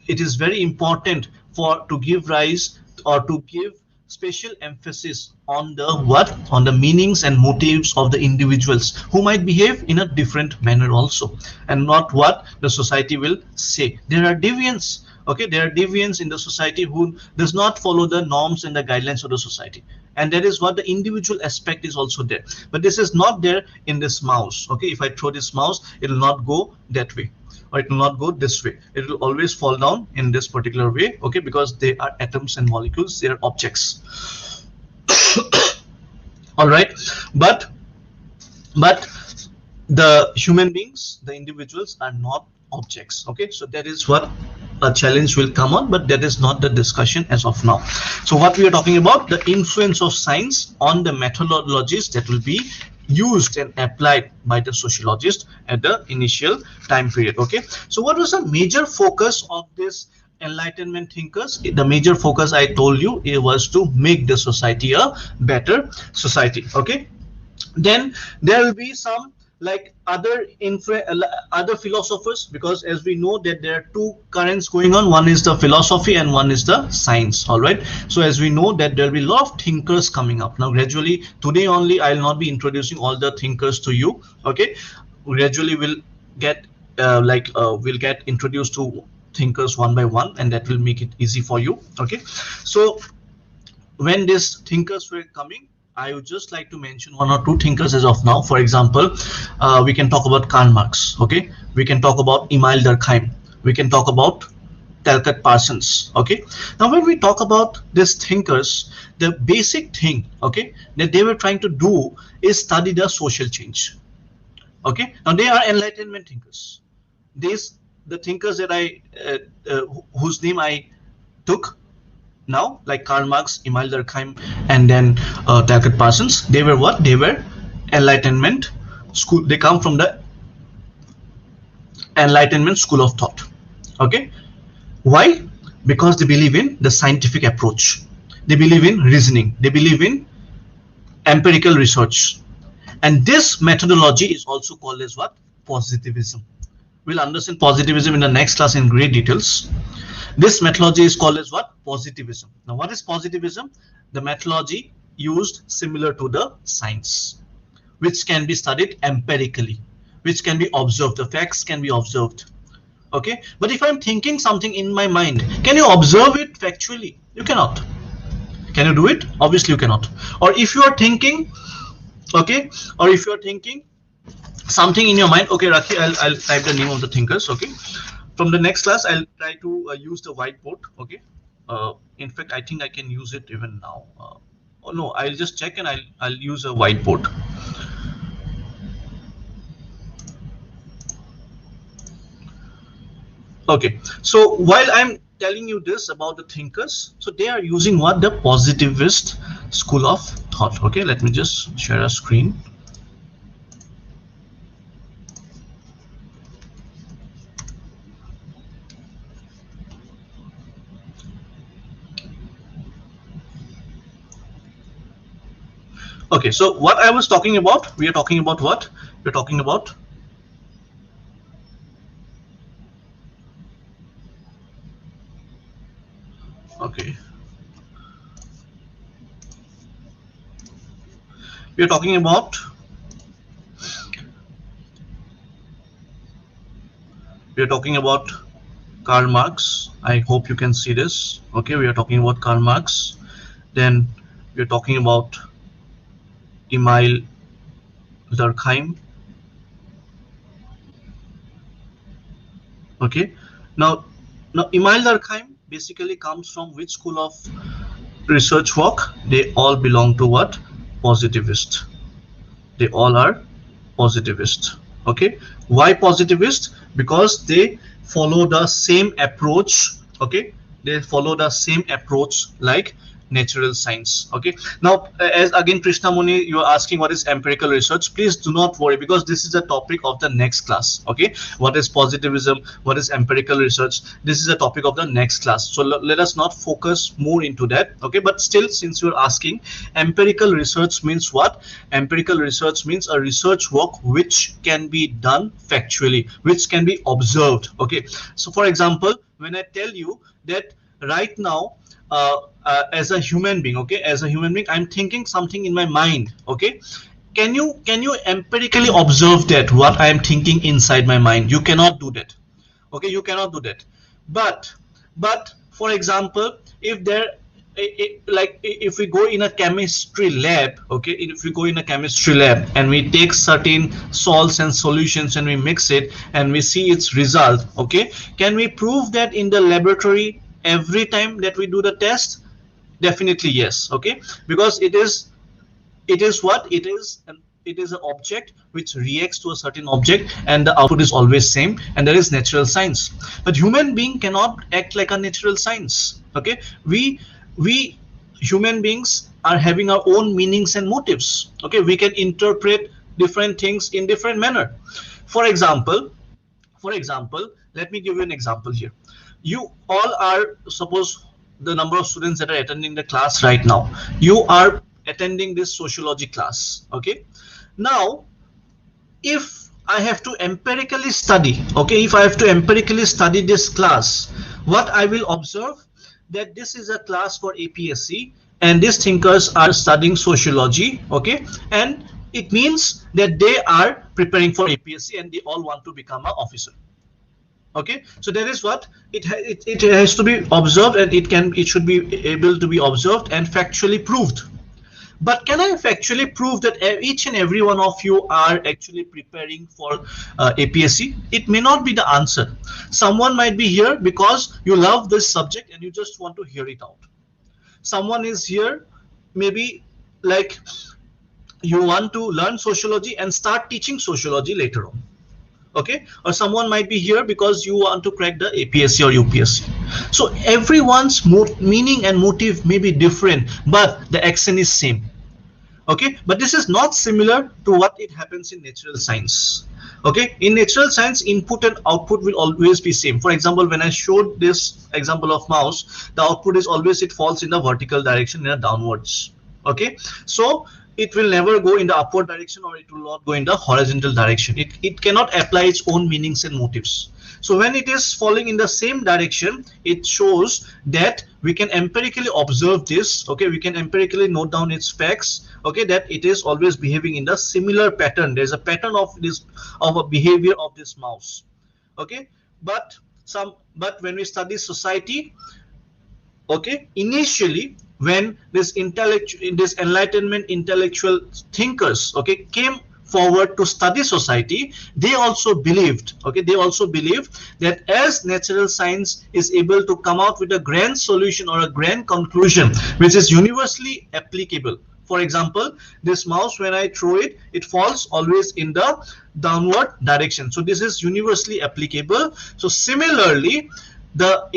it is very important to give rise, or to give special emphasis on the meanings and motives of the individuals who might behave in a different manner also, and not what the society will say. There are deviants Okay, there are deviants in the society who does not follow the norms and the guidelines of the society, and that is what the individual aspect is also there. But this is not there in this mouse. Okay, if I throw this mouse, it will not go that way, or it will not go this way. It will always fall down in this particular way. Okay, because they are atoms and molecules, they are objects. All right, but the human beings, the individuals, are not objects. Okay, so that is what a challenge will come on, but that is not the discussion as of now. So what we are talking about, the influence of science on the methodologies that will be used and applied by the sociologist at the initial time period. Okay, so what was the major focus of this Enlightenment thinkers? The major focus, I told you, it was to make the society a better society. Okay, then there will be some like other philosophers, because as we know that there are two currents going on. One is the philosophy and one is the science. All right, so as we know that there will be a lot of thinkers coming up now. Gradually, today only, I'll not be introducing all the thinkers to you. Okay, gradually we'll get we'll get introduced to thinkers one by one, and that will make it easy for you. Okay, so when these thinkers were coming, I would just like to mention one or two thinkers as of now. For example, we can talk about Karl Marx. Okay, we can talk about Emile Durkheim. We can talk about Talcott Parsons. Okay, now when we talk about these thinkers, the basic thing, okay, that they were trying to do is study the social change. Okay, now they are Enlightenment thinkers. The thinkers that whose name I took now, like Karl Marx, Emile Durkheim, and then Talcott Parsons, they were what? They were Enlightenment school. They come from the Enlightenment school of thought. Okay, why? Because they believe in the scientific approach. They believe in reasoning. They believe in empirical research, and this methodology is also called as what? Positivism. We'll understand positivism in the next class in great details. This methodology is called as what? Positivism. Now, what is positivism? The methodology used similar to the science, which can be studied empirically, which can be observed. The facts can be observed. Okay, but if I'm thinking something in my mind, can you observe it factually? You cannot. Can you do it? Obviously, you cannot. Or if you are thinking, okay, or if you are thinking something in your mind, okay, Rakhi, I'll type the name of the thinkers. Okay, from the next class, I'll try to use the whiteboard. Okay, in fact, I think I can use it even now. Oh no, I'll just check and I'll use a whiteboard. Okay, so while I'm telling you this about the thinkers, so they are using what? The positivist school of thought. Okay, let me just share a screen. Okay, so what I was talking about, we are talking about what? We're talking about okay. We are talking about Karl Marx. I hope you can see this. Okay, we are talking about Karl Marx. Then we are talking about Emile Durkheim. Okay, now Emile Durkheim basically comes from which school of research work? They all belong to what? Positivist. They all are positivist. Okay, why positivist? Because they follow the same approach. Okay, they follow the same approach like natural science. Okay, now as again Trishna Muni, you are asking what is empirical research. Please do not worry, because this is a topic of the next class. Okay, what is positivism, what is empirical research, this is a topic of the next class, so let us not focus more into that. Okay, but still, since you are asking, empirical research means what? Empirical research means a research work which can be done factually, which can be observed. Okay, so for example, when I tell you that right now, as a human being, okay, as a human being, I'm thinking something in my mind. Okay, can you empirically observe that what I am thinking inside my mind? You cannot do that. Okay, you cannot do that. But But for example, if there like if we go in a chemistry lab, okay, if we go in a chemistry lab and we take certain salts and solutions and we mix it and we see its result, okay, can we prove that in the laboratory every time that we do the test? Definitely yes. Okay, because it is what it is, and it is an object which reacts to a certain object and the output is always same, and that is natural science. But human being cannot act like a natural science. Okay, we human beings are having our own meanings and motives. Okay, we can interpret different things in different manner. For example, let me give you an example here. You all are, suppose the number of students that are attending the class right now, you are attending this sociology class. Okay, now if I have to empirically study, okay, if I have to empirically study this class, what I will observe, that this is a class for APSC and these thinkers are studying sociology. Okay, and it means that they are preparing for APSC and they all want to become an officer. Okay, so that is what it has to be observed, and it should be able to be observed and factually proved. But can I factually prove that each and every one of you are actually preparing for APSC? It may not be the answer. Someone might be here because you love this subject and you just want to hear it out. Someone is here maybe like you want to learn sociology and start teaching sociology later on. Okay, or someone might be here because you want to crack the APSC or UPSC. So everyone's meaning and motive may be different, but the action is same. Okay, but this is not similar to what it happens in natural science. Okay, in natural science, input and output will always be same. For example, when I showed this example of mouse, the output is always, it falls in the vertical direction, in a downwards. Okay, so it will never go in the upward direction, or it will not go in the horizontal direction. It cannot apply its own meanings and motives. So when it is falling in the same direction, it shows that we can empirically observe this. Okay, we can empirically note down its facts. Okay, that it is always behaving in the similar pattern. There's a pattern of a behavior of this mouse. Okay, but when we study society, okay, initially when this Enlightenment intellectual thinkers, okay, came forward to study society, they also believed, okay, that as natural science is able to come out with a grand solution or a grand conclusion which is universally applicable. For example, this mouse, when I throw it, it falls always in the downward direction. So this is universally applicable. So similarly, the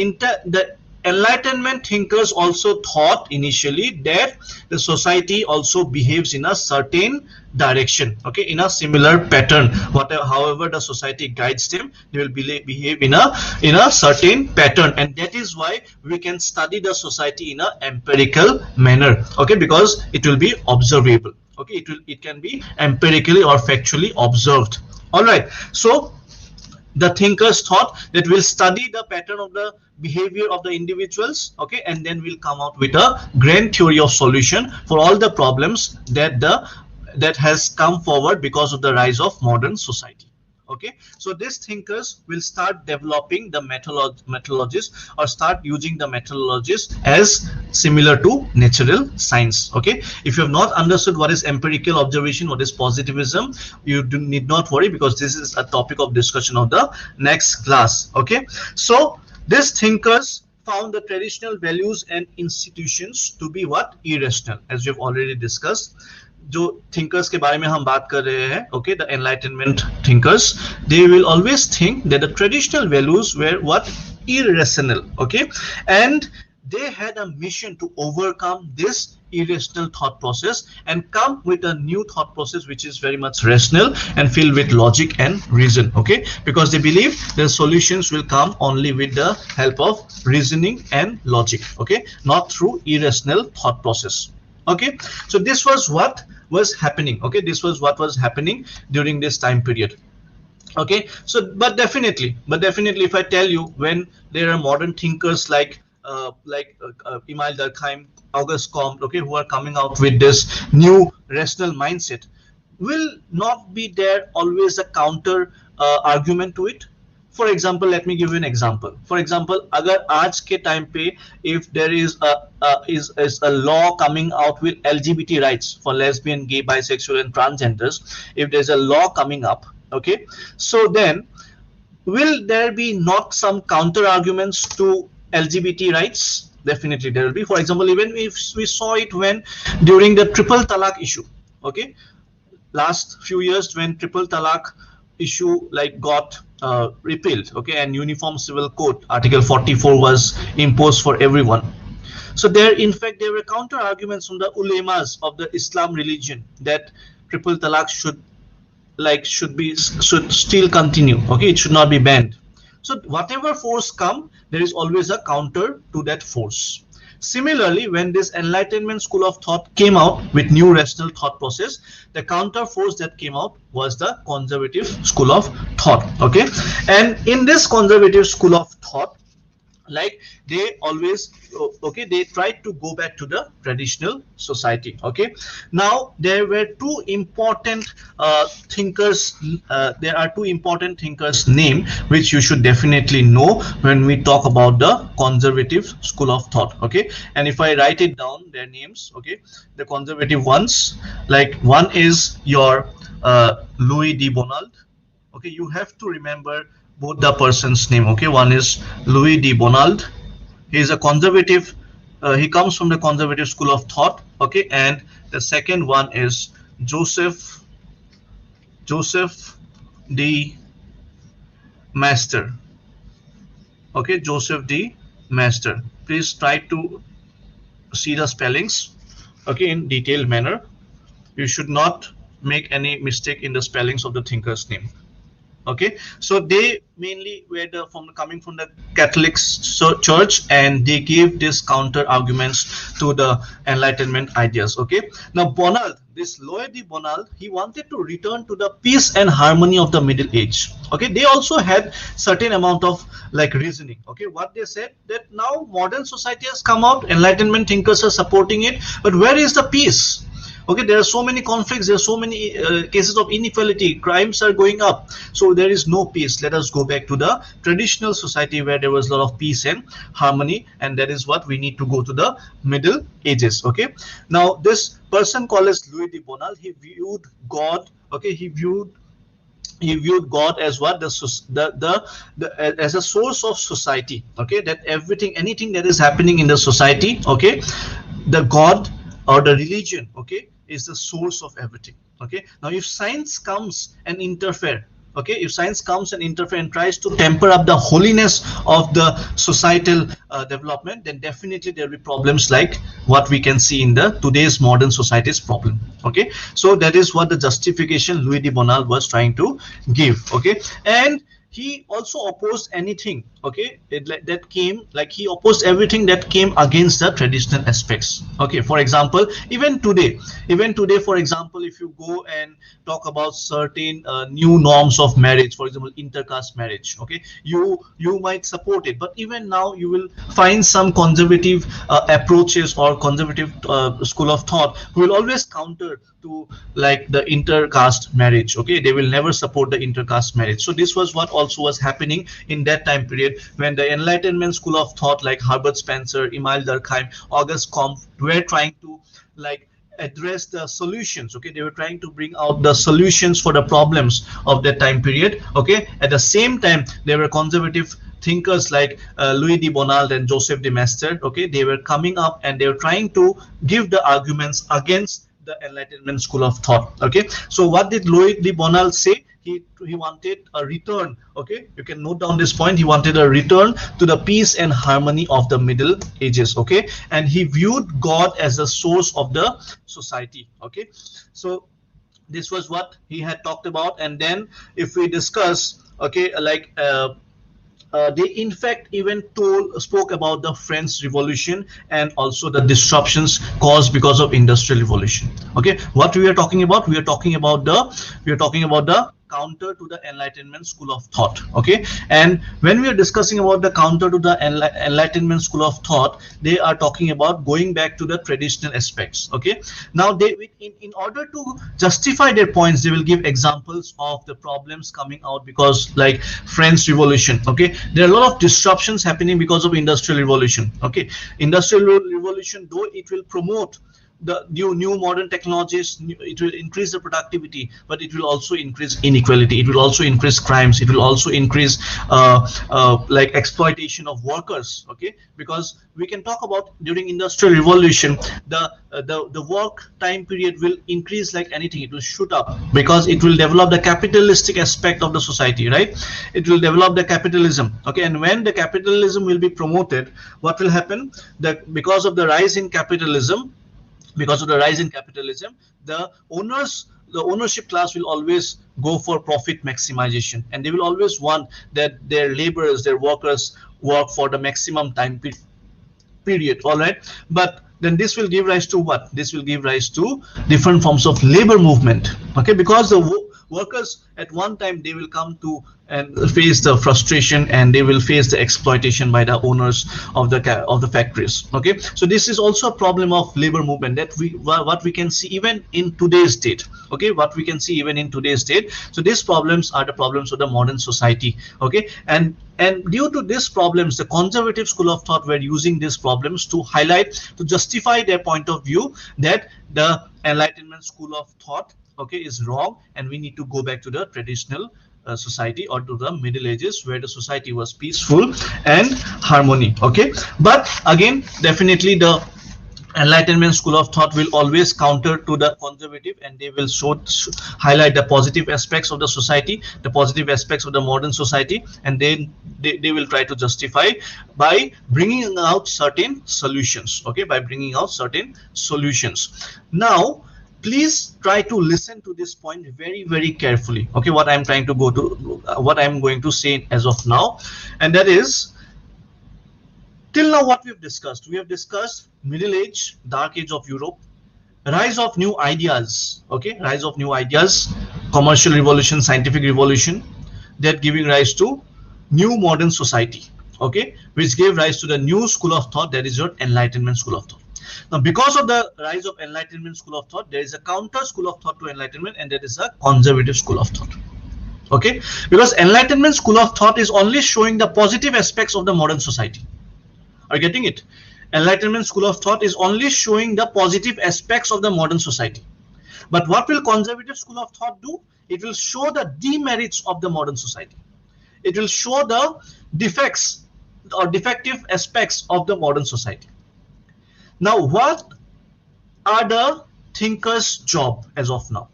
Enlightenment thinkers also thought initially that the society also behaves in a certain direction, okay, in a similar pattern. However the society guides them, they will behave in a certain pattern, and that is why we can study the society in an empirical manner. Okay, because it will be observable. Okay, it can be empirically or factually observed. All right, so the thinkers thought that we'll study the pattern of the behavior of the individuals, okay, and then we'll come out with a grand theory of solution for all the problems that has come forward because of the rise of modern society. Okay, so these thinkers will start developing the methodologies, or start using the methodologies as similar to natural science. Okay, if you have not understood what is empirical observation, what is positivism, you need not worry, because this is a topic of discussion of the next class. Okay, so these thinkers found the traditional values and institutions to be what? Irrational, as we have already discussed. जो thinkers के बारे में हम बात कर रहे हैं, okay, the Enlightenment thinkers, they will always think that the traditional values were what? Irrational. Okay, and they had a mission to overcome this irrational thought process and come with a new thought process which is very much rational and filled with logic and reason. Okay, because they believe the solutions will come only with the help of reasoning and logic. Okay, not through irrational thought process. Okay, so this was what was happening. Okay, this was what was happening during this time period. Okay, so but definitely if I tell you, when there are modern thinkers like Emile Durkheim, Auguste Comte, okay, who are coming out with this new rational mindset, will not be there always a counter argument to it? For example, let me give you an example. For example, अगर आज के time पे if there is a law coming out with LGBT rights for lesbian, gay, bisexual and transgenders, if there's a law coming up, okay, so then will there be not some counter arguments to LGBT rights? Definitely there will be. For example, even if we saw it when during the triple talaq issue, okay, last few years when triple talaq issue like got repealed, okay, and uniform civil code article 44 was imposed for everyone. So there, in fact, there were counter arguments from the ulemas of the Islam religion that triple talaq should still continue, okay, it should not be banned. So whatever force come, there is always a counter to that force. Similarly, when this Enlightenment school of thought came out with new rational thought process, the counter force that came out was the conservative school of thought, okay. And in this conservative school of thought, like they always, okay, they tried to go back to the traditional society, okay. Now there were two important thinkers, there are two important thinkers named which you should definitely know when we talk about the conservative school of thought, okay. And if I write it down, their names, okay, the conservative ones, like one is your Louis de Bonald, okay, you have to remember both the person's name, okay. One is Louis de Bonald, he is a conservative, he comes from the conservative school of thought, okay. And the second one is Joseph de Maistre, okay, Joseph de Maistre. Please try to see the spellings, okay, in detailed manner. You should not make any mistake in the spellings of the thinker's name, okay. So they mainly were coming from the Catholic Church, and they gave this counter arguments to the Enlightenment ideas, okay. Now Bonald, this Louis de Bonald, he wanted to return to the peace and harmony of the Middle Age, okay. They also had certain amount of like reasoning, okay. What they said, that now modern society has come out, Enlightenment thinkers are supporting it, but where is the peace? Okay, there are so many conflicts, there are so many cases of inequality, crimes are going up, so there is no peace. Let us go back to the traditional society where there was a lot of peace and harmony, and that is what we need to go to the Middle Ages, okay. Now this person called as Louis de Bonald, he viewed God, okay, he viewed God as what, as a source of society, okay, that anything that is happening in the society, okay, the God or the religion, okay, is the source of everything, okay. Now if science comes and interfere, okay, if science comes and interfere and tries to temper up the holiness of the societal development, then definitely there will be problems like what we can see in the today's modern society's problem, okay. So that is what the justification Louis de Bonald was trying to give, okay. And he also opposed anything, okay, that came, like he opposed everything that came against the traditional aspects, okay. For example, even today, for example, if you go and talk about certain new norms of marriage, for example, intercaste marriage, okay, you might support it, but even now you will find some conservative approaches or conservative school of thought who will always counter to like the intercaste marriage, okay. They will never support the intercaste marriage. So this was what also was happening in that time period when the Enlightenment school of thought like Herbert Spencer, Emile Durkheim, Auguste Comte were trying to like address the solutions, okay. They were trying to bring out the solutions for the problems of that time period, okay. At the same time, there were conservative thinkers like Louis de Bonald and Joseph de Maistre, okay. They were coming up and they were trying to give the arguments against the Enlightenment school of thought, okay. So what did Louis de Bonald say? He wanted a return, okay. You can note down this point. He wanted a return to the peace and harmony of the Middle Ages, okay. And he viewed God as the source of the society, okay. So this was what he had talked about. And then if we discuss, okay, like they in fact even spoke about the French Revolution and also the disruptions caused because of Industrial Revolution, okay. What we are talking about, we are talking about the counter to the Enlightenment school of thought. Okay, and when we are discussing about the counter to the Enlightenment school of thought, they are talking about going back to the traditional aspects. Okay, now they in order to justify their points, they will give examples of the problems coming out because, like, French Revolution. Okay, there are a lot of disruptions happening because of Industrial Revolution. Okay, Industrial Revolution, though it will promote the new modern technologies, it will increase the productivity, but it will also increase inequality, it will also increase crimes, it will also increase like exploitation of workers. Okay, because we can talk about during Industrial Revolution, the work time period will increase like anything. It will shoot up because it will develop the capitalistic aspect of the society, right? It will develop the capitalism. Okay, and when the capitalism will be promoted, what will happen? That because of the rise in capitalism, the ownership class will always go for profit maximization, and they will always want that their laborers, their workers, work for the maximum time period. All right, but then this will give rise to what? This will give rise to different forms of labor movement. Okay, because the workers at one time, they will come to and face the frustration, and they will face the exploitation by the owners of the factories. Okay, so this is also a problem of labor movement that what we can see even in today's date. Okay, what we can see even in today's date. So these problems are the problems of the modern society. Okay, and due to these problems, the conservative school of thought were using these problems to highlight, to justify their point of view that the Enlightenment school of thought, okay, is wrong, and we need to go back to the traditional society, or to the Middle Ages, where the society was peaceful and harmony. Okay, but again, definitely the Enlightenment school of thought will always counter to the conservative, and they will highlight the positive aspects of the society, the positive aspects of the modern society, and then they will try to justify by bringing out certain solutions. Okay, by bringing out certain solutions. Now, please try to listen to this point very, very carefully. Okay, what I'm trying to what I'm going to say as of now, and that is, till now what we've discussed. We have discussed Middle Age, Dark Age of Europe, rise of new ideas. Okay, rise of new ideas, commercial revolution, scientific revolution, that giving rise to new modern society. Okay, which gave rise to the new school of thought, that is your Enlightenment school of thought. Now, because of the rise of Enlightenment school of thought, there is a counter school of thought to Enlightenment, and that is a conservative school of thought. Okay, because Enlightenment school of thought is only showing the positive aspects of the modern society. Are you getting it? Enlightenment school of thought is only showing the positive aspects of the modern society. But what will conservative school of thought do? It will show the demerits of the modern society. It will show the defects or defective aspects of the modern society. Now, what are the thinkers' job as of now,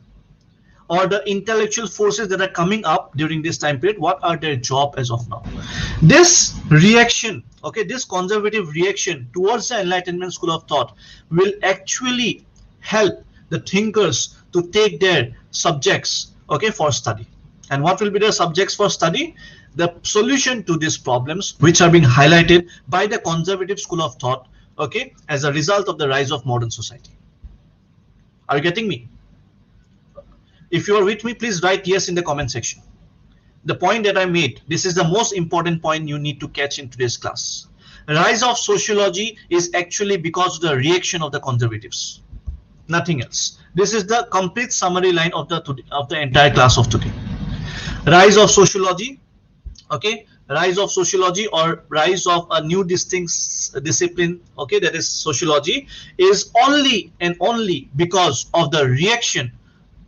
or the intellectual forces that are coming up during this time period? What are their job as of now? This reaction, okay, this conservative reaction towards the Enlightenment school of thought will actually help the thinkers to take their subjects, okay, for study. And what will be the subjects for study? The solution to these problems, which are being highlighted by the conservative school of thought, okay, as a result of the rise of modern society. Are you getting me? If you are with me, please write yes in the comment section. The point that I made, this is the most important point you need to catch in today's class. Rise of sociology is actually because of the reaction of the conservatives, nothing else. This is the complete summary line of the entire class of today. Rise of sociology, okay, rise of sociology, or rise of a new distinct discipline, okay, that is sociology, is only and only because of the reaction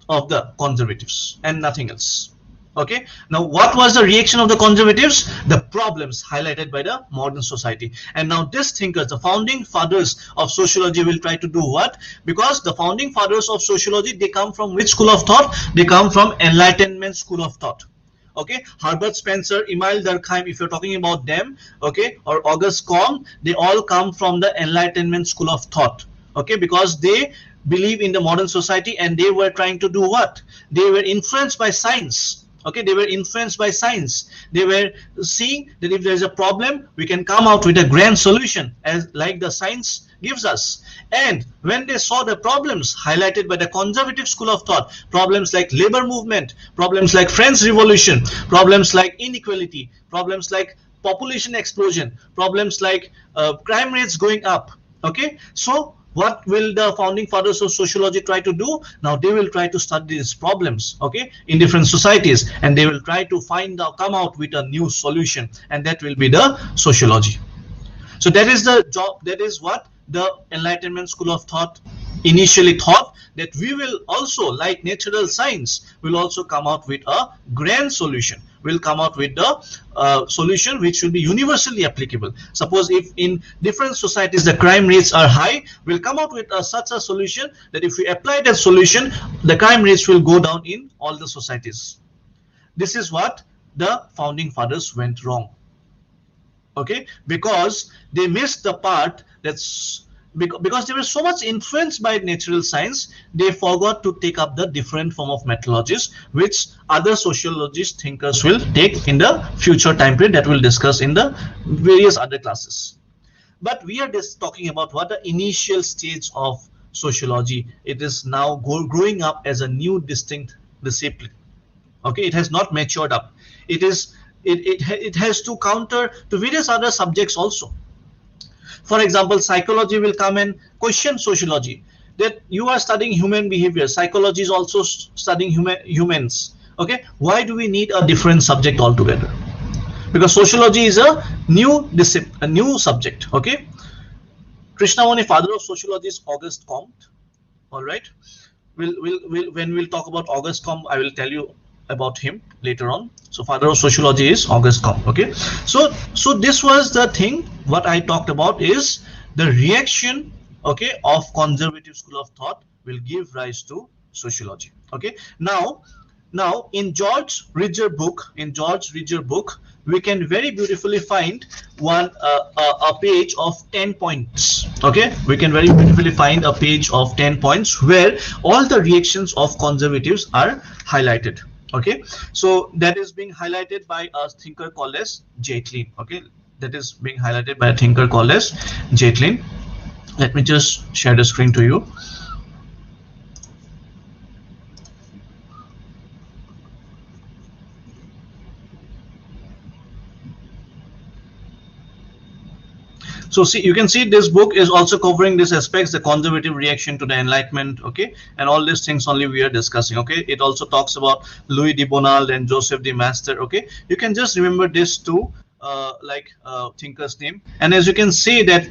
of the conservatives and nothing else. Okay, now what was the reaction of the conservatives? The problems highlighted by the modern society. And now these thinkers, the founding fathers of sociology, will try to do what? Because the founding fathers of sociology, they come from which school of thought? They come from Enlightenment school of thought. Okay, Herbert Spencer, Emile Durkheim, if you're talking about them, okay, or Auguste Comte, they all come from the Enlightenment school of thought. Okay, because they believe in the modern society, and they were trying to do what? They were influenced by science. Okay, they were influenced by science. They were seeing that if there is a problem, we can come out with a grand solution, as like the science gives us. And when they saw the problems highlighted by the conservative school of thought, problems like labor movement, problems like French Revolution, problems like inequality, problems like population explosion, problems like crime rates going up. Okay, so what will the founding fathers of sociology try to do? Now they will try to study these problems, okay, in different societies, and they will try to come out with a new solution, and that will be the sociology. So that is the job, that is what the Enlightenment school of thought initially thought, that we will also, like natural science, will also come out with a grand solution. Will come out with the solution which will be universally applicable. Suppose if in different societies the crime rates are high, we'll come out with such a solution that if we apply that solution, the crime rates will go down in all the societies. This is what the founding fathers went wrong. Okay, because they missed the part that's because they were so much influenced by natural science, they forgot to take up the different form of methodologies which other sociologists, thinkers will take in the future time period that we'll discuss in the various other classes. But we are just talking about what the initial stage of sociology. It is now growing up as a new distinct discipline. Okay, it has not matured up. It has to counter to various other subjects also. For example, psychology will come and question sociology. That you are studying human behavior. Psychology is also studying humans. Okay, why do we need a different subject altogether? Because sociology is a new subject. Okay, Trishna, father of sociology, is Auguste Comte. All right, when we'll talk about Auguste Comte, I will tell you about him later on. So father of sociology is Auguste Comte. Okay, so this was the thing. What I talked about is the reaction, okay, of conservative school of thought will give rise to sociology. Okay, now in George Ridger book, we can very beautifully find a page of 10 points. Okay, we can very beautifully find a page of 10 points where all the reactions of conservatives are highlighted. Okay, so that is being highlighted by a thinker called as Jaitlin. Okay, that is being highlighted by a thinker called as Jaitlin. Let me just share the screen to you. So see, you can see this book is also covering these aspects, the conservative reaction to the Enlightenment, okay, and all these things only we are discussing. Okay, it also talks about Louis de Bonald and Joseph de Maistre. Okay, you can just remember this two thinker's name, and as you can see that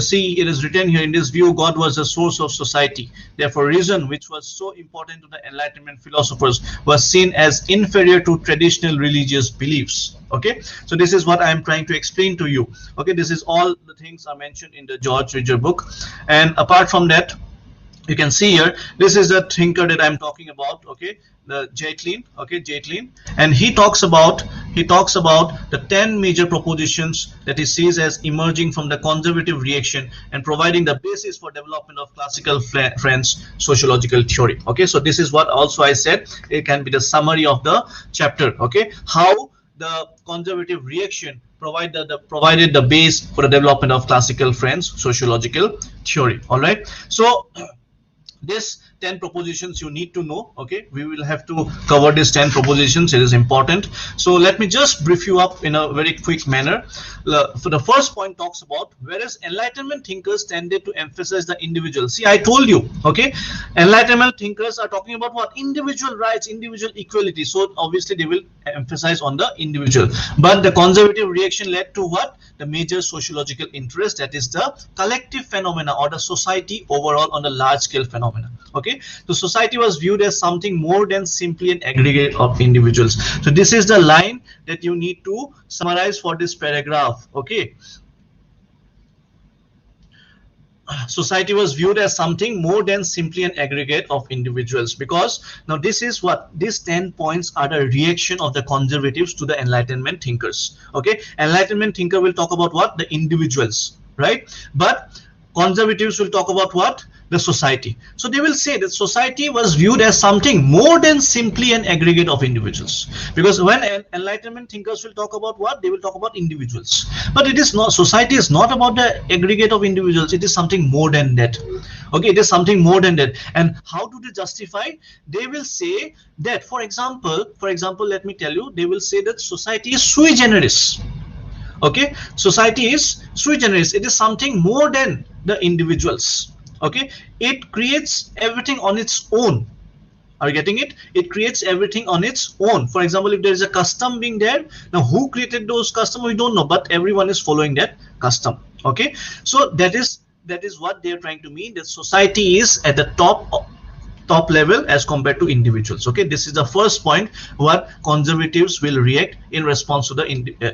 see, it is written here, in this view God was the source of society, therefore reason, which was so important to the Enlightenment philosophers, was seen as inferior to traditional religious beliefs. Okay, so this is what I am trying to explain to you. Okay, this is all the things are mentioned in the George Ridger book, and apart from that, you can see here, this is the thinker that I'm talking about. Okay, the Jaitlin. Okay, Jaitlin, and he talks about the 10 major propositions that he sees as emerging from the conservative reaction and providing the basis for development of classical French sociological theory. Okay, so this is what also I said, it can be the summary of the chapter. Okay, how the conservative reaction provided the base for the development of classical French sociological theory. All right, so this 10 propositions you need to know. Okay, we will have to cover these 10 propositions. It is important. So let me just brief you up in a very quick manner. For the first point talks about, whereas Enlightenment thinkers tended to emphasize the individual. See, I told you, okay, Enlightenment thinkers are talking about what? Individual rights, individual equality. So obviously they will emphasize on the individual. But the conservative reaction led to what? The major sociological interest, that is the collective phenomena or the society overall on the large scale phenomena. Okay, so society was viewed as something more than simply an aggregate of individuals. So this is the line that you need to summarize for this paragraph. Okay, society was viewed as something more than simply an aggregate of individuals, because now this is what these 10 points are the reaction of the conservatives to the Enlightenment thinkers. Okay, Enlightenment thinker will talk about what? The individuals, right? But conservatives will talk about what? The society. So they will say that society was viewed as something more than simply an aggregate of individuals. Because when Enlightenment thinkers will talk about what? They will talk about individuals. But it is not, society is not about the aggregate of individuals. It is something more than that. Okay, it is something more than that. And how do they justify? They will say that, for example, let me tell you, they will say that society is sui generis. Okay, society is sui generis. It is something more than the individuals. Okay, it creates everything on its own. Are you getting it? It creates everything on its own. For example, if there is a custom being there, now who created those customs, we don't know, but everyone is following that custom. Okay, so that is what they are trying to mean, that society is at the top level as compared to individuals. Okay, this is the first point what conservatives will react in response to the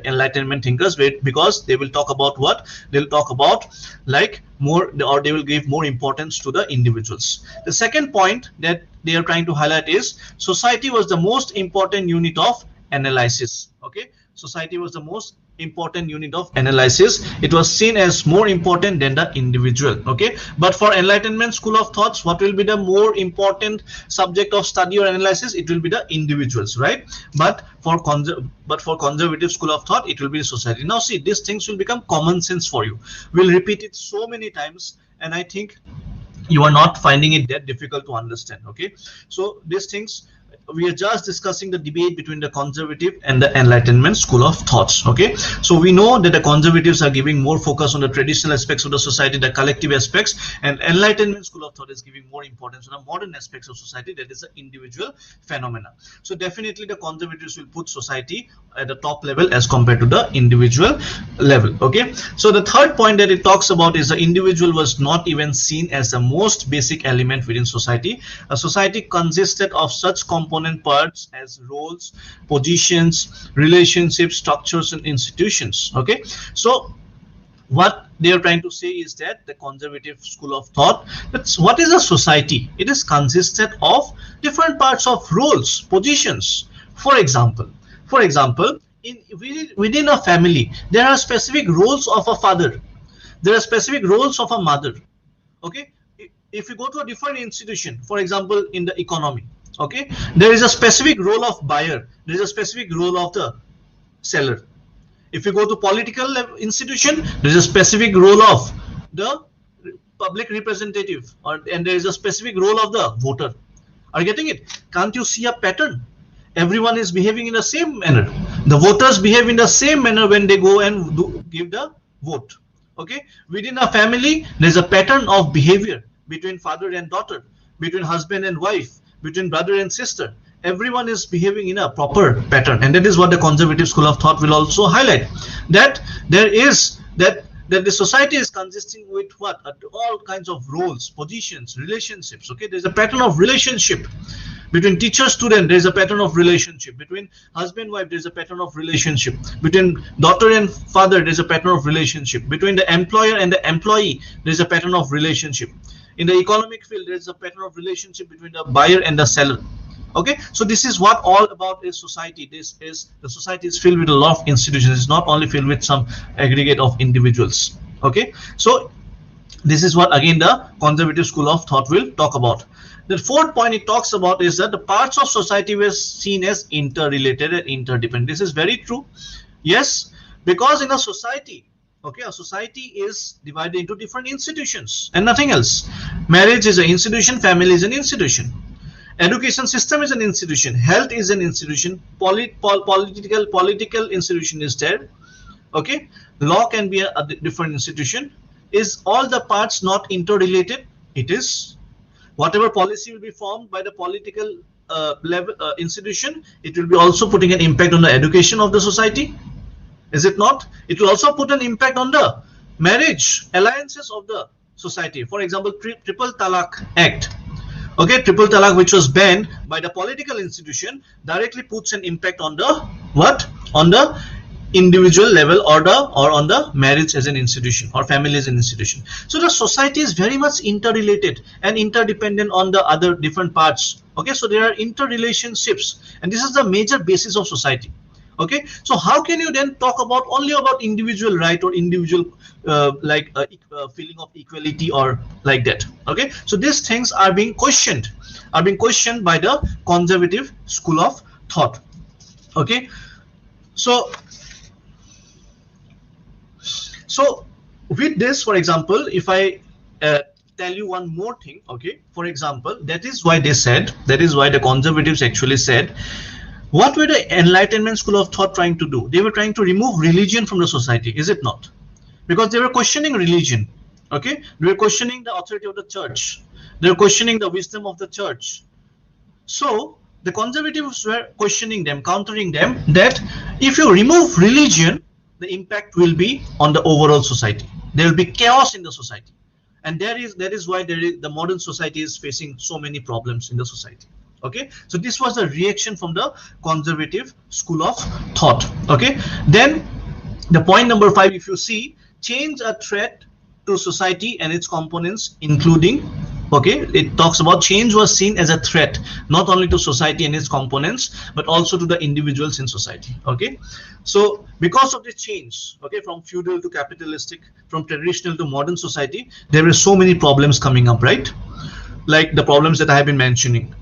Enlightenment thinkers, because they will talk about what? They'll talk about like more, or they will give more importance to the individuals. The second point that they are trying to highlight is society was the most important unit of analysis. Okay, society was the most important unit of analysis. It was seen as more important than the individual. Okay, but for Enlightenment school of thoughts, what will be the more important subject of study or analysis? It will be the individuals, right? But for conservative school of thought, it will be society. Now see, these things will become common sense for you. We'll repeat it so many times, and I think you are not finding it that difficult to understand. Okay, so these things, we are just discussing the debate between the conservative and the Enlightenment school of thoughts. Okay, so we know that the conservatives are giving more focus on the traditional aspects of the society, the collective aspects, and Enlightenment school of thought is giving more importance on the modern aspects of society, that is the individual phenomena. So definitely the conservatives will put society at the top level as compared to the individual level. Okay, so the third point that it talks about is the individual was not even seen as the most basic element within society. A society consisted of such component parts as roles, positions, relationships, structures, and institutions. Okay, so what they are trying to say is that the conservative school of thought, that's what is a society? It is consisted of different parts of roles, positions. For example, within a family, there are specific roles of a father, there are specific roles of a mother. Okay, if you go to a different institution, for example in the economy, okay, there is a specific role of buyer, there is a specific role of the seller. If you go to political institution, there is a specific role of the public representative, and there is a specific role of the voter. Are you getting it? Can't you see a pattern? Everyone is behaving in the same manner. The voters behave in the same manner when they go and give the vote. Okay, within a family, there is a pattern of behavior between father and daughter, between husband and wife, between brother and sister. Everyone is behaving in a proper pattern, and that is what the conservative school of thought will also highlight, that there is that the society is consisting with what? All kinds of roles, positions, relationships. Okay, there's a pattern of relationship between teacher student, there's a pattern of relationship between husband wife, there's a pattern of relationship between daughter and father, there's a pattern of relationship between the employer and the employee, there's a pattern of relationship. In the economic field, there is a pattern of relationship between the buyer and the seller. Okay, so this is what all about is society. This is the society is filled with a lot of institutions. It's not only filled with some aggregate of individuals. Okay, so this is what again the conservative school of thought will talk about. The fourth point it talks about is that the parts of society were seen as interrelated and interdependent. This is very true. Yes, because in a society, okay, a society is divided into different institutions and nothing else. Marriage is an institution, family is an institution, education system is an institution, health is an institution, political institution is there. Okay, law can be a different institution. Is all the parts not interrelated? It is. Whatever policy will be formed by the political level institution, it will be also putting an impact on the education of the society. Is it not? It will also put an impact on the marriage alliances of the society. For example, Triple Talaq Act. Okay, Triple Talaq, which was banned by the political institution, directly puts an impact on the what? On the individual level, or on the marriage as an institution or family as an institution. So the society is very much interrelated and interdependent on the other different parts. Okay, so there are interrelationships, and this is the major basis of society. Okay, so how can you then talk about only about individual right or individual feeling of equality or like that? Okay, so these things are being questioned by the conservative school of thought. Okay, so with this, for example, if I tell you one more thing, okay, for example, that is why the conservatives actually said, what were the Enlightenment school of thought trying to do? They were trying to remove religion from the society, is it not? Because they were questioning religion. Okay, they were questioning the authority of the church, they were questioning the wisdom of the church. So the conservatives were questioning them, countering them, that if you remove religion, the impact will be on the overall society. There will be chaos in the society, and that is why the modern society is facing so many problems in the society. Okay, so this was the reaction from the conservative school of thought. Okay, then the point number 5, if you see, change a threat to society and its components, including, okay, it talks about change was seen as a threat not only to society and its components but also to the individuals in society. Okay, so because of the change, okay, from feudal to capitalistic, from traditional to modern society, there were so many problems coming up, right? Like the problems that I have been mentioning.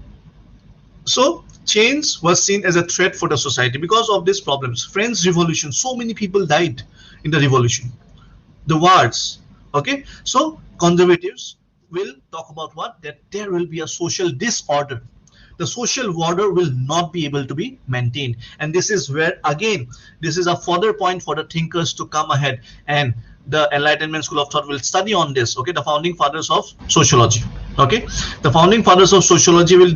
So change was seen as a threat for the society because of these problems. French Revolution, so many people died in the revolution, the wars. Okay, so conservatives will talk about what? That there will be a social disorder. The social order will not be able to be maintained. And this is where, again, this is a further point for the thinkers to come ahead, and the Enlightenment school of thought will study on this. Okay, the founding fathers of sociology. Okay, the founding fathers of sociology will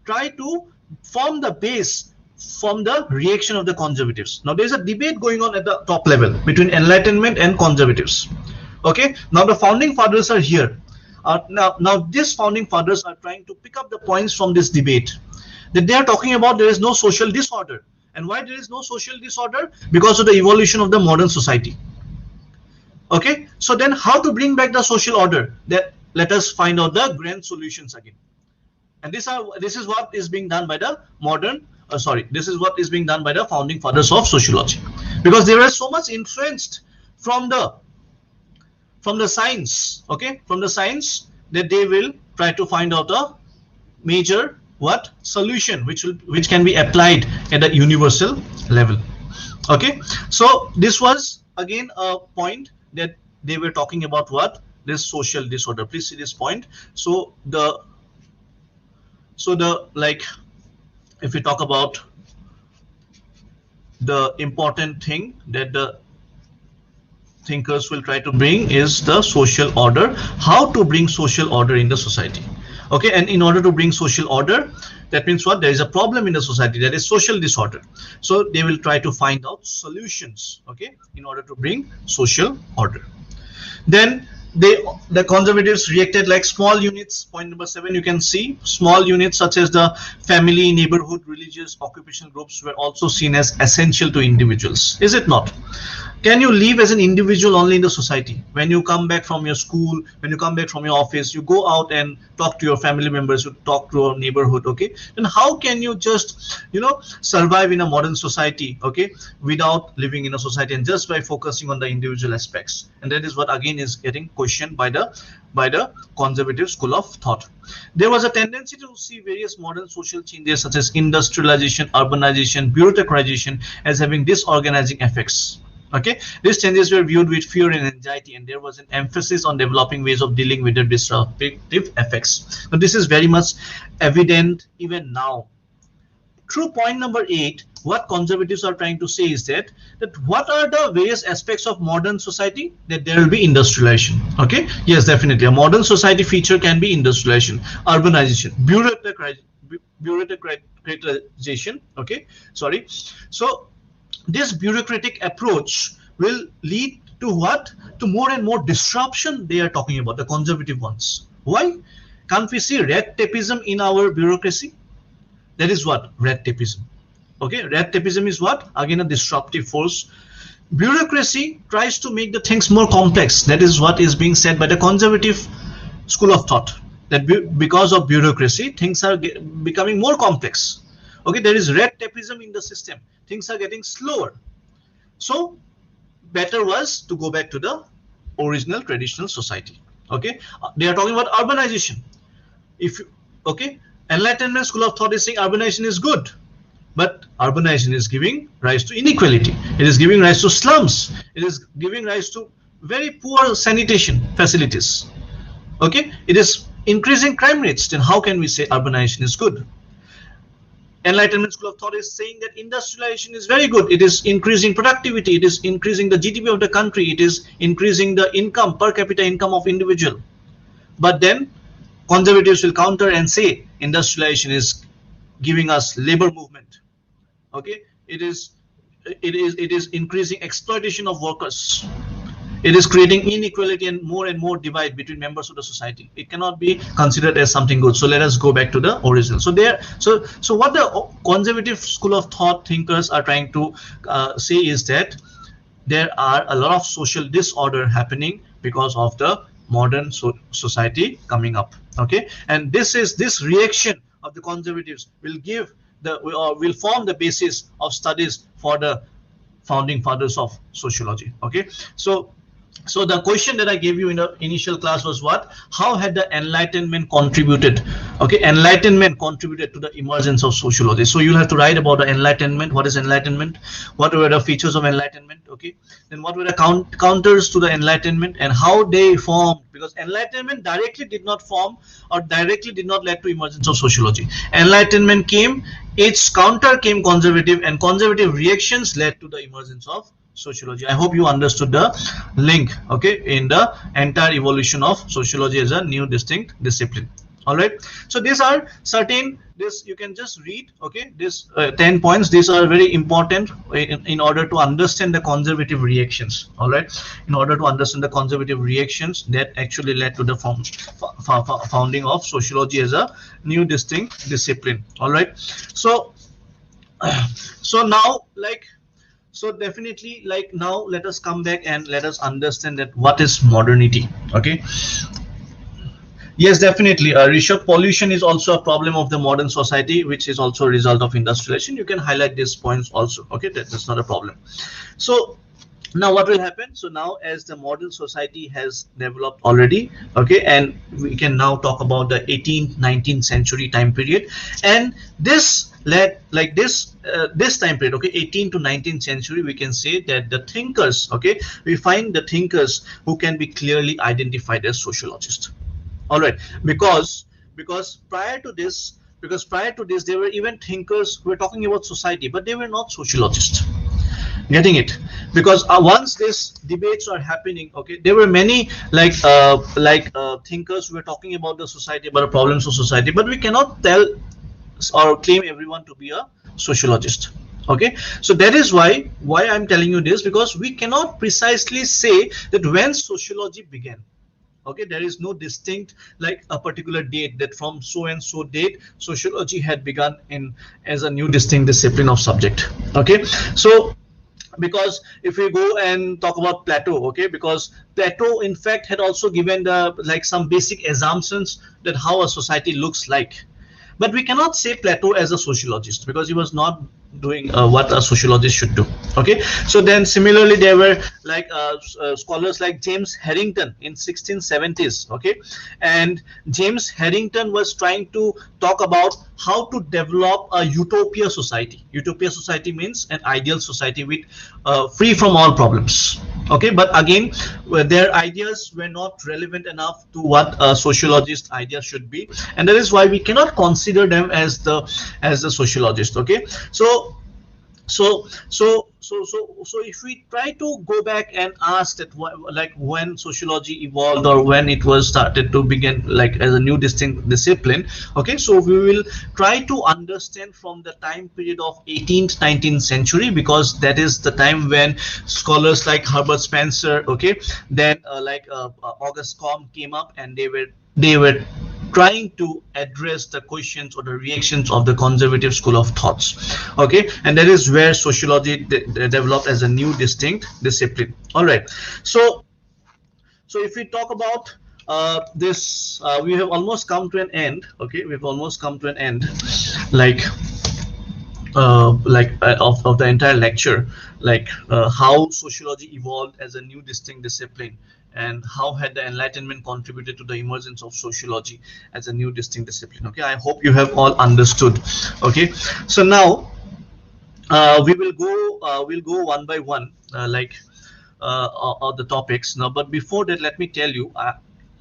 try to form the base from the reaction of the conservatives. Now there's a debate going on at the top level between Enlightenment and conservatives. Okay, now the founding fathers are here. Now these founding fathers are trying to pick up the points from this debate, that they are talking about there is no social disorder. And why there is no social disorder? Because of the evolution of the modern society. Okay, so then how to bring back the social order? That let us find out the grand solutions again. And this is what is being done by the this is what is being done by the founding fathers of sociology, because they were so much influenced from the science, okay, from the science, that they will try to find out a major solution which can be applied at a universal level. Okay, so this was again a point that they were talking about, this social disorder. Please see this point. So if we talk about the important thing that the thinkers will try to bring is the social order, how to bring social order in the society. Okay, and in order to bring social order, that means what? There is a problem in the society, that is social disorder. So they will try to find out solutions, okay, in order to bring social order. Then the conservatives reacted like small units. Point number 7, you can see small units such as the family, neighborhood, religious, occupational groups were also seen as essential to individuals. Is it not? Can you live as an individual only in the society? When you come back from your school, when you come back from your office, you go out and talk to your family members, you talk to your neighborhood, okay? Then how can you just, survive in a modern society, okay, without living in a society and just by focusing on the individual aspects? And that is what again is getting questioned by the conservative school of thought. There was a tendency to see various modern social changes such as industrialization, urbanization, bureaucratization as having disorganizing effects. Okay, these changes were viewed with fear and anxiety, and there was an emphasis on developing ways of dealing with the disruptive effects. Now, this is very much evident even now. Through point number 8, what conservatives are trying to say is that what are the various aspects of modern society? That there will be industrialization. Okay, yes, definitely. A modern society feature can be industrialization, urbanization, bureaucratization. Okay, sorry. So this bureaucratic approach will lead to what? To more and more disruption. They are talking about the conservative ones. Why? Can't we see red tapeism in our bureaucracy? That is what? Red tapeism. Okay, red tapeism is what? Again, a disruptive force. Bureaucracy tries to make the things more complex. That is what is being said by the conservative school of thought. That because of bureaucracy, things are becoming more complex. Okay, there is red tapeism in the system. Things are getting slower. So better was to go back to the original traditional society. Okay, they are talking about urbanization. If you, okay, Enlightenment school of thought is saying urbanization is good, but urbanization is giving rise to inequality. It is giving rise to slums. It is giving rise to very poor sanitation facilities. Okay, it is increasing crime rates. Then how can we say urbanization is good? Enlightenment school of thought is saying that industrialization is very good. It is increasing productivity. It is increasing the GDP of the country. It is increasing the income, per capita income of individual. But then conservatives will counter and say industrialization is giving us labor movement. Okay, it is increasing exploitation of workers. It is creating inequality and more divide between members of the society. It cannot be considered as something good. So let us go back to the original. So what the conservative school of thought thinkers are trying to say is that there are a lot of social disorder happening because of the modern society coming up. Okay, and this reaction of the conservatives will give the will form the basis of studies for the founding fathers of sociology. Okay, so the question that I gave you in the initial class was what? How had the Enlightenment contributed? Okay, Enlightenment contributed to the emergence of sociology. So you'll have to write about the Enlightenment. What is Enlightenment? What were the features of Enlightenment? Okay, then what were the counters to the Enlightenment and how they formed? Because Enlightenment directly did not form or directly did not lead to emergence of sociology. Enlightenment came, its counter came conservative, and conservative reactions led to the emergence of sociology. I hope you understood the link, okay, in the entire evolution of sociology as a new distinct discipline. All right, so these are certain, this you can just read, okay, this 10 points. These are very important in order to understand the conservative reactions. All right, in order to understand the conservative reactions that actually led to the founding of sociology as a new distinct discipline. All right, so now, like, so definitely, like, now let us come back and let us understand that what is modernity. Okay, yes, definitely, Rishabh, pollution is also a problem of the modern society, which is also a result of industrialization. You can highlight these points also. Okay, that's not a problem. So now what will happen? So now, as the modern society has developed already, okay, and we can now talk about the 18th 19th century time period, and this led, like, this time period, okay, 18th to 19th century, we can say that the thinkers, okay, we find the thinkers who can be clearly identified as sociologists. All right, because prior to this, there were even thinkers who were talking about society, but they were not sociologists. Getting it? Because once these debates are happening, okay, there were many thinkers who were talking about the society, about the problems of society, but we cannot tell or claim everyone to be a sociologist. Okay, so that is why I'm telling you this, because we cannot precisely say that when sociology began. Okay, there is no distinct, like, a particular date that from so and so date sociology had begun in as a new distinct discipline of subject. Okay, so because if we go and talk about Plato, okay, because Plato in fact had also given the, like, some basic assumptions that how a society looks like, but we cannot say Plato as a sociologist because he was not doing what a sociologist should do. Okay, so then similarly there were, like, scholars like James Harrington in 1670s. Okay, and James Harrington was trying to talk about how to develop a utopia society. Utopia society means an ideal society with free from all problems. Okay, but again, their ideas were not relevant enough to what a sociologist idea should be, and that is why we cannot consider them as the sociologist. Okay, so if we try to go back and ask that, like, when sociology evolved or when it was started to begin, like, as a new distinct discipline. Okay, so we will try to understand from the time period of 18th 19th century, because that is the time when scholars like Herbert Spencer, okay, then Auguste Comte came up, and they were trying to address the questions or the reactions of the conservative school of thoughts. Okay, and that is where sociology developed as a new distinct discipline. All right, so if we talk about this, we have almost come to an end. Okay, we've almost come to an end. Like, of the entire lecture, how sociology evolved as a new distinct discipline, and how had the Enlightenment contributed to the emergence of sociology as a new distinct discipline. Okay, I hope you have all understood. Okay, so now we'll go one by one, of the topics now. But before that, let me tell you,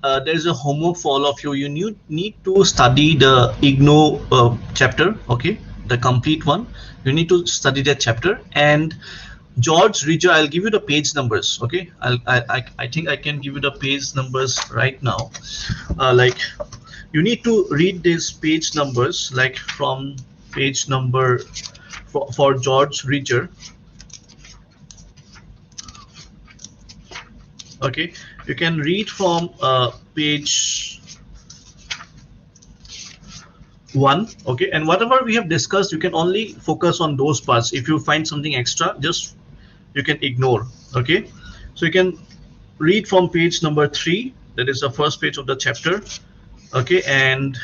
there's a homework for all of you. You need to study the IGNO chapter. Okay, the complete one. You need to study that chapter. And George Ridger, I'll give you the page numbers. Okay, I think I can give you the page numbers right now. You need to read these page numbers, like from page number for George Ridger. Okay, you can read from page 1. Okay, and whatever we have discussed, you can only focus on those parts. If you find something extra, just you can ignore. Okay, so you can read from page number 3, that is the first page of the chapter. Okay, and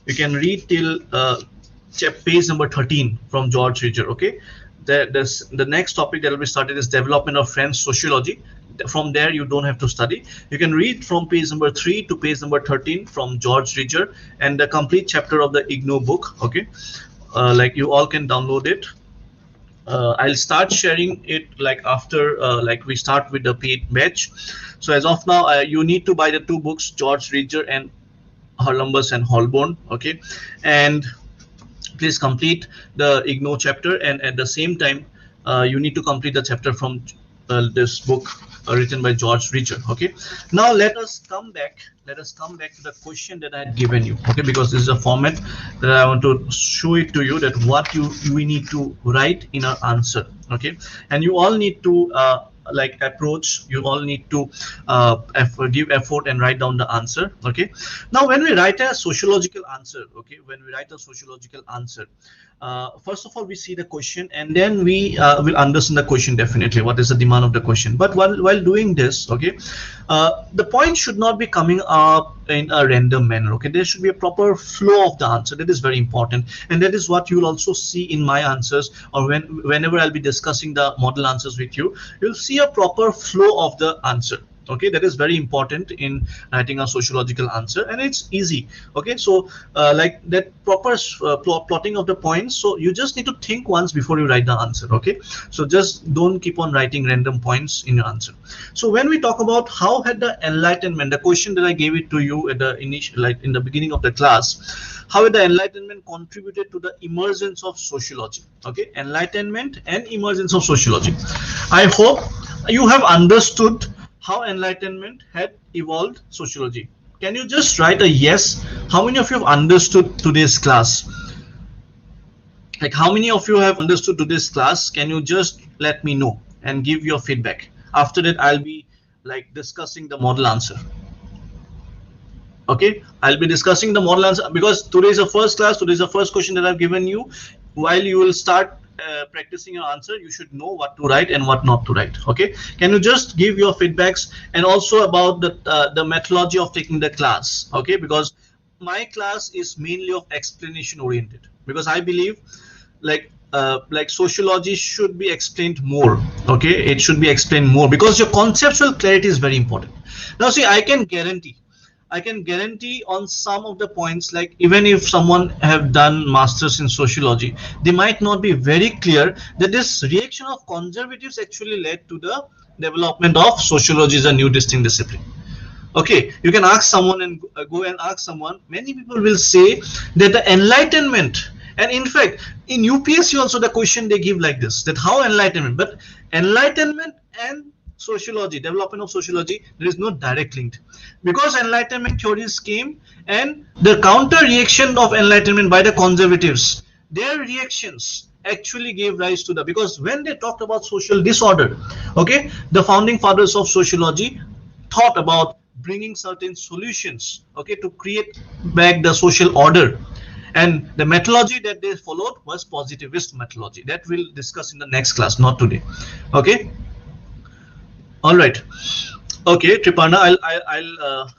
you can read till page number 13 from George Ridger. Okay, the next topic that will be started is development of French sociology. From there, you don't have to study. You can read from page number 3 to page number 13 from George Ridger, and the complete chapter of the IGNO book. Okay, you all can download it. I'll start sharing it after we start with the paid batch. So as of now, you need to buy the 2 books, George Ridger and Columbus and Holborn. Okay, and please complete the IGNO chapter, and at the same time you need to complete the chapter from this book written by George Ridger. Okay, now let us come back to the question that I had given you. Okay, because this is a format that I want to show it to you, that what we need to write in our answer. Okay, and you all need to approach, you all need to give effort and write down the answer. Okay, now when we write a sociological answer, first of all, we see the question, and then we will understand the question definitely, what is the demand of the question. But while doing this, okay, the point should not be coming up in a random manner. Okay, there should be a proper flow of the answer. That is very important, and that is what you will also see in my answers, or whenever I'll be discussing the model answers with you, you'll see a proper flow of the answer. Okay, that is very important in writing a sociological answer, and it's easy. Okay, so that proper plotting of the points, so you just need to think once before you write the answer. Okay, so just don't keep on writing random points in your answer. So when we talk about how had the Enlightenment, the question that I gave it to you at the initial, in the beginning of the class, how had the Enlightenment contributed to the emergence of sociology? Okay, Enlightenment and emergence of sociology. I hope you have understood how Enlightenment had evolved sociology. Can you just write a yes? How many of you have understood today's class? How many of you have understood today's class? Can you just let me know and give your feedback? After that, I'll be discussing the model answer. Okay, I'll be discussing the model answer, because today is the first class. Today is the first question that I've given you. While you will start practicing your answer, you should know what to write and what not to write. Okay, can you just give your feedbacks, and also about the methodology of taking the class? Okay, because my class is mainly of explanation oriented, because I believe sociology should be explained more. Okay, it should be explained more, because your conceptual clarity is very important. Now see, I can guarantee on some of the points, even if someone have done masters in sociology, they might not be very clear that this reaction of conservatives actually led to the development of sociology as a new distinct discipline. Okay, you can ask someone and go and ask someone. Many people will say that the Enlightenment, and in fact in UPSC also the question they give like this, that how Enlightenment, but Enlightenment and sociology, development of sociology, there is no direct link, because Enlightenment theories came, and the counter reaction of Enlightenment by the conservatives, their reactions actually gave rise to because when they talked about social disorder, okay, the founding fathers of sociology thought about bringing certain solutions, okay, to create back the social order, and the methodology that they followed was positivist methodology. That we'll discuss in the next class, not today. Okay. All right. Okay, Triparna, I'll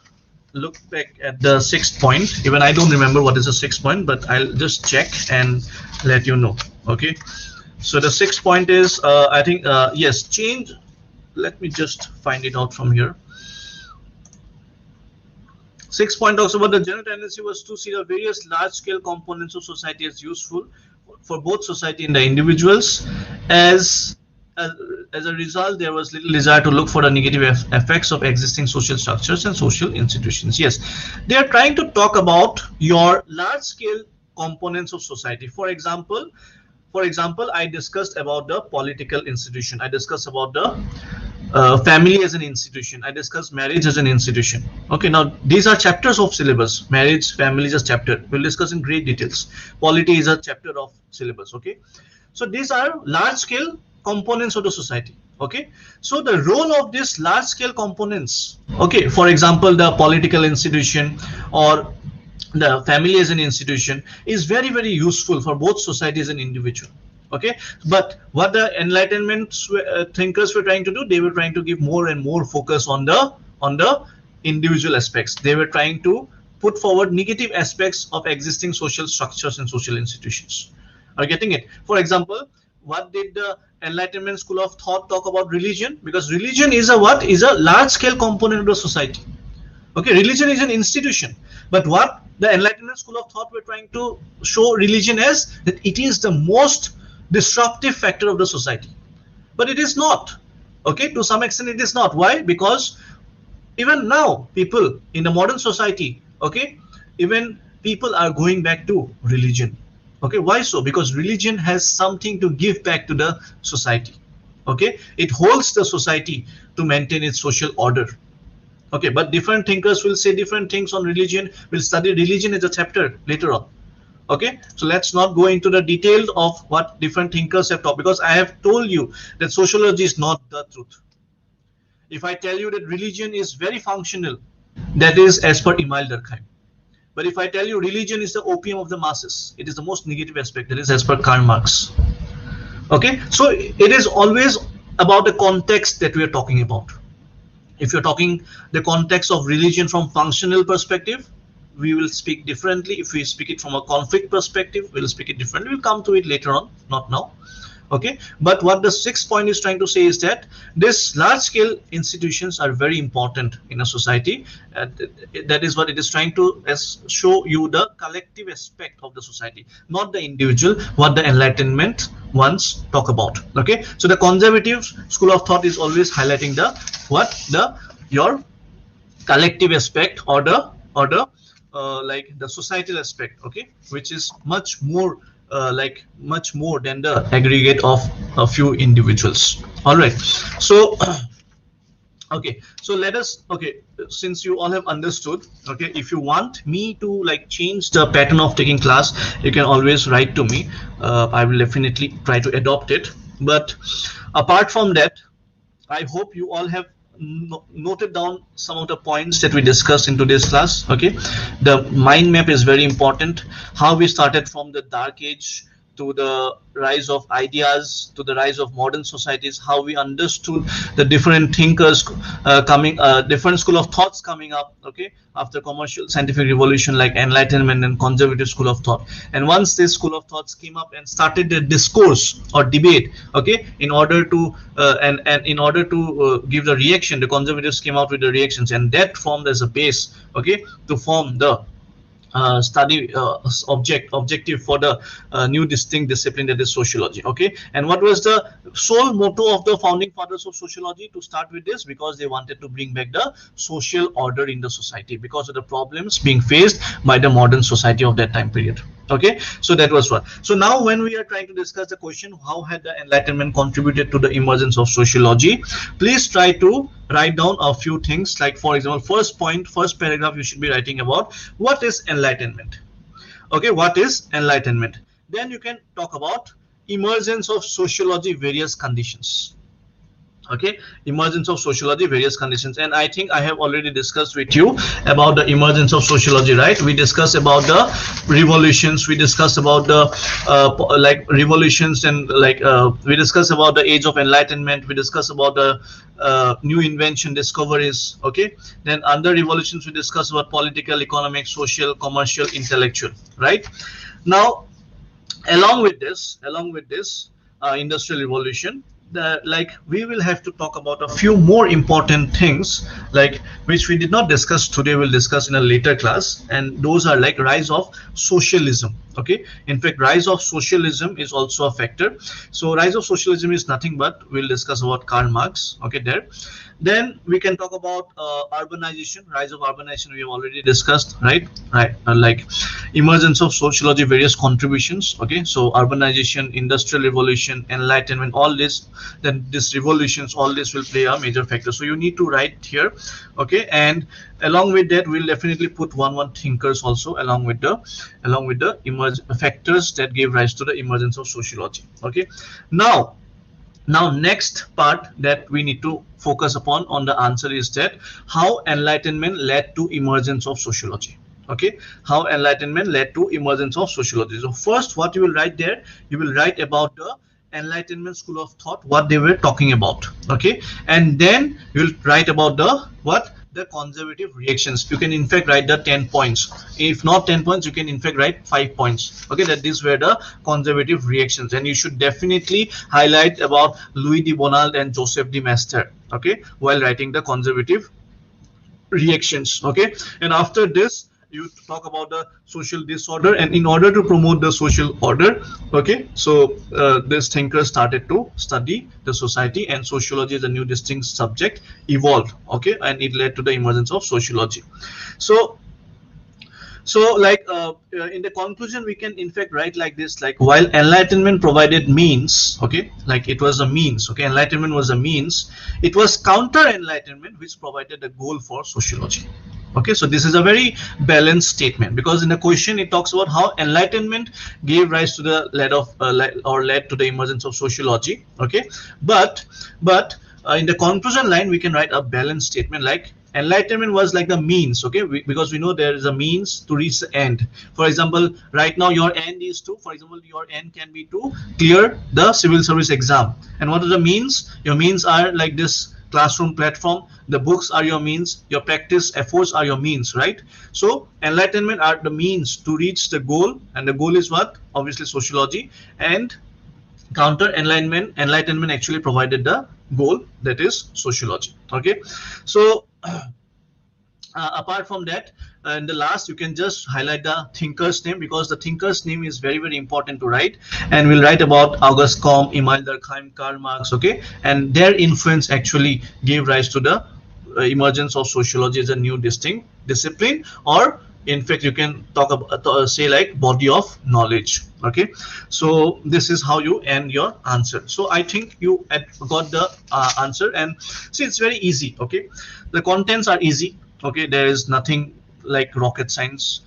look back at the 6th point. Even I don't remember what is the 6th point, but I'll just check and let you know. Okay, so the sixth point is I think yes, change. Let me just find it out from here. Sixth point talks about the general tendency was to see the various large-scale components of society as useful for both society and the individuals. As as, as a result, there was little desire to look for the negative effects of existing social structures and social institutions. Yes, they are trying to talk about your large-scale components of society. For example, I discussed about the political institution. I discussed about the family as an institution. I discussed marriage as an institution. Okay, now these are chapters of syllabus. Marriage, family is a chapter. We'll discuss in great details. Polity is a chapter of syllabus. Okay, so these are large scale components of the society. Okay, so the role of these large scale components, okay, for example, the political institution or the family as an institution is very, very useful for both societies and individual. Okay, but what the enlightenment thinkers were trying to do, they were trying to give more and more focus on the individual aspects. They were trying to put forward negative aspects of existing social structures and social institutions. Are you getting it? For example, what did the enlightenment school of thought talk about religion? Because religion is a what, is a large scale component of the society. Okay, religion is an institution, but what the enlightenment school of thought were trying to show religion as, that it is the most disruptive factor of the society. But it is not. Okay, to some extent it is not. Why? Because even now people in the modern society, okay, even people are going back to religion. Okay, why so? Because religion has something to give back to the society. Okay, it holds the society to maintain its social order. Okay, but different thinkers will say different things on religion. We'll study religion as a chapter later on. Okay, so let's not go into the detail of what different thinkers have taught, because I have told you that sociology is not the truth. If I tell you that religion is very functional, that is as per Emile Durkheim. But if I tell you religion is the opium of the masses, it is the most negative aspect, that is as per Karl Marx. Okay, so it is always about the context that we are talking about. If you're talking the context of religion from functional perspective, we will speak differently. If we speak it from a conflict perspective, we'll speak it differently. We'll come to it later on, not now. Okay, but what the sixth point is trying to say is that this large scale institutions are very important in a society. That is what it is trying to show you, the collective aspect of the society, not the individual, what the enlightenment ones talk about. Okay, so the conservative school of thought is always highlighting the your collective aspect, or the like the societal aspect. Okay, which is much more much more than the aggregate of a few individuals. All right, so okay, so let us, okay, since you all have understood, okay, if you want me to like change the pattern of taking class, you can always write to me. I will definitely try to adopt it. But apart from that, I hope you all have noted down some of the points that we discussed in today's class. Okay, the mind map is very important. How we started from the dark age to the rise of ideas, to the rise of modern societies, how we understood the different thinkers different school of thoughts coming up, okay, after commercial scientific revolution, like enlightenment and conservative school of thought. And once this school of thoughts came up and started the discourse or debate, okay, in order to and in order to give the reaction, the conservatives came out with the reactions, and that formed as a base, okay, to form the study objective for the new distinct discipline, that is sociology. Okay, and what was the sole motto of the founding fathers of sociology? To start with this, because they wanted to bring back the social order in the society because of the problems being faced by the modern society of that time period. Okay, so that was what. So now when we are trying to discuss the question, how had the enlightenment contributed to the emergence of sociology, please try to write down a few things. Like, for example, first point, first paragraph, you should be writing about what is enlightenment. Okay, what is enlightenment? Then you can talk about emergence of sociology, various conditions. Okay, emergence of sociology, various conditions. And I think I have already discussed with you about the emergence of sociology, right? We discussed about the revolutions, we discussed about the like revolutions, and like we discussed about the age of enlightenment, we discussed about the new invention discoveries. Okay, then under revolutions we discussed about political, economic, social, commercial, intellectual, right? Now along with this industrial revolution, we will have to talk about a few more important things, like which we did not discuss today, we'll discuss in a later class, and those are like rise of socialism. Okay, in fact, rise of socialism is also a factor. So rise of socialism is nothing but, we'll discuss about Karl Marx. Okay, there. Then we can talk about urbanization, rise of urbanization. We have already discussed, right? Right, like emergence of sociology, various contributions. Okay, so urbanization, industrial revolution, enlightenment, all this, then this revolutions, all this will play a major factor. So you need to write here. Okay, and along with that, we'll definitely put one thinkers also along with the factors that gave rise to the emergence of sociology. Okay, now next part that we need to focus upon on the answer is that how enlightenment led to emergence of sociology. Okay, how enlightenment led to emergence of sociology. So first, what you will write there, you will write about the enlightenment school of thought, what they were talking about. Okay, and then you will write about the conservative reactions. You can in fact write the 10 points. If not 10 points, you can in fact write 5 points. Okay, that these were the conservative reactions, and you should definitely highlight about Louis de Bonald and Joseph de Maistre. Okay, while writing the conservative reactions. Okay, and after this you talk about the social disorder, and in order to promote the social order, okay, so this thinker started to study the society, and sociology is a new distinct subject evolved. Okay, and it led to the emergence of sociology. So like in the conclusion, we can in fact write like this, like while enlightenment provided means, okay, like it was a means. Okay, enlightenment was a means, it was counter enlightenment which provided a goal for sociology. Okay, so this is a very balanced statement, because in the question it talks about how enlightenment gave rise to the led to the emergence of sociology. Okay, but in the conclusion line we can write a balanced statement, like enlightenment was like the means. Okay, because we know there is a means to reach the end. For example, right now your end is to, for example, your end can be to clear the civil service exam. And what are the means? Your means are like this classroom platform, the books are your means, your practice efforts are your means, right? So enlightenment are the means to reach the goal, and the goal is what? Obviously sociology. And counter enlightenment actually provided the goal, that is sociology. Okay, so apart from that, in the last you can just highlight the thinker's name, because the thinker's name is very important to write, and we'll write about August Comte, Emile Durkheim, Karl Marx. Okay, and their influence actually gave rise to the emergence of sociology as a new distinct discipline, or in fact you can talk about say like body of knowledge. Okay, so this is how you end your answer. So I think you got the answer, and see, it's very easy. Okay, the contents are easy. Okay, there is nothing like rocket science.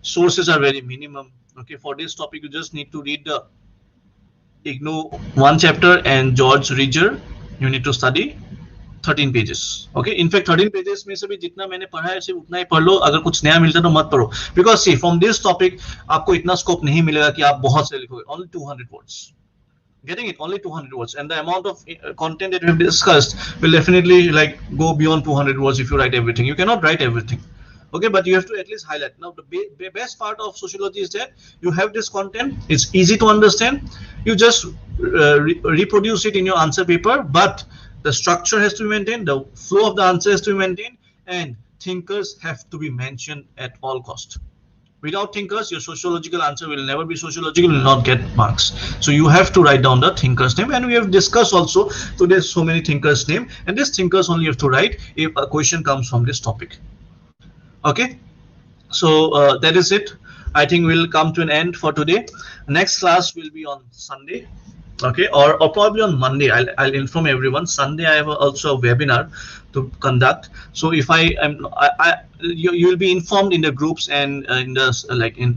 Sources are very minimum. Okay, for this topic you just need to read the IGNOU one chapter and George Ridger. You need to study 13 pages. Okay, in fact 13 pages में से भी जितना मैंने पढ़ा है सिर्फ उतना ही पढ़ लो. अगर कुछ नया मिलता है तो मत पढ़ो, because see, from this topic आपको इतना स्कोप नहीं मिलेगा कि आप बहुत से लिखोगे. Only 200 words. Getting it? Only 200 words, and the amount of content that we have discussed will definitely like go beyond 200 words if you write everything. You cannot write everything. Okay, but you have to at least highlight. Now the best part of sociology is that you have this content, it's easy to understand, you just reproduce it in your answer paper, but the structure has to be maintained, the flow of the answer has to be maintained, and thinkers have to be mentioned at all cost. Without thinkers, your sociological answer will never be sociological, will not get marks. So you have to write down the thinker's name, and we have discussed also, so there's so many thinkers' name, and this thinkers only you have to write if a question comes from this topic. Okay, so that is it. I think we'll come to an end for today. Next class will be on Sunday. Okay, or probably on Monday. I'll inform everyone. Sunday I have also a webinar to conduct. So if you will be informed in the groups and in the like in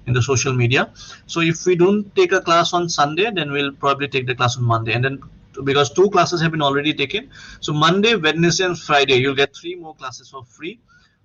the social media. So if we don't take a class on Sunday, then we'll probably take the class on Monday, and then because 2 classes have been already taken, so Monday, Wednesday, and Friday you'll get 3 more classes for free.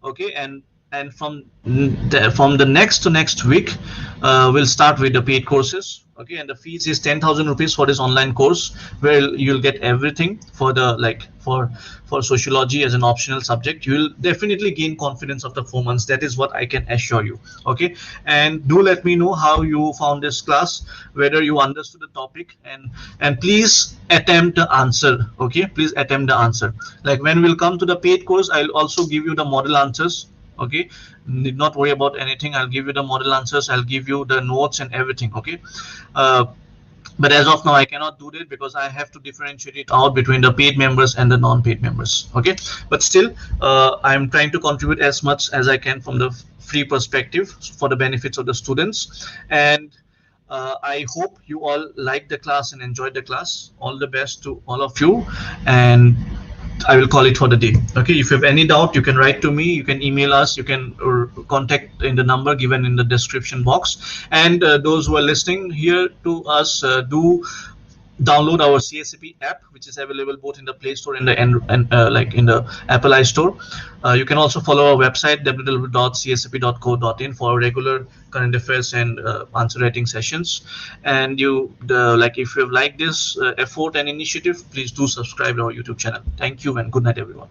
Okay, and and from the next week, we'll start with the paid courses. Okay, and the fees is 10,000 rupees for this online course, where you'll get everything for the for sociology as an optional subject. You'll definitely gain confidence after 4 months. That is what I can assure you. Okay, and do let me know how you found this class, whether you understood the topic, and please attempt the answer. Okay, please attempt the answer. Like when we'll come to the paid course, I'll also give you the model answers. Okay, need not worry about anything. I'll give you the model answers, I'll give you the notes and everything. Okay, uh, but as of now I cannot do that because I have to differentiate it out between the paid members and the non-paid members. Okay, but still I'm trying to contribute as much as I can from the free perspective for the benefits of the students. And I hope you all liked the class and enjoyed the class. All the best to all of you, and I will call it for the day. Okay, if you have any doubt, you can write to me, you can email us, you can contact in the number given in the description box. And those who are listening here to us, do download our CSAP app, which is available both in the Play Store and like in the Apple iStore. You can also follow our website www.csap.co.in for regular current affairs and answer writing sessions. And like if you have liked this effort and initiative, please do subscribe to our YouTube channel. Thank you and good night, everyone.